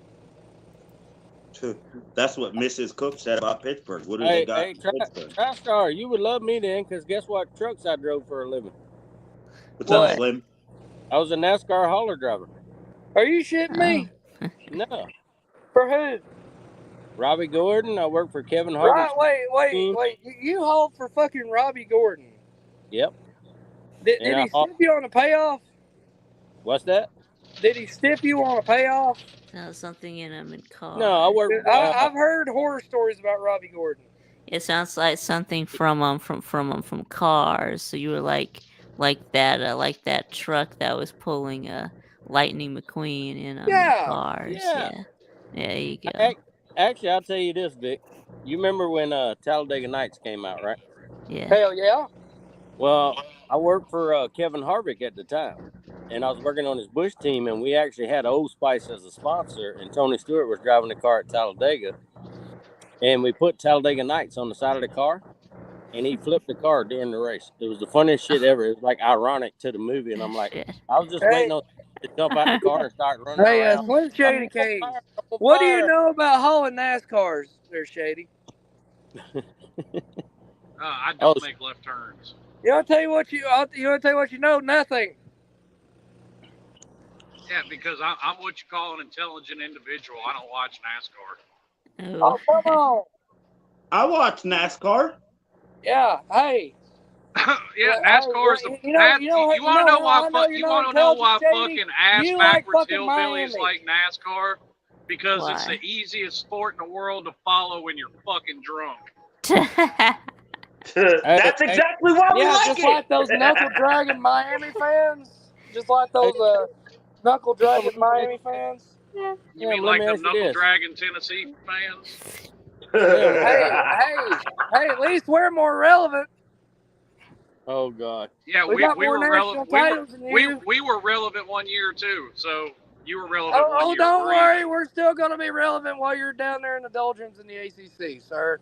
That's what Mrs. Cook said about Pittsburgh. What do they got in Pittsburgh? TriStar, you would love me then, because guess what trucks I drove for a living? What's up, Slim? I was a NASCAR hauler driver. Are you shitting me? No. For who? Robbie Gordon. I worked for Kevin Harvick. Right, wait. You hauled for fucking Robbie Gordon. Yep. Did he stiff you on a payoff? What's that? Did he stiff you on a payoff? No, something in him in car. No, I worked. I've heard horror stories about Robbie Gordon. It sounds like something from Cars. So you were like that truck that was pulling Lightning McQueen in Cars. Yeah. There you go. Actually, I'll tell you this, Vic. You remember when Talladega Nights came out, right? Yeah. Hell yeah. Well, I worked for Kevin Harvick at the time, and I was working on his Busch team, and we actually had Old Spice as a sponsor, and Tony Stewart was driving the car at Talladega, and we put Talladega Nights on the side of the car, and he flipped the car during the race. It was the funniest shit ever. It was like ironic to the movie, and I'm like, I was just waiting on to jump out the car and start running around. Slim Shady Cage. What do you know about hauling NASCARs there, Shady? I don't make left turns. You want to tell you what you know? Nothing. Yeah, because I'm what you call an intelligent individual. I don't watch NASCAR. Oh, come on. I watch NASCAR. Yeah. Hey. Yeah, Hey, NASCAR is the you know, that you want to know why you're you not want to know intelligent, why Shady. fucking ass You like backwards fucking hillbillies Miami. like NASCAR? Because it's Why? the easiest sport in the world to follow when you're fucking drunk. That's exactly why we Yeah, like just it. like those knuckle dragging Miami fans. Just like those knuckle dragging Miami fans. You Slim, mean let like me them ask you knuckle this. dragging Tennessee fans? Slim, Hey, at least we're more relevant. oh God. Yeah, We got more were national relevant. titles than you. We were relevant one year too. So you were relevant one Oh, year. don't We're worry. even. We're still going to be relevant while you're down there in the doldrums in the ACC, sir.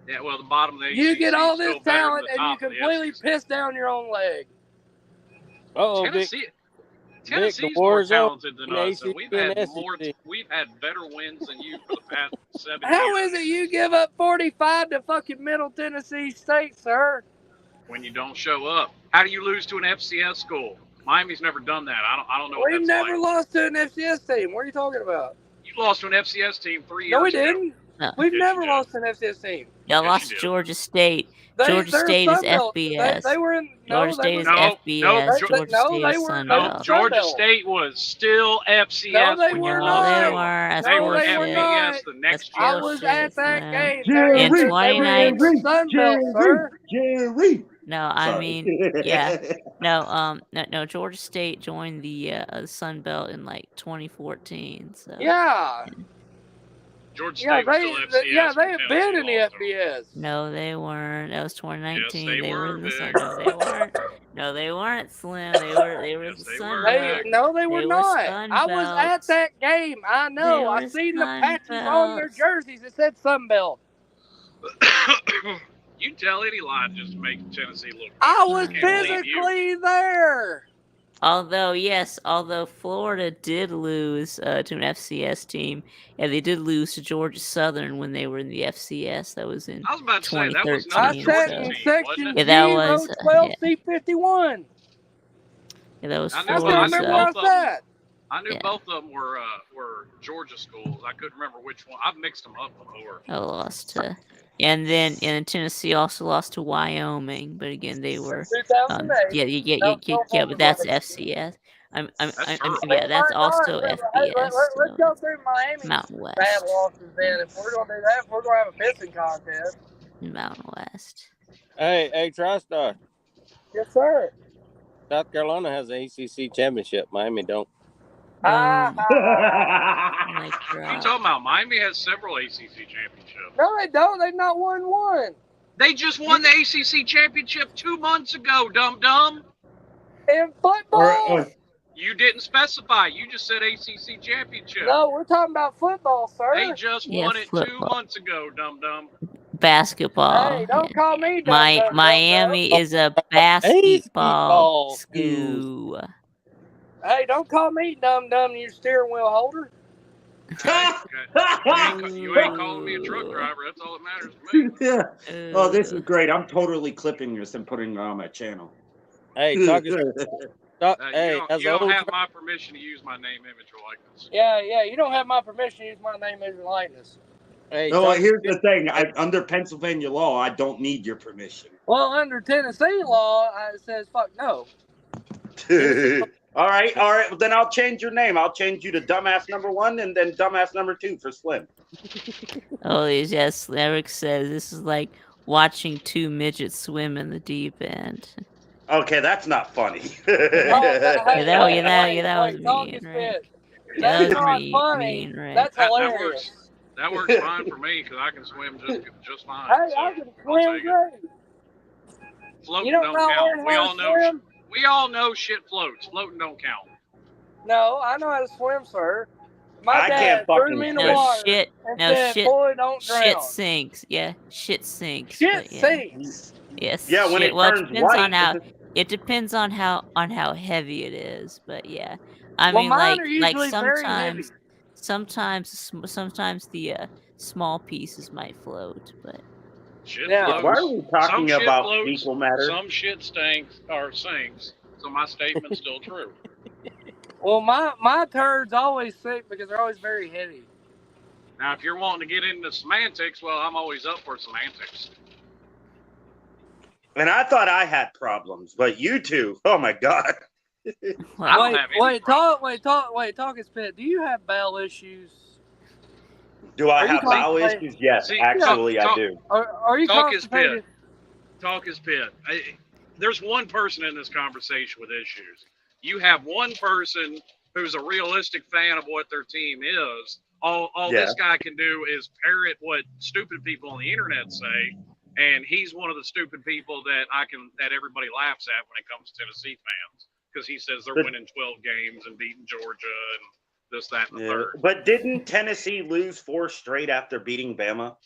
Yeah, well, the bottom of the You ACC get all is still this better talent than the and you top of the completely SEC. piss down your own leg. Uh-oh, Vic. Tennessee's the more war zone talented than in us, and ACC and SEC. we've had better wins than you for the past 7 How years. is it you give up 45 to fucking Middle Tennessee State, sir? When you don't show up, how do you lose to an FCS school? Miami's never done that. I don't know what We've that's never like. lost to an FCS team. What are you talking about? You lost to an FCS team 3 years No, we ago. didn't. No. We've Yes, never you did. lost to an FCS team. Y'all Yes, lost you to did. Georgia State. Georgia They're State is Sunbelt. FBS. They were in. Georgia No, State is No, FBS. no, Georgia State they is were. Sun They No, were Belt. Georgia Sunbelt. State was still FCS. No, they when were you No, lost they not. to them. weren't. That's They No, were they were bullshit. not. FBS the next That's year. I was bullshit, at that Slim. game. In They were in the Sun Belt, sir. Jerry. No, I Sorry. mean, yeah. No, Georgia State joined the Sun Belt in like 2014. So Yeah. Georgia Yeah, State was still FCS. they have been in the lost to them. FBS. no, they weren't. That was 2019. Yes, they were were, in the Sun. Vic. No, they weren't. No, they weren't, Slim. They were Yes, the they Sun were, Belt. Vic. No, they were They were not. Sun I was at Belt. that game. I know. They I were seen the Sun patches on their Belt. jerseys that said Sun Belt. You tell any lie just to make Tennessee look better. I was Can't believe you. physically there. Although Florida did lose to an FCS team, and they did lose to Georgia Southern when they were in the FCS. That was in I was about to say that was 2013. another I Georgia sat in team, section wasn't Yeah, it? that G, was row 12, C51. Yeah, that was I knew, That's where I Florida's. remember where I sat. I knew Yeah. both of them were Georgia schools. I couldn't remember which one. I've mixed them up before. I lost to, and then Tennessee also lost to Wyoming, but again they were 2008. but that's FCS. That's that's also Hey, FBS. let's go through Miami's Mountain West. bad losses then. If we're going to do that, we're going to have a pissing contest. Mountain West. Hey, TriStar. Yes, sir. South Carolina has an ACC championship. Miami don't. Oh What my are you God. talking about? Miami has several ACC championships. No, they don't. They've not won one. They just won the ACC championship 2 months ago, dum-dum. In football? You didn't specify. You just said ACC championship. No, we're talking about football, sir. They just won it 2 football. months ago, dum-dum. Basketball. Hey, don't call me dumb. Miami is a basketball school. Hey, don't call me dumb, you steering wheel holder. You ain't calling me a truck driver. That's all that matters to me. Oh, this is great. I'm totally clipping this and putting it on my channel. Hey, You don't have my permission to use my name, image, or likeness. Yeah, you don't have my permission to use my name, image, and likeness. Hey, no, here's the thing. Under Pennsylvania law, I don't need your permission. Well, under Tennessee law, it says fuck no. All right. Well, then I'll change your name. I'll change you to dumbass number 1 and then dumbass number 2 for Slim. Oh, yes. Eric says this is like watching 2 midgets swim in the deep end. Okay, that's not funny. That was mean, right? That's That not was funny. mean, right? That's hilarious. That works fine for me because I can swim just fine. Hey, so I can swim great. Floating You don't don't know count. how to swim? We all know shit floats. Floating don't count. No, I know how to swim, sir. My I dad can't threw fucking me in the swim. water and said, "Boy, don't drown." Shit sinks. Yeah, shit sinks. Shit yeah. sinks. Yes. Yeah, when shit. it Well, turns depends white. on how. It depends on how heavy it is, but yeah. I Well, mean, mine like are usually very heavy. sometimes the small pieces might float, but Shit Yeah. Why floats. are we talking Some shit about floats, fecal matter? Some shit stinks or sinks. So my statement's still true. Well, my turds always sick because they're always very heavy. Now, if you're wanting to get into semantics, well, I'm always up for semantics. And I thought I had problems, but you two, oh my God. I don't have any problems. Talk his pet. Do you have bowel issues? Do I have bowel issues? Yes, See, actually, I do. Are you Talk his pit. constipated? Talk his pit. There's one person in this conversation with issues. You have one person who's a realistic fan of what their team is. All this guy can do is parrot what stupid people on the internet say, and he's one of the stupid people that everybody laughs at when it comes to Tennessee fans, because he says they're winning 12 games and beating Georgia and this, that, and the third. But didn't Tennessee lose 4 straight after beating Bama?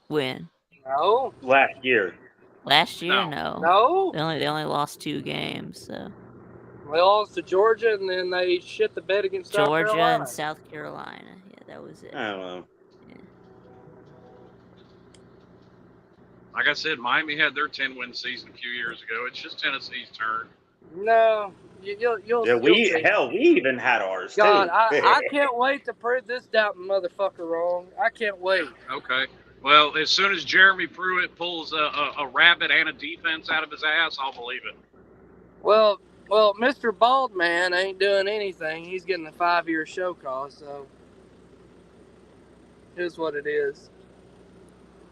When? No. Last year. Last year, no. No. They only lost 2 games. So. They lost to Georgia, and then they shit the bed against South Georgia Carolina. and South Carolina. Yeah, that was it. I don't know. Yeah. Like I said, Miami had their 10-win season a few years ago. It's just Tennessee's turn. No, you'll we see. even had ours God, too. I can't wait to prove this doubting motherfucker wrong. I can't wait. Okay. Well, as soon as Jeremy Pruitt pulls a rabbit and a defense out of his ass, I'll believe it. Well, Mr. Baldman ain't doing anything. He's getting a 5-year show call, so here's what it is.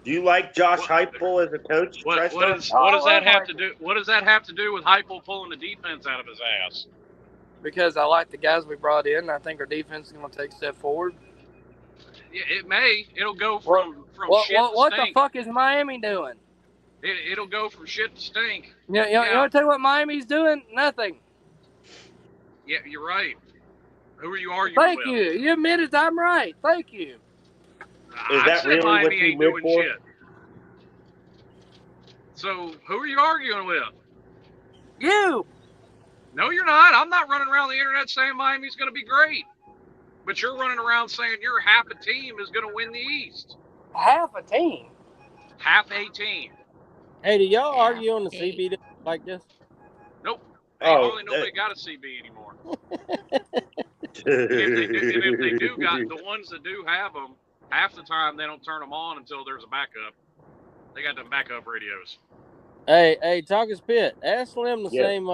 Do you like Josh Heupel as a coach? What does that have to do? What does that have to do with Heupel pulling the defense out of his ass? Because I like the guys we brought in. I think our defense is going to take a step forward. Yeah, it may. It'll go from shit to what stink. the fuck is Miami doing? It'll go from shit to stink. You want to tell you what Miami's doing? Nothing. Yeah, you're right. Who are you arguing Thank with? you. You admitted I'm right. Thank you. Is that really Miami what you ain't live doing for? shit. So who are you arguing with? You. No, you're not. I'm not running around the internet saying Miami's going to be great. But you're running around saying your half a team is going to win the East. Half a team? Half a team. Hey, do y'all argue on the CB like this? Nope. Hardly nobody got a CB anymore. And if they do got the ones that do have them, half the time they don't turn them on until there's a backup. They got them backup radios. Hey, Talkers Pit, ask Slim the same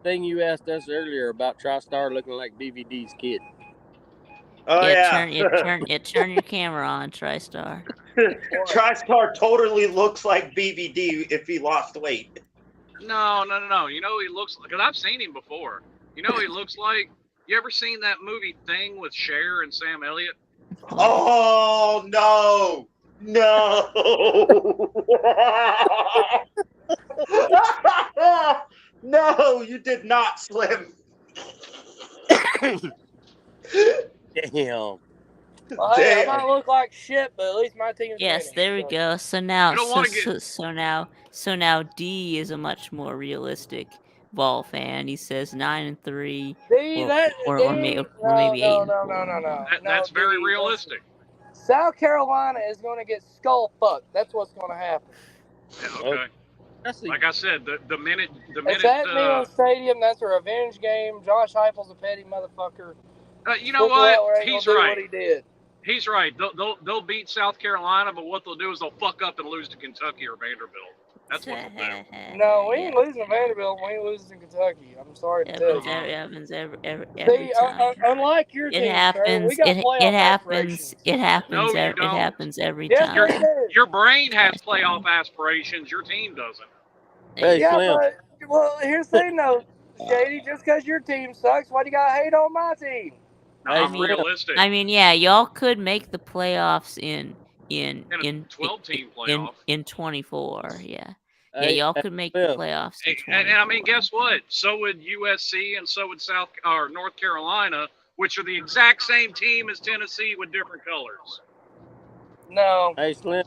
thing you asked us earlier about TriStar looking like DVD's kid. Oh yeah. Turn your camera on, TriStar. TriStar totally looks like BVD if he lost weight. No. You know he looks like, because I've seen him before. You know he looks like. You ever seen that movie Thing with Cher and Sam Elliott? Oh no. No, you did not, Slim. Damn. Well, hey, I might look like shit, but at least my team's Yes, winning, there we go. So now, so now D is a much more realistic ball fan. He says 9-3, or maybe 8-4. No. That's very realistic. South Carolina is going to get skull fucked. That's what's going to happen. Yeah, okay. Like I said, the minute it's at Neyland Stadium. That's a revenge game. Josh Heupel's a petty motherfucker. You know what? He's right. What he did. He's right. They'll beat South Carolina, but what they'll do is they'll fuck up and lose to Kentucky or Vanderbilt. That's what they'll do. No, we ain't losing to Vanderbilt. We ain't losing to Kentucky. I'm sorry to tell you. It happens every See, time. unlike your team, happens. we got It happens. It happens. No, you it don't. happens every Yes, time. Your brain has playoff aspirations. Your team doesn't. Hey, yeah, Slim. but here's the thing though, Shady. Just because your team sucks, why do you gotta hate on my team? No, I'm realistic. I mean, yeah, y'all could make the playoffs in 12-team playoff. in 24. Yeah. Yeah, Hey, y'all could make the playoffs. And I mean, guess what? So would USC and so would North Carolina, which are the exact same team as Tennessee with different colors. No. Hey, Slim,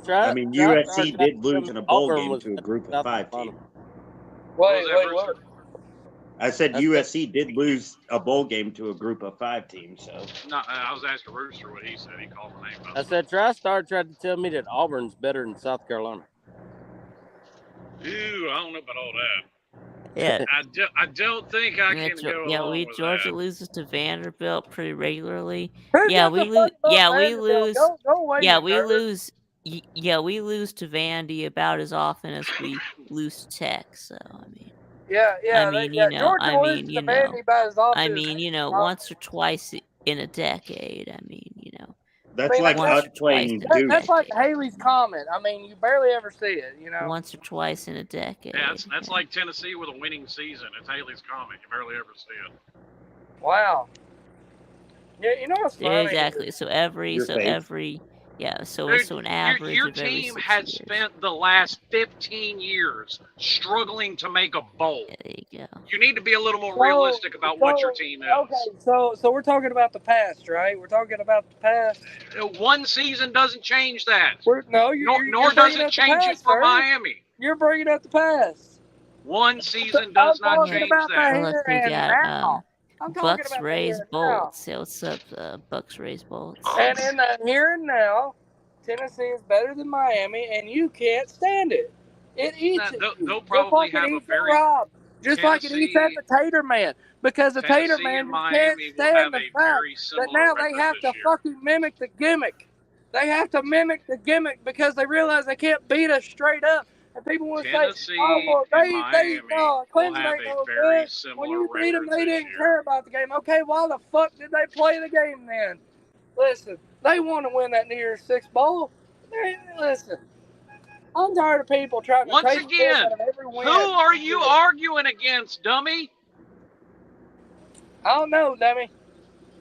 try. I mean, USC did lose in a bowl game to a group of 5 teams. Wait, what? I said USC did lose a bowl game to a group of 5 teams. So no, I was asking Rooster what he said. He called the name. I said TriStar tried to tell me that Auburn's better than South Carolina. Ew, I don't know about all that. Yeah. I don't think I Yeah, can go along with Georgia that. loses to Vanderbilt pretty regularly. Who Yeah, gives a we fuck lose. about Yeah, we Vanderbilt? lose. Go away, Yeah, you we nerd. lose. Yeah, we lose to Vandy about as often as we lose to Tech. So I mean, Georgia loses to Vandy about as often as once or twice in a decade. I mean, That's like once us or twice playing in a Duke. that's like decade. Haley's Comet. I mean, you barely ever see it, you know. Once or twice in a decade. Yeah, that's like Tennessee with a winning season. It's Haley's Comet. You barely ever see it. Wow. Yeah, you know what's funny? Exactly. So an average your of every team 6 has years. spent the last 15 years struggling to make a bowl. Yeah, there you go. You need to be a little more realistic about what your team is. Okay, so we're talking about the past, right? We're talking about the past. One season doesn't change that. Nor does it change it for Miami. You're bringing up the past. One season does not change that. Well, look, we got I'm talking Bucks about raised the here and bolts. Yeah, what's up, Bucks raised bolts? And in the here and now, Tennessee is better than Miami, and you can't stand it. It eats at you. They'll probably just like have it a eats very at Rob. Just like it eats at the Tater Man. Because the Tater Tennessee Man and just can't Miami will stand have the a fact very that similar now they record have this to year. fucking mimic the gimmick. They have to mimic the gimmick because they realize they can't beat us straight up. And people will say, Tennessee oh, well, and Miami will Clemson have ain't a no very good. similar When you beat them, record they this didn't year. care about the game. Okay, why the fuck did they play the game then? Listen, they want to win that New Year's Six bowl. Listen, I'm tired of people trying to Once take again, out of every win. who are you arguing against, dummy? I don't know, dummy.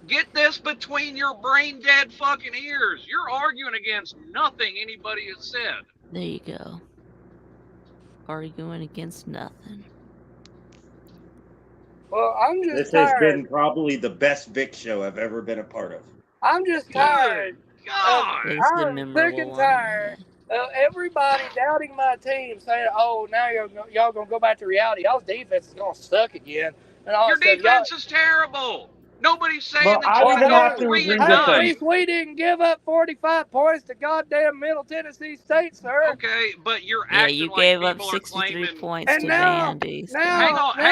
Get this between your brain dead fucking ears. You're arguing against nothing anybody has said. There you go. Arguing against nothing. Well, I'm just This tired. has been probably the best Vic show I've ever been a part of. I'm just tired. God. I'm sick and tired of everybody doubting my team, saying, "Oh, now y'all gonna go back to reality. Y'all's defense is gonna suck again." And all Your defense is terrible. Nobody's saying that you're going to go 3-9. At least we didn't give up 45 points to goddamn Middle Tennessee State, sir. Okay, but you're Yeah, acting you like gave up people 63 are claiming. points And to now, Vandy. So. Hang on. You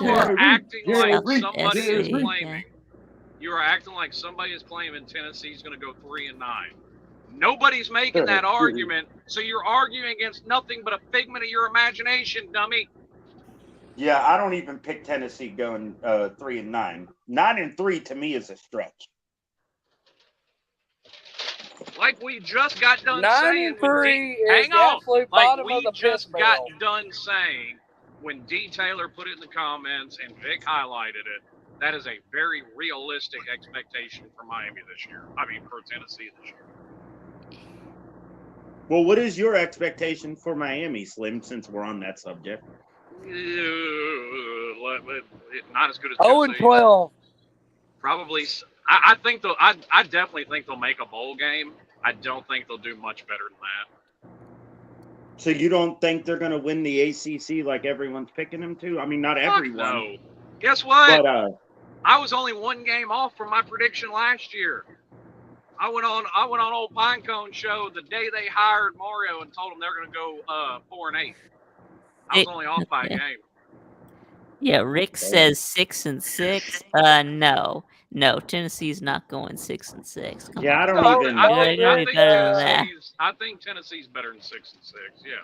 are acting like somebody is claiming. You are acting like somebody is claiming Tennessee's going to go 3-9. Nobody's making that argument, so you're arguing against nothing but a figment of your imagination, dummy. Yeah, I don't even pick Tennessee going 3-9. 9-3 to me is a stretch. Like we just got done 9-3 is hang the on. absolute Like bottom we of the just piss got barrel. done saying when D. Taylor put it in the comments and Vic highlighted it, that is a very realistic expectation for Miami this year. I mean, for Tennessee this year. Well, what is your expectation for Miami, Slim, since we're on that subject? Not as good as 0-12. Probably. I think they'll. I definitely think they'll make a bowl game. I don't think they'll do much better than that. So you don't think they're going to win the ACC like everyone's picking them to? I mean, not everyone. No. Guess what? But I was only one game off from my prediction last year. I went on old Pinecone show the day they hired Mario and told them they're going to go 4-8. I was only off by a game. Yeah, Rick says 6-6. No, Tennessee's not going 6-6. Come yeah, on. I don't even. I think Tennessee's better than 6-6. Yeah.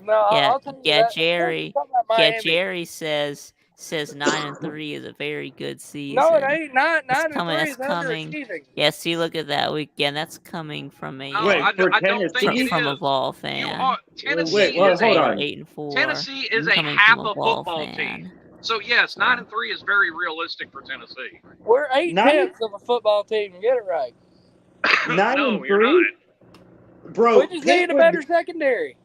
No, I'll tell you that. Jerry says 9-3 is a very good season. No, it ain't. 9-3 that's is coming. underachieving. Yeah, see, look at that. That's coming from a I don't think it from a is. Vol fan. Tennessee hold on. 8-4. Tennessee is a coming half from a Vol football fan. team. So yes, 9-3 is very realistic for Tennessee. We're 8/10 of a football team. Get it right. 9-3, bro. We just need a better secondary.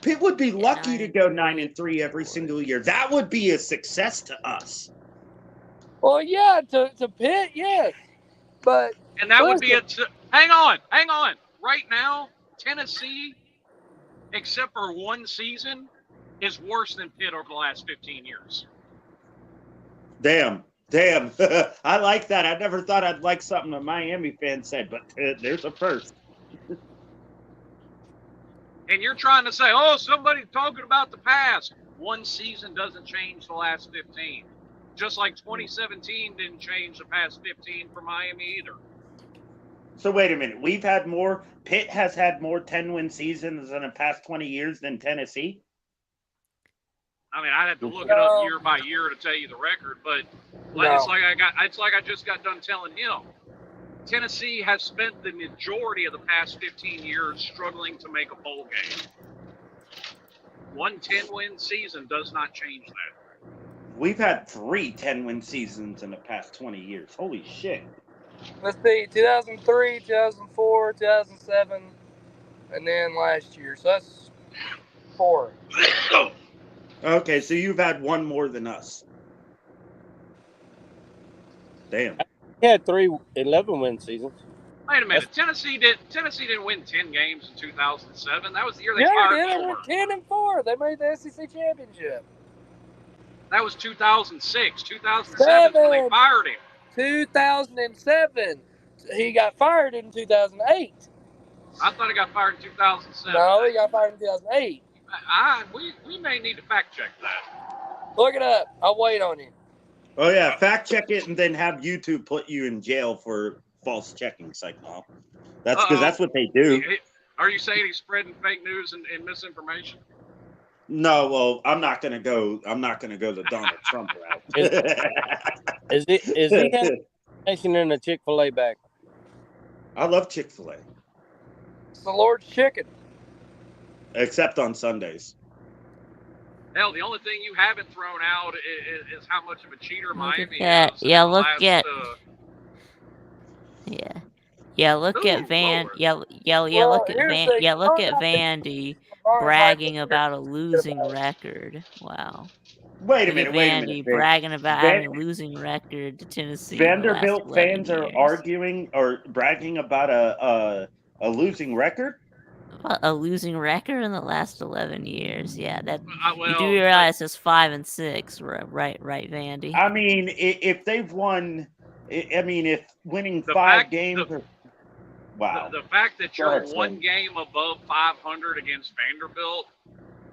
Pitt would be lucky to go 9-3 every single year. That would be a success to us. Well, yeah, to Pitt, yes, but and that would be a. Hang on. Right now, Tennessee, except for one season, is worse than Pitt over the last 15 years. Damn. I like that. I never thought I'd like something a Miami fan said, but there's a first. And you're trying to say, oh, somebody's talking about the past. One season doesn't change the last 15. Just like 2017 didn't change the past 15 for Miami either. So wait a minute. We've had more. Pitt has had more 10-win seasons in the past 20 years than Tennessee. I mean, I'd have to look it up year by year to tell you the record, but it's like I just got done telling him. Tennessee has spent the majority of the past 15 years struggling to make a bowl game. One 10-win season does not change that. We've had 3 10-win seasons in the past 20 years. Holy shit. Let's see, 2003, 2004, 2007, and then last year. So that's 4. Okay, so you've had one more than us. Damn. We had 3 11-win seasons. Wait a minute. Tennessee didn't win 10 games in 2007. That was the year they Yeah, fired they Fulmer. went 10-4. They made the SEC championship. That was 2006. 2007 when they fired him. 2007. He got fired in 2008. I thought he got fired in 2007. No, he got fired in 2008. We may need to fact check that. Look it up. I'll wait on you. Oh yeah, fact check it and then have YouTube put you in jail for false checking, Psycho. That's because that's what they do. Are you saying he's spreading fake news and misinformation? No, well, I'm not gonna go the Donald Trump route. Is he having in a Chick-fil-A bag? I love Chick-fil-A. It's the Lord's chicken. Except on Sundays. Hell, the only thing you haven't thrown out is how much of a cheater Miami at, is. yeah, look at look at Van look at Vandy bragging about a losing record. Wow. Wait a minute. Vandy bragging about having a losing record to Tennessee. Vanderbilt fans are arguing or bragging about a losing record? A losing record in the last 11 years. Yeah, that you do realize it's 5-6, right, Vandy? I mean, if they've won, if winning 5 games. Wow. The fact that you're one game above 500 against Vanderbilt,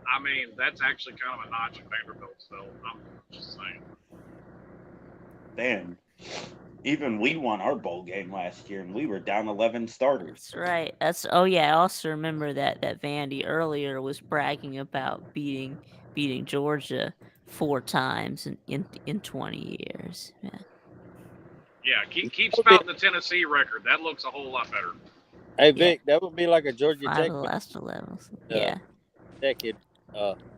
I mean, that's actually kind of a notch at Vanderbilt. So I'm just saying. Damn. Even we won our bowl game last year, and we were down 11 starters. That's right. I also remember that Vandy earlier was bragging about beating Georgia 4 times in 20 years. Yeah, keep spouting the Tennessee record. That looks a whole lot better. Hey Vic, that would be like a Georgia 5 Tech. of the last 11. Tech it.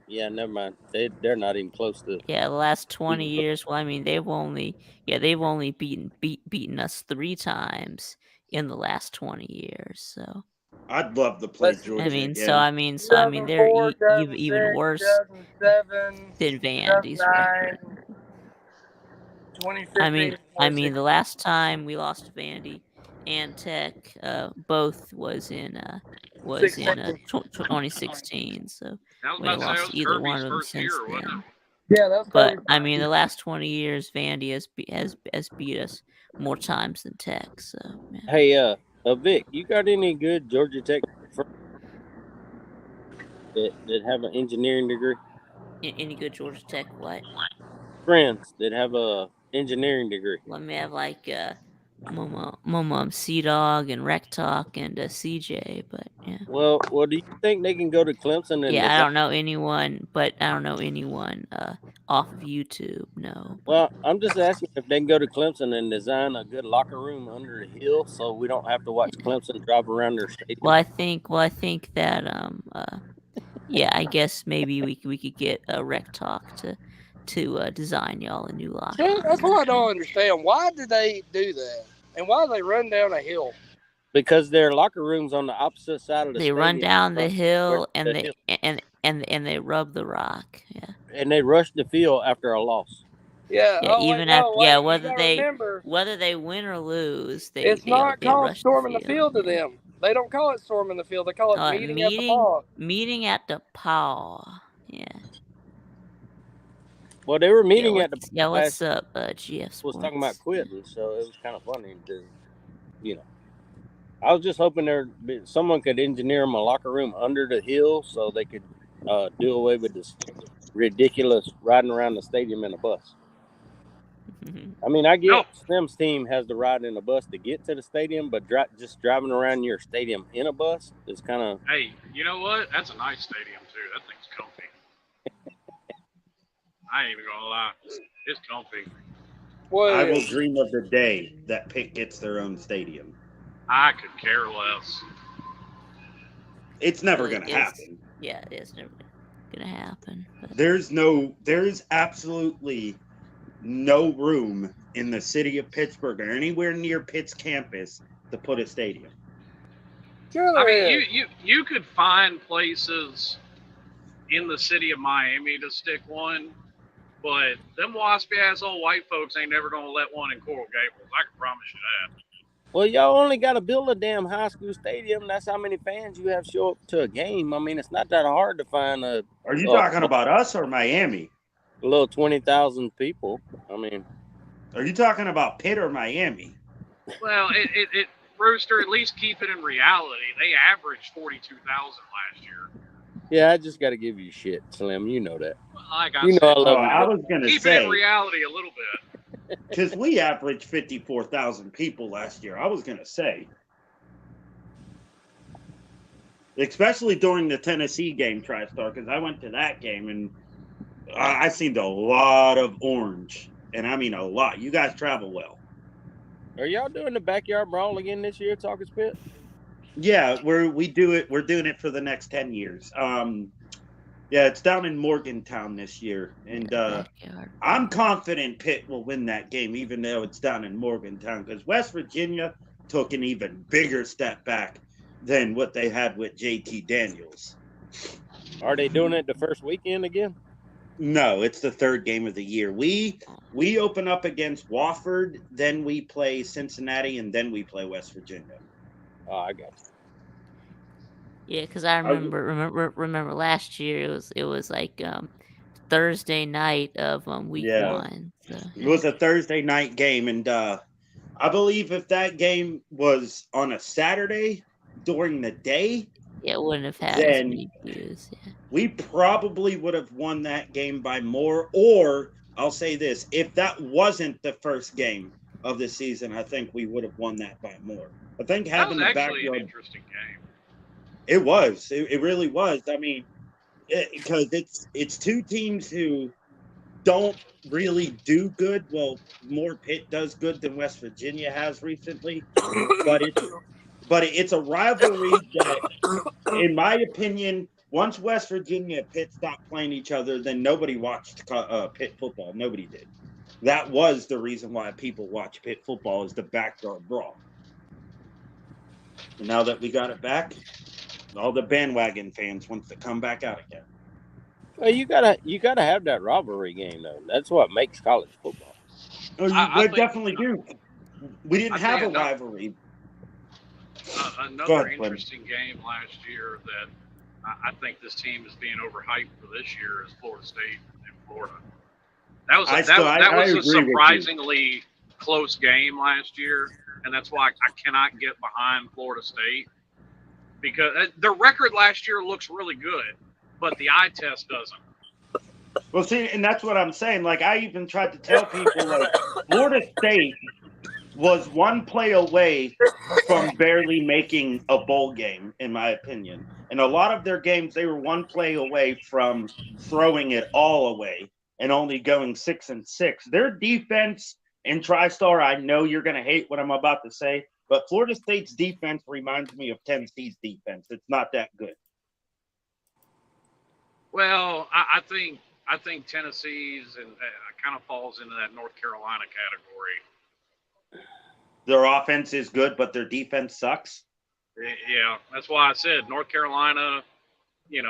Yeah, never mind. They're not even close to. Yeah, the last 20 years. Well, I mean, they've only beaten us 3 times in the last 20 years. So I'd love to play Georgia. I mean, again. so I mean, they're even worse than Vandy's record. 2015, I mean, the last time we lost to Vandy and Tech, both was in 2016. So we lost either one of them since then. Yeah, that's. But I mean, the last 20 years, Vandy has beat us more times than Tech. So yeah. Hey, Vic, you got any good Georgia Tech friends that have an engineering degree? Any good Georgia Tech what? Friends that have a engineering degree. Let me have like Mom, Sea Dog and Rec Talk and CJ, but yeah. Well, do you think they can go to Clemson? And I don't know anyone, off of YouTube. No. Well, I'm just asking if they can go to Clemson and design a good locker room under the hill, so we don't have to watch Clemson drive around their stadium. Well, I think that I guess maybe we could get a Rec Talk to design y'all a new locker room. That's what I don't understand. Why did they do that? And why do they run down a hill? Because their locker room's on the opposite side of the stadium. They run down the hill and they rub the rock. Yeah. And they rush the field after a loss. Yeah. Whether they win or lose, it's not called storming the field to them. They don't call it storming the field. They call it meeting at the paw. Meeting at the paw. Yeah. Well, they were meeting at the. Yeah, what's up, GF Sports? Was talking about quitting, so it was kind of funny to, I was just hoping someone could engineer them a locker room under the hill so they could do away with this ridiculous riding around the stadium in a bus. I mean, I get Slim's team has to ride in a bus to get to the stadium, but just driving around your stadium in a bus is kind of. Hey, you know what? That's a nice stadium too. That thing's comfy. I ain't even gonna lie, it's comfy. I will dream of the day that Pitt gets their own stadium. I could care less. It's never going to happen. Yeah, it's never going to happen. But. There's absolutely no room in the city of Pittsburgh or anywhere near Pitt's campus to put a stadium. I mean, you could find places in the city of Miami to stick one, but them waspy ass old white folks ain't never gonna let one in Coral Gables. I can promise you that. Well, y'all only got to build a damn high school stadium. That's how many fans you have show up to a game. I mean, it's not that hard to find a. Are you talking about us or Miami? A little 20,000 people. I mean, are you talking about Pitt or Miami? Well, it Rooster, at least keep it in reality. They averaged 42,000 last year. Yeah, I just got to give you shit, Slim. You know that. Well, like I said, I love you. I was gonna keep it in reality a little bit. Because we averaged 54,000 people last year. I was going to say. Especially during the Tennessee game, TriStar, because I went to that game and I seen a lot of orange. And I mean a lot. You guys travel well. Are y'all doing the backyard brawl again this year, Talker's Pit? Yeah, we're doing it for the next 10 years. Yeah, it's down in Morgantown this year, and I'm confident Pitt will win that game, even though it's down in Morgantown, because West Virginia took an even bigger step back than what they had with JT Daniels. Are they doing it the first weekend again? No, it's the third game of the year. We open up against Wofford, then we play Cincinnati, and then we play West Virginia. Oh, I got you. Yeah, because I remember last year it was like Thursday night of week 1. So, It was a Thursday night game, and I believe if that game was on a Saturday during the day, it wouldn't have had as many views. Yeah. We probably would have won that game by more. Or I'll say this: if that wasn't the first game of the season, I think we would have won that by more. I think having that was the actually backyard, an interesting game. It was. It really was. I mean, because it's two teams who don't really do good. Well, more Pitt does good than West Virginia has recently, but it's a rivalry that, in my opinion, once West Virginia and Pitt stopped playing each other, then nobody watched Pitt football. Nobody did. That was the reason why people watch Pitt football, is the backyard brawl. And now that we got it back, all the bandwagon fans wants to come back out again. Well, you gotta have that rivalry game though. That's what makes college football. We definitely do. We didn't have a rivalry. Another interesting game last year that I think this team is being overhyped for this year is Florida State and Florida. That was a surprisingly close game last year, and that's why I cannot get behind Florida State, because their record last year looks really good, but the eye test doesn't. Well, see, and that's what I'm saying. Like, I even tried to tell people, like, Florida State was one play away from barely making a bowl game, in my opinion. And a lot of their games, they were one play away from throwing it all away and only going 6-6. Their defense in TriStar, I know you're going to hate what I'm about to say, but Florida State's defense reminds me of Tennessee's defense. It's not that good. Well, I think Tennessee's kind of falls into that North Carolina category. Their offense is good, but their defense sucks. Yeah, that's why I said North Carolina,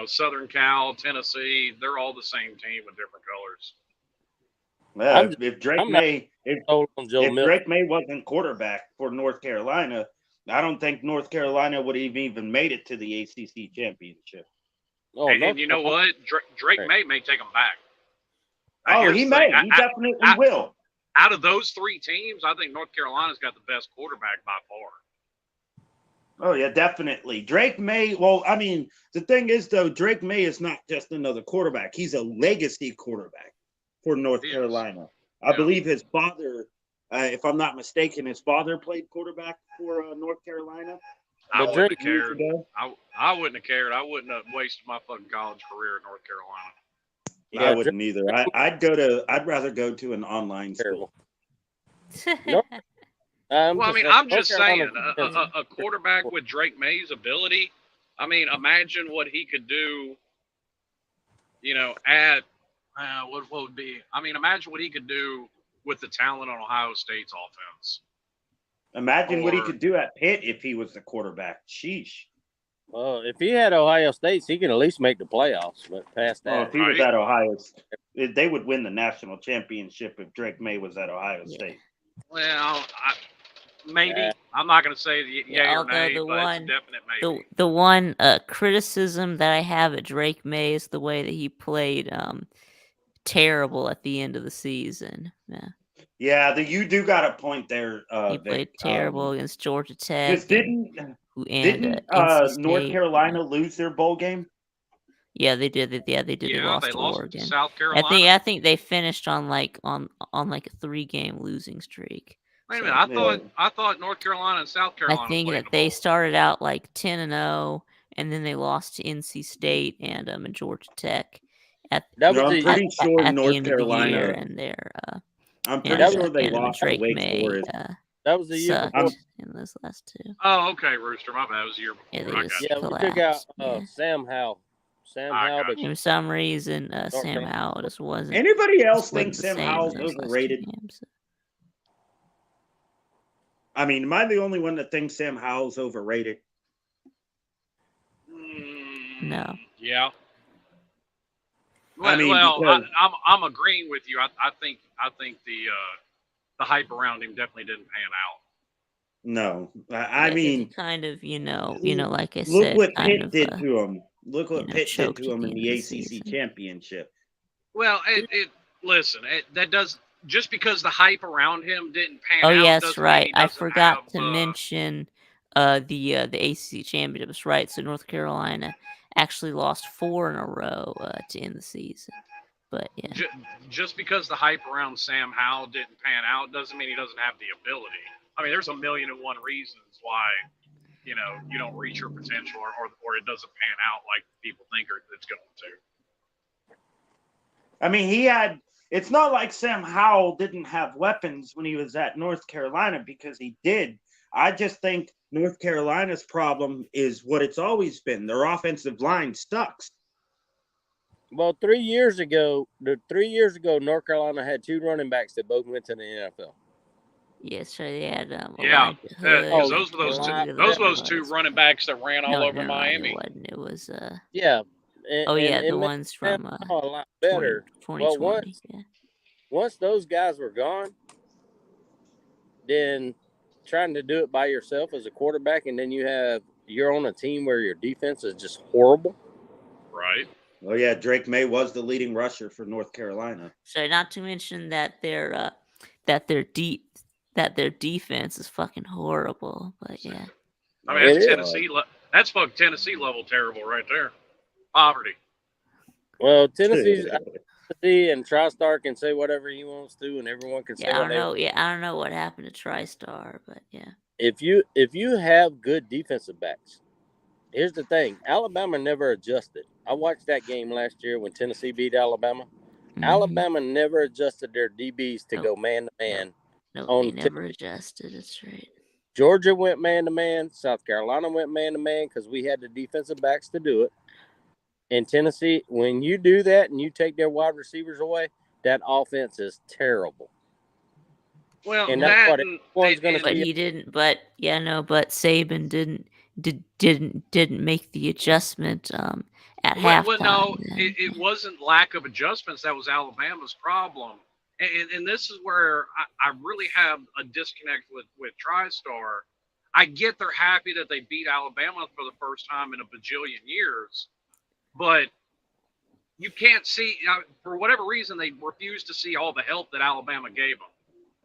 Southern Cal, Tennessee, they're all the same team with different colors. Well, if Drake May wasn't quarterback for North Carolina, I don't think North Carolina would have even made it to the ACC championship. Oh, and you know what? Drake may take them back. He may. He definitely will. Out of those three teams, I think North Carolina's got the best quarterback by far. Oh yeah, definitely. Drake May. Well, I mean, the thing is though, Drake May is not just another quarterback. He's a legacy quarterback for North He is. Carolina. I Yeah. believe his father, if I'm not mistaken, his father played quarterback for North Carolina. I But wouldn't Drake, have cared. I wouldn't have cared. I wouldn't have wasted my fucking college career in North Carolina. I yeah, Drake, wouldn't either. I'd rather go to an online school. terrible. No, I'm Well, I just mean, saying, I'm North just saying, Carolina's defensive. a quarterback with Drake May's ability. I mean, imagine what he could do. At what would be? I mean, imagine what he could do with the talent on Ohio State's offense. Imagine what he Or could do at Pitt if he was the quarterback. Sheesh. Well, if he had Ohio State, he can at least make the playoffs. But past Well, that, if he was Right. at Ohio, they would win the national championship if Drake May was at Ohio State. well, maybe Yeah. I'm not going to say yay Yeah, or although nay, the but it's a one definite maybe. the one criticism that I have at Drake May is the way that he played terrible at the end of the season. Yeah. Yeah, you do got a point there, He Vic. played terrible against Georgia Because Tech and NC North State. Carolina lose their bowl game? Yeah, they did. They did. They Yeah, lost they to lost to Oregon. South Carolina. I think they finished on like a 3-game losing streak. Wait a So minute, I thought North Carolina and South I Carolina think played in that the they bowl. started out like 10-0, and then they lost to NC State and Georgia Tech at that No, was I'm the pretty sure at the North end of the year, Carolina. and their I'm and pretty sure they and lost to Drake Wake May Forest. that was the year sucked before. in those last two. Oh, okay, Rooster. My bad. It was a year Yeah, before. they I just got Yeah, you. we took out collapsed. Yeah. Sam Howell. Sam I Howell. got To you. For some reason, North Sam Carolina. Howell just wasn't. Anybody else Just think wasn't the Sam same in Howell's those last 2 overrated? games. I mean, am I the only one that thinks Sam Howell's overrated? No. Yeah. I mean, Well, because I'm agreeing with you. I think the hype around him definitely didn't pan out. no, Yeah, I 'cause he mean, kind of, like I look said, what kind Pitt of, did to him. Look what Pitt did choked to at him the in end the of the ACC season. championship. Well, listen. That does just because the hype around him didn't pan Oh, out. yes, Doesn't right. Mean he I doesn't forgot have, to mention the ACC championships, right? So North Carolina actually lost 4 in a row to end the season. But yeah, just because the hype around Sam Howell didn't pan out doesn't mean he doesn't have the ability. I mean, there's a million and one reasons why you don't reach your potential or it doesn't pan out like people think it's going to. I mean, it's not like Sam Howell didn't have weapons when he was at North Carolina, because he did. I just think North Carolina's problem is what it's always been. Their offensive line sucks. Well, 3 years ago, North Carolina had 2 running backs that both went to the NFL. yes, so they had Yeah, Elijah Hood. those were Elijah- those two running backs that ran all over Miami. It wasn't. It was Yeah. the it made ones from Sam Howell a lot better. 2020. Well, Yeah. once those guys were gone, then trying to do it by yourself as a quarterback, and then you're on a team where your defense is just horrible. Right. Oh yeah, Drake May was the leading rusher for North Carolina. So not to mention that their defense is fucking horrible. But yeah, I mean, that's Tennessee. That's fucking Tennessee level terrible right there. Poverty. Well, Tennessee and TriStar can say whatever he wants to, and everyone can say I don't whatever. know. Yeah, I don't know what happened to TriStar, but yeah. If you have good defensive backs, here's the thing: Alabama never adjusted. I watched that game last year when Tennessee beat Alabama. Mm-hmm. Alabama never adjusted their DBs to go man to man. No, they never adjusted. That's right. Georgia went man to man. South Carolina went man to man because we had the defensive backs to do it. In Tennessee, when you do that and you take their wide receivers away, that offense is terrible. Well, and that's what everyone's going to But he didn't. But but Saban didn't make the adjustment at halftime. Well, no, it wasn't lack of adjustments that was Alabama's problem, and this is where I really have a disconnect with TriStar. I get they're happy that they beat Alabama for the first time in a bajillion years, but you can't see, for whatever reason, they refuse to see all the help that Alabama gave them.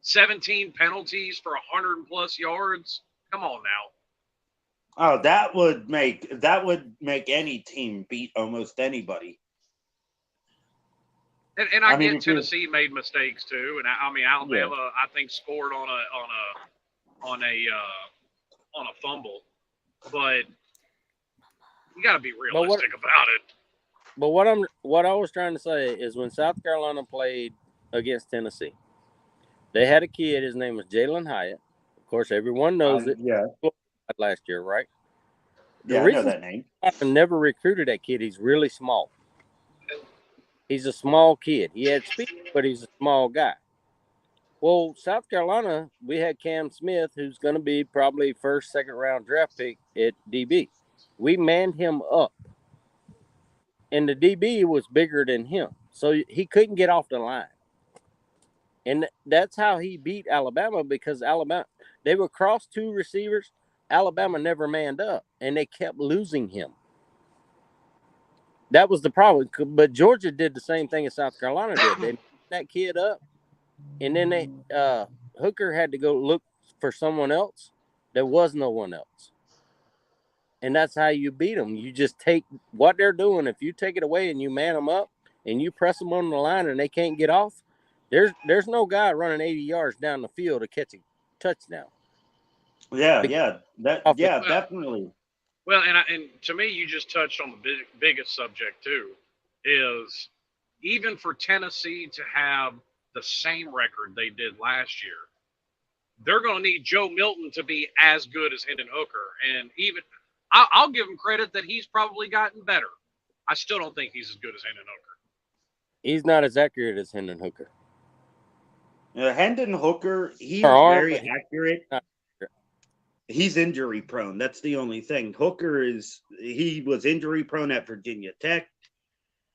17 penalties for 100+ yards. Come on now. Oh, that would make any team beat almost anybody. And I get if Tennessee made mistakes too, and I mean Alabama I think scored on a fumble, but you got to be realistic about it. But what I was trying to say is when South Carolina played against Tennessee, they had a kid. His name was Jalen Hyatt. Of course, everyone knows it. Yeah. Last year, right? I know that name. I never recruited that kid. He's really small. He's a small kid. He had speed, but he's a small guy. Well, South Carolina, we had Cam Smith, who's going to be probably first, second round draft pick at DB. We manned him up, and the DB was bigger than him, so he couldn't get off the line. And that's how he beat Alabama, because Alabama, they would cross two receivers. Alabama never manned up, and they kept losing him. That was the problem. But Georgia did the same thing as South Carolina did. They manned that kid up, and then Hooker had to go look for someone else. There was no one else. And that's how you beat them. You just take what they're doing. If you take it away and you man them up and you press them on the line and they can't get off, there's no guy running 80 yards down the field to catch a touchdown. Yeah, definitely. Well, and to me, you just touched on the biggest subject too, is even for Tennessee to have the same record they did last year, they're going to need Joe Milton to be as good as Hendon Hooker. And even I'll give him credit that he's probably gotten better. I still don't think he's as good as Hendon Hooker. He's not as accurate as Hendon Hooker. Hendon Hooker, he's very accurate. He's injury prone. That's the only thing. Hooker he was injury prone at Virginia Tech.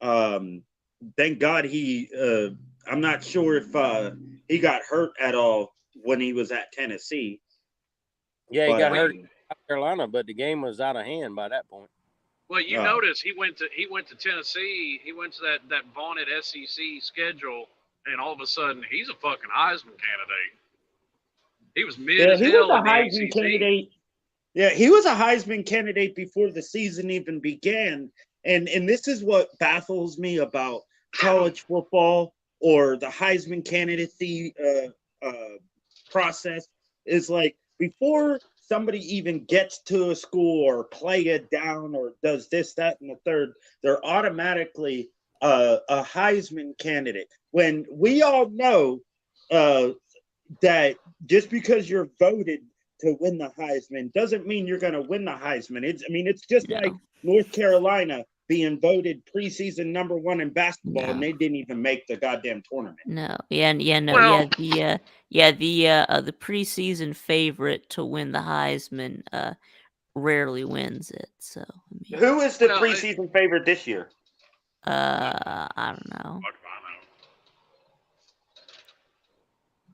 Thank God I'm not sure if he got hurt at all when he was at Tennessee. Yeah, he got hurt in South Carolina, but the game was out of hand by that point. Well, you notice he went to Tennessee. He went to that vaunted SEC schedule, and all of a sudden he's a fucking Heisman candidate. He was mid as hell in the ACC. Candidate. Yeah, he was a Heisman candidate before the season even began. And this is what baffles me about college football or the Heisman candidacy process is like before somebody even gets to a school or play it down or does this, that, and the third, they're automatically a Heisman candidate. When we all know that just because you're voted to win the Heisman doesn't mean you're going to win the Heisman. It's just like North Carolina being voted preseason #1 in basketball, and they didn't even make the goddamn tournament. The preseason favorite to win the Heisman rarely wins it. So who is the preseason favorite this year? I don't know.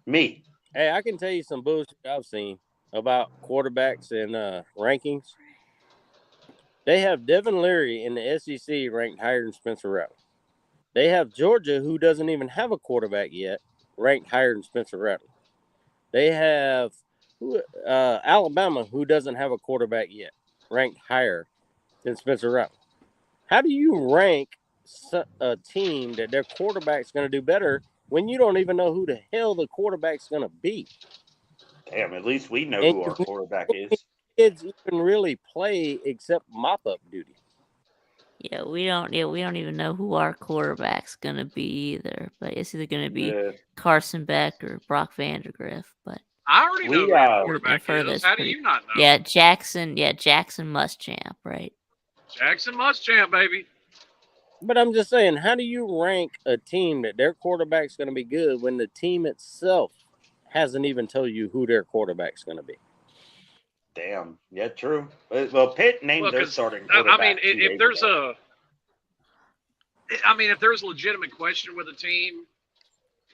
Me. Hey, I can tell you some bullshit I've seen about quarterbacks and rankings. They have Devin Leary in the SEC ranked higher than Spencer Rattler. They have Georgia, who doesn't even have a quarterback yet, ranked higher than Spencer Rattler. They have Alabama, who doesn't have a quarterback yet, ranked higher than Spencer Rattler. How do you rank a team that their quarterback's going to do better when you don't even know who the hell the quarterback's going to be? Damn, at least we know who our quarterback is. Kids even really play except mop-up duty. Yeah, we don't even know who our quarterback's gonna be either. But it's either gonna be Carson Beck or Brock Vandagriff. But I already know who our quarterback is. How do you not know? Yeah, Jackson Muschamp, right? Jackson Muschamp, baby. But I'm just saying, how do you rank a team that their quarterback's going to be good when the team itself hasn't even told you who their quarterback's going to be? Damn. Yeah, true. Well, Pitt named their starting quarterback. I mean, if there's a legitimate question with a team,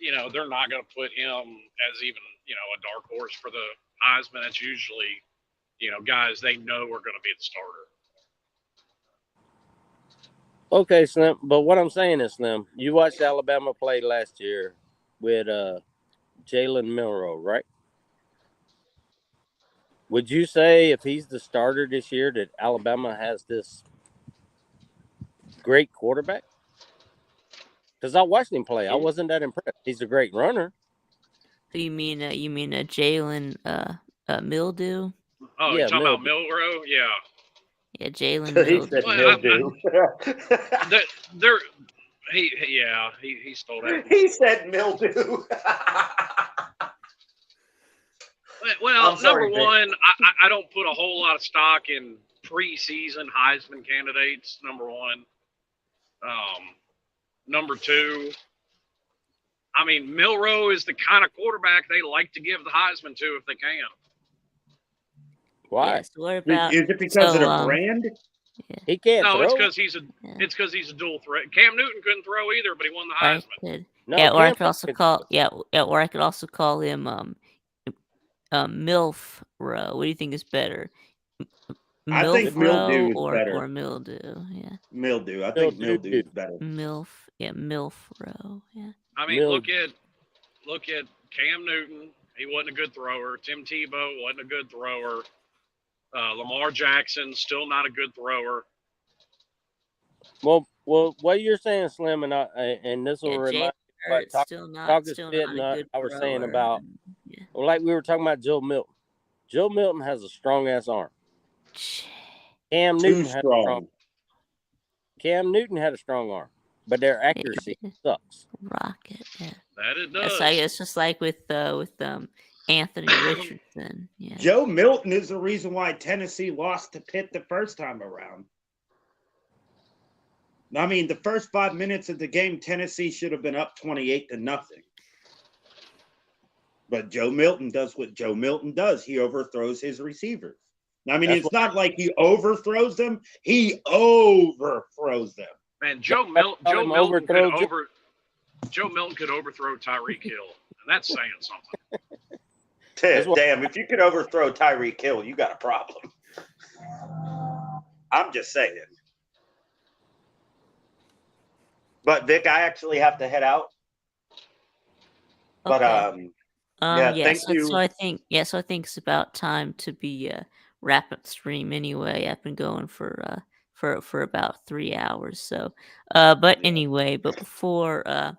they're not going to put him as even, a dark horse for the Heisman. It's usually, guys they know are going to be the starter. Okay, Slim. But what I'm saying is, Slim, you watched Alabama play last year with Jalen Milroe, right? Would you say if he's the starter this year that Alabama has this great quarterback? Because I watched him play. I wasn't that impressed. He's a great runner. You mean Jalen Mildew? Oh, Yeah, you're talking about Mildew. Milrow? Yeah. Yeah, Jalen He Mildew. said Well, mildew. He stole that. He said mildew. Well, I'm sorry, number Vic. one, I don't put a whole lot of stock in preseason Heisman candidates. Number one. Number two, I mean, Milrow is the kind of quarterback they like to give the Heisman to if they can. Why? Yeah, so what about Is it because of the brand? He can't No, throw. it's because he's a dual threat. Cam Newton couldn't throw either, but he won the Heisman. Yeah, or I could also call or I could also call him Milf Row. What do you think is better? I think mildew is or better. mildew, yeah. Mildew. I think mildew is better. Milf Row, yeah. I mean, look at Cam Newton. He wasn't a good thrower. Tim Tebow wasn't a good thrower. Lamar Jackson still not a good thrower. Well, what you're saying, Slim, and this will remind me about Talkers Pit, and I was saying about, well, like we were talking about Joe Milton. Joe Milton has a strong ass arm. Cam Newton had a strong arm, but their accuracy sucks. Rocket, yeah. That it does. It's just like with Anthony Richardson. Yeah. Joe Milton is the reason why Tennessee lost to Pitt the first time around. I mean, the first 5 minutes of the game, Tennessee should have been up 28-0. But Joe Milton does what Joe Milton does. He overthrows his receivers. I mean, it's not like he overthrows them. He overthrows them. Man, Joe Milton could overthrow Tyreek Hill, and that's saying something. Damn, if you could overthrow Tyreek Hill, you got a problem. I'm just saying. But Vic, I actually have to head out. But thank you. So I think it's about time to be wrap up the stream anyway. I've been going for about 3 hours. So anyway, before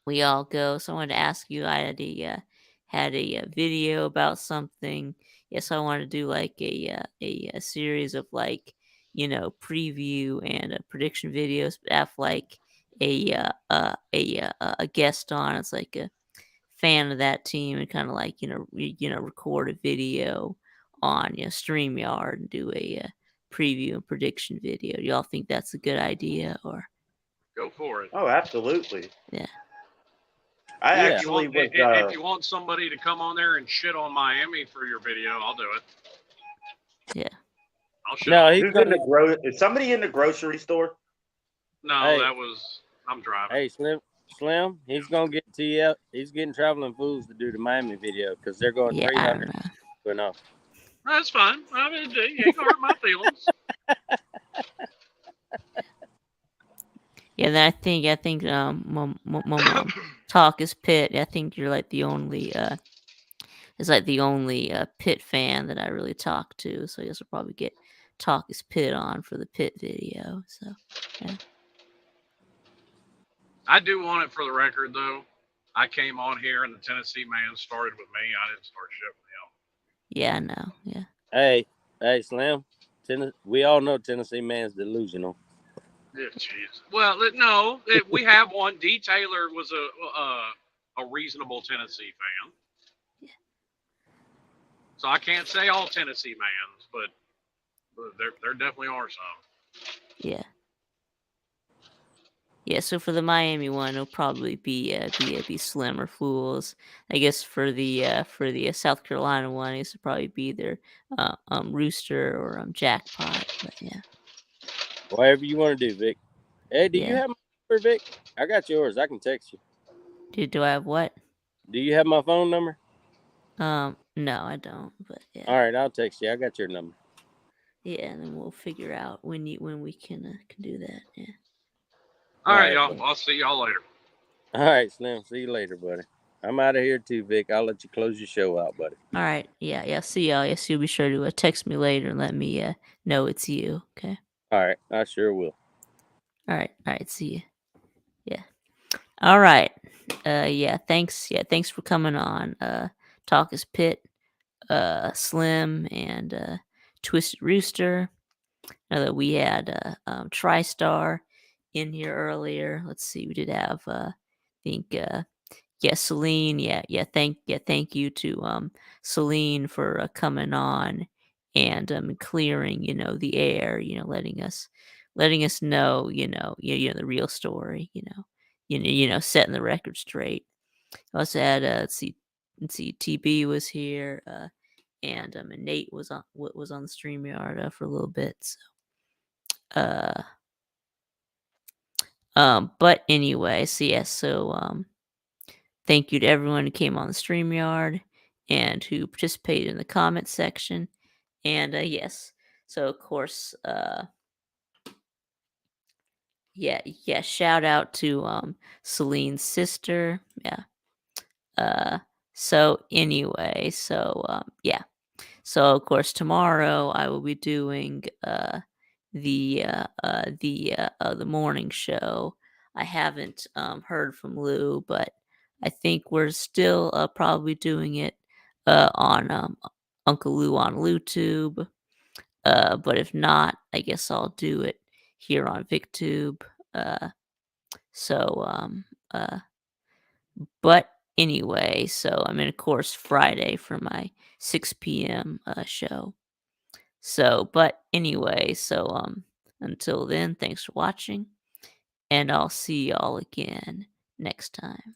we all go, so I wanted to ask you. I had a video about something. Yes, I want to do like a series of like preview and prediction videos. But have like a guest on. It's like a fan of that team and kind of like record a video on StreamYard and do a preview and prediction video. Do y'all think that's a good idea or? Go for it. Oh, absolutely. Yeah. If you want somebody to come on there and shit on Miami for your video, I'll do it. Yeah. I'll shit. Is somebody in the grocery store? No, I'm driving. Hey, Slim, he's gonna get TL. He's getting Traveling Fools to do the Miami video because they're going 300. Going off. That's fine. I mean, you ain't gonna hurt my feelings. Yeah, then I think Talk is Pitt. I think you're like the only Pitt fan that I really talk to. So I guess we'll probably get Talk is Pitt on for the Pitt video. So yeah. I do want it for the record though. I came on here and the Tennessee man started with me. I didn't start shit with him. Yeah, I know. Yeah. Hey, Slim. We all know Tennessee man's delusional. Yeah, jeez. Well, no, we have one. D. Taylor was a reasonable Tennessee fan. Yeah. So I can't say all Tennessee mans, but there definitely are some. Yeah. Yeah, so for the Miami one, it'll probably be Slim or Fools. I guess for the South Carolina one, I guess it'll probably be either Rooster or Jackpot. But yeah. Whatever you want to do, Vic. Hey, do you have my number, Vic? I got yours. I can text you. Do I have what? Do you have my phone number? No, I don't. But yeah. All right, I'll text you. I got your number. Yeah, and then we'll figure out when we can do that. Yeah. All right, y'all. I'll see y'all later. All right, Slim. See you later, buddy. I'm out of here too, Vic. I'll let you close your show out, buddy. All right. Yeah. See y'all. Yes, you'll be sure to text me later and let me know it's you. Okay. All right, I sure will. All right. See you. Yeah. All right. Yeah. Thanks. Yeah. Thanks for coming on. Talk is Pit, Slim, and Twisted Rooster. Now that we had TriStar in here earlier. Let's see. We did have I think Celine. Thank you to Celine for coming on and clearing the air. Letting us know the real story. Setting the record straight. Also had let's see, TB was here. And Nate was on the StreamYard for a little bit. So, but anyway, thank you to everyone who came on the StreamYard and who participated in the comment section. And yes, so of course, shout out to Celine's sister. Yeah. So anyway, yeah. So of course tomorrow I will be doing the morning show. I haven't heard from Lou, but I think we're still probably doing it on Uncle Lou on LouTube. But if not, I guess I'll do it here on VicTube. So but anyway, so I'm in, of course, Friday for my 6 p.m. Show. So, but anyway, until then, thanks for watching, and I'll see y'all again next time.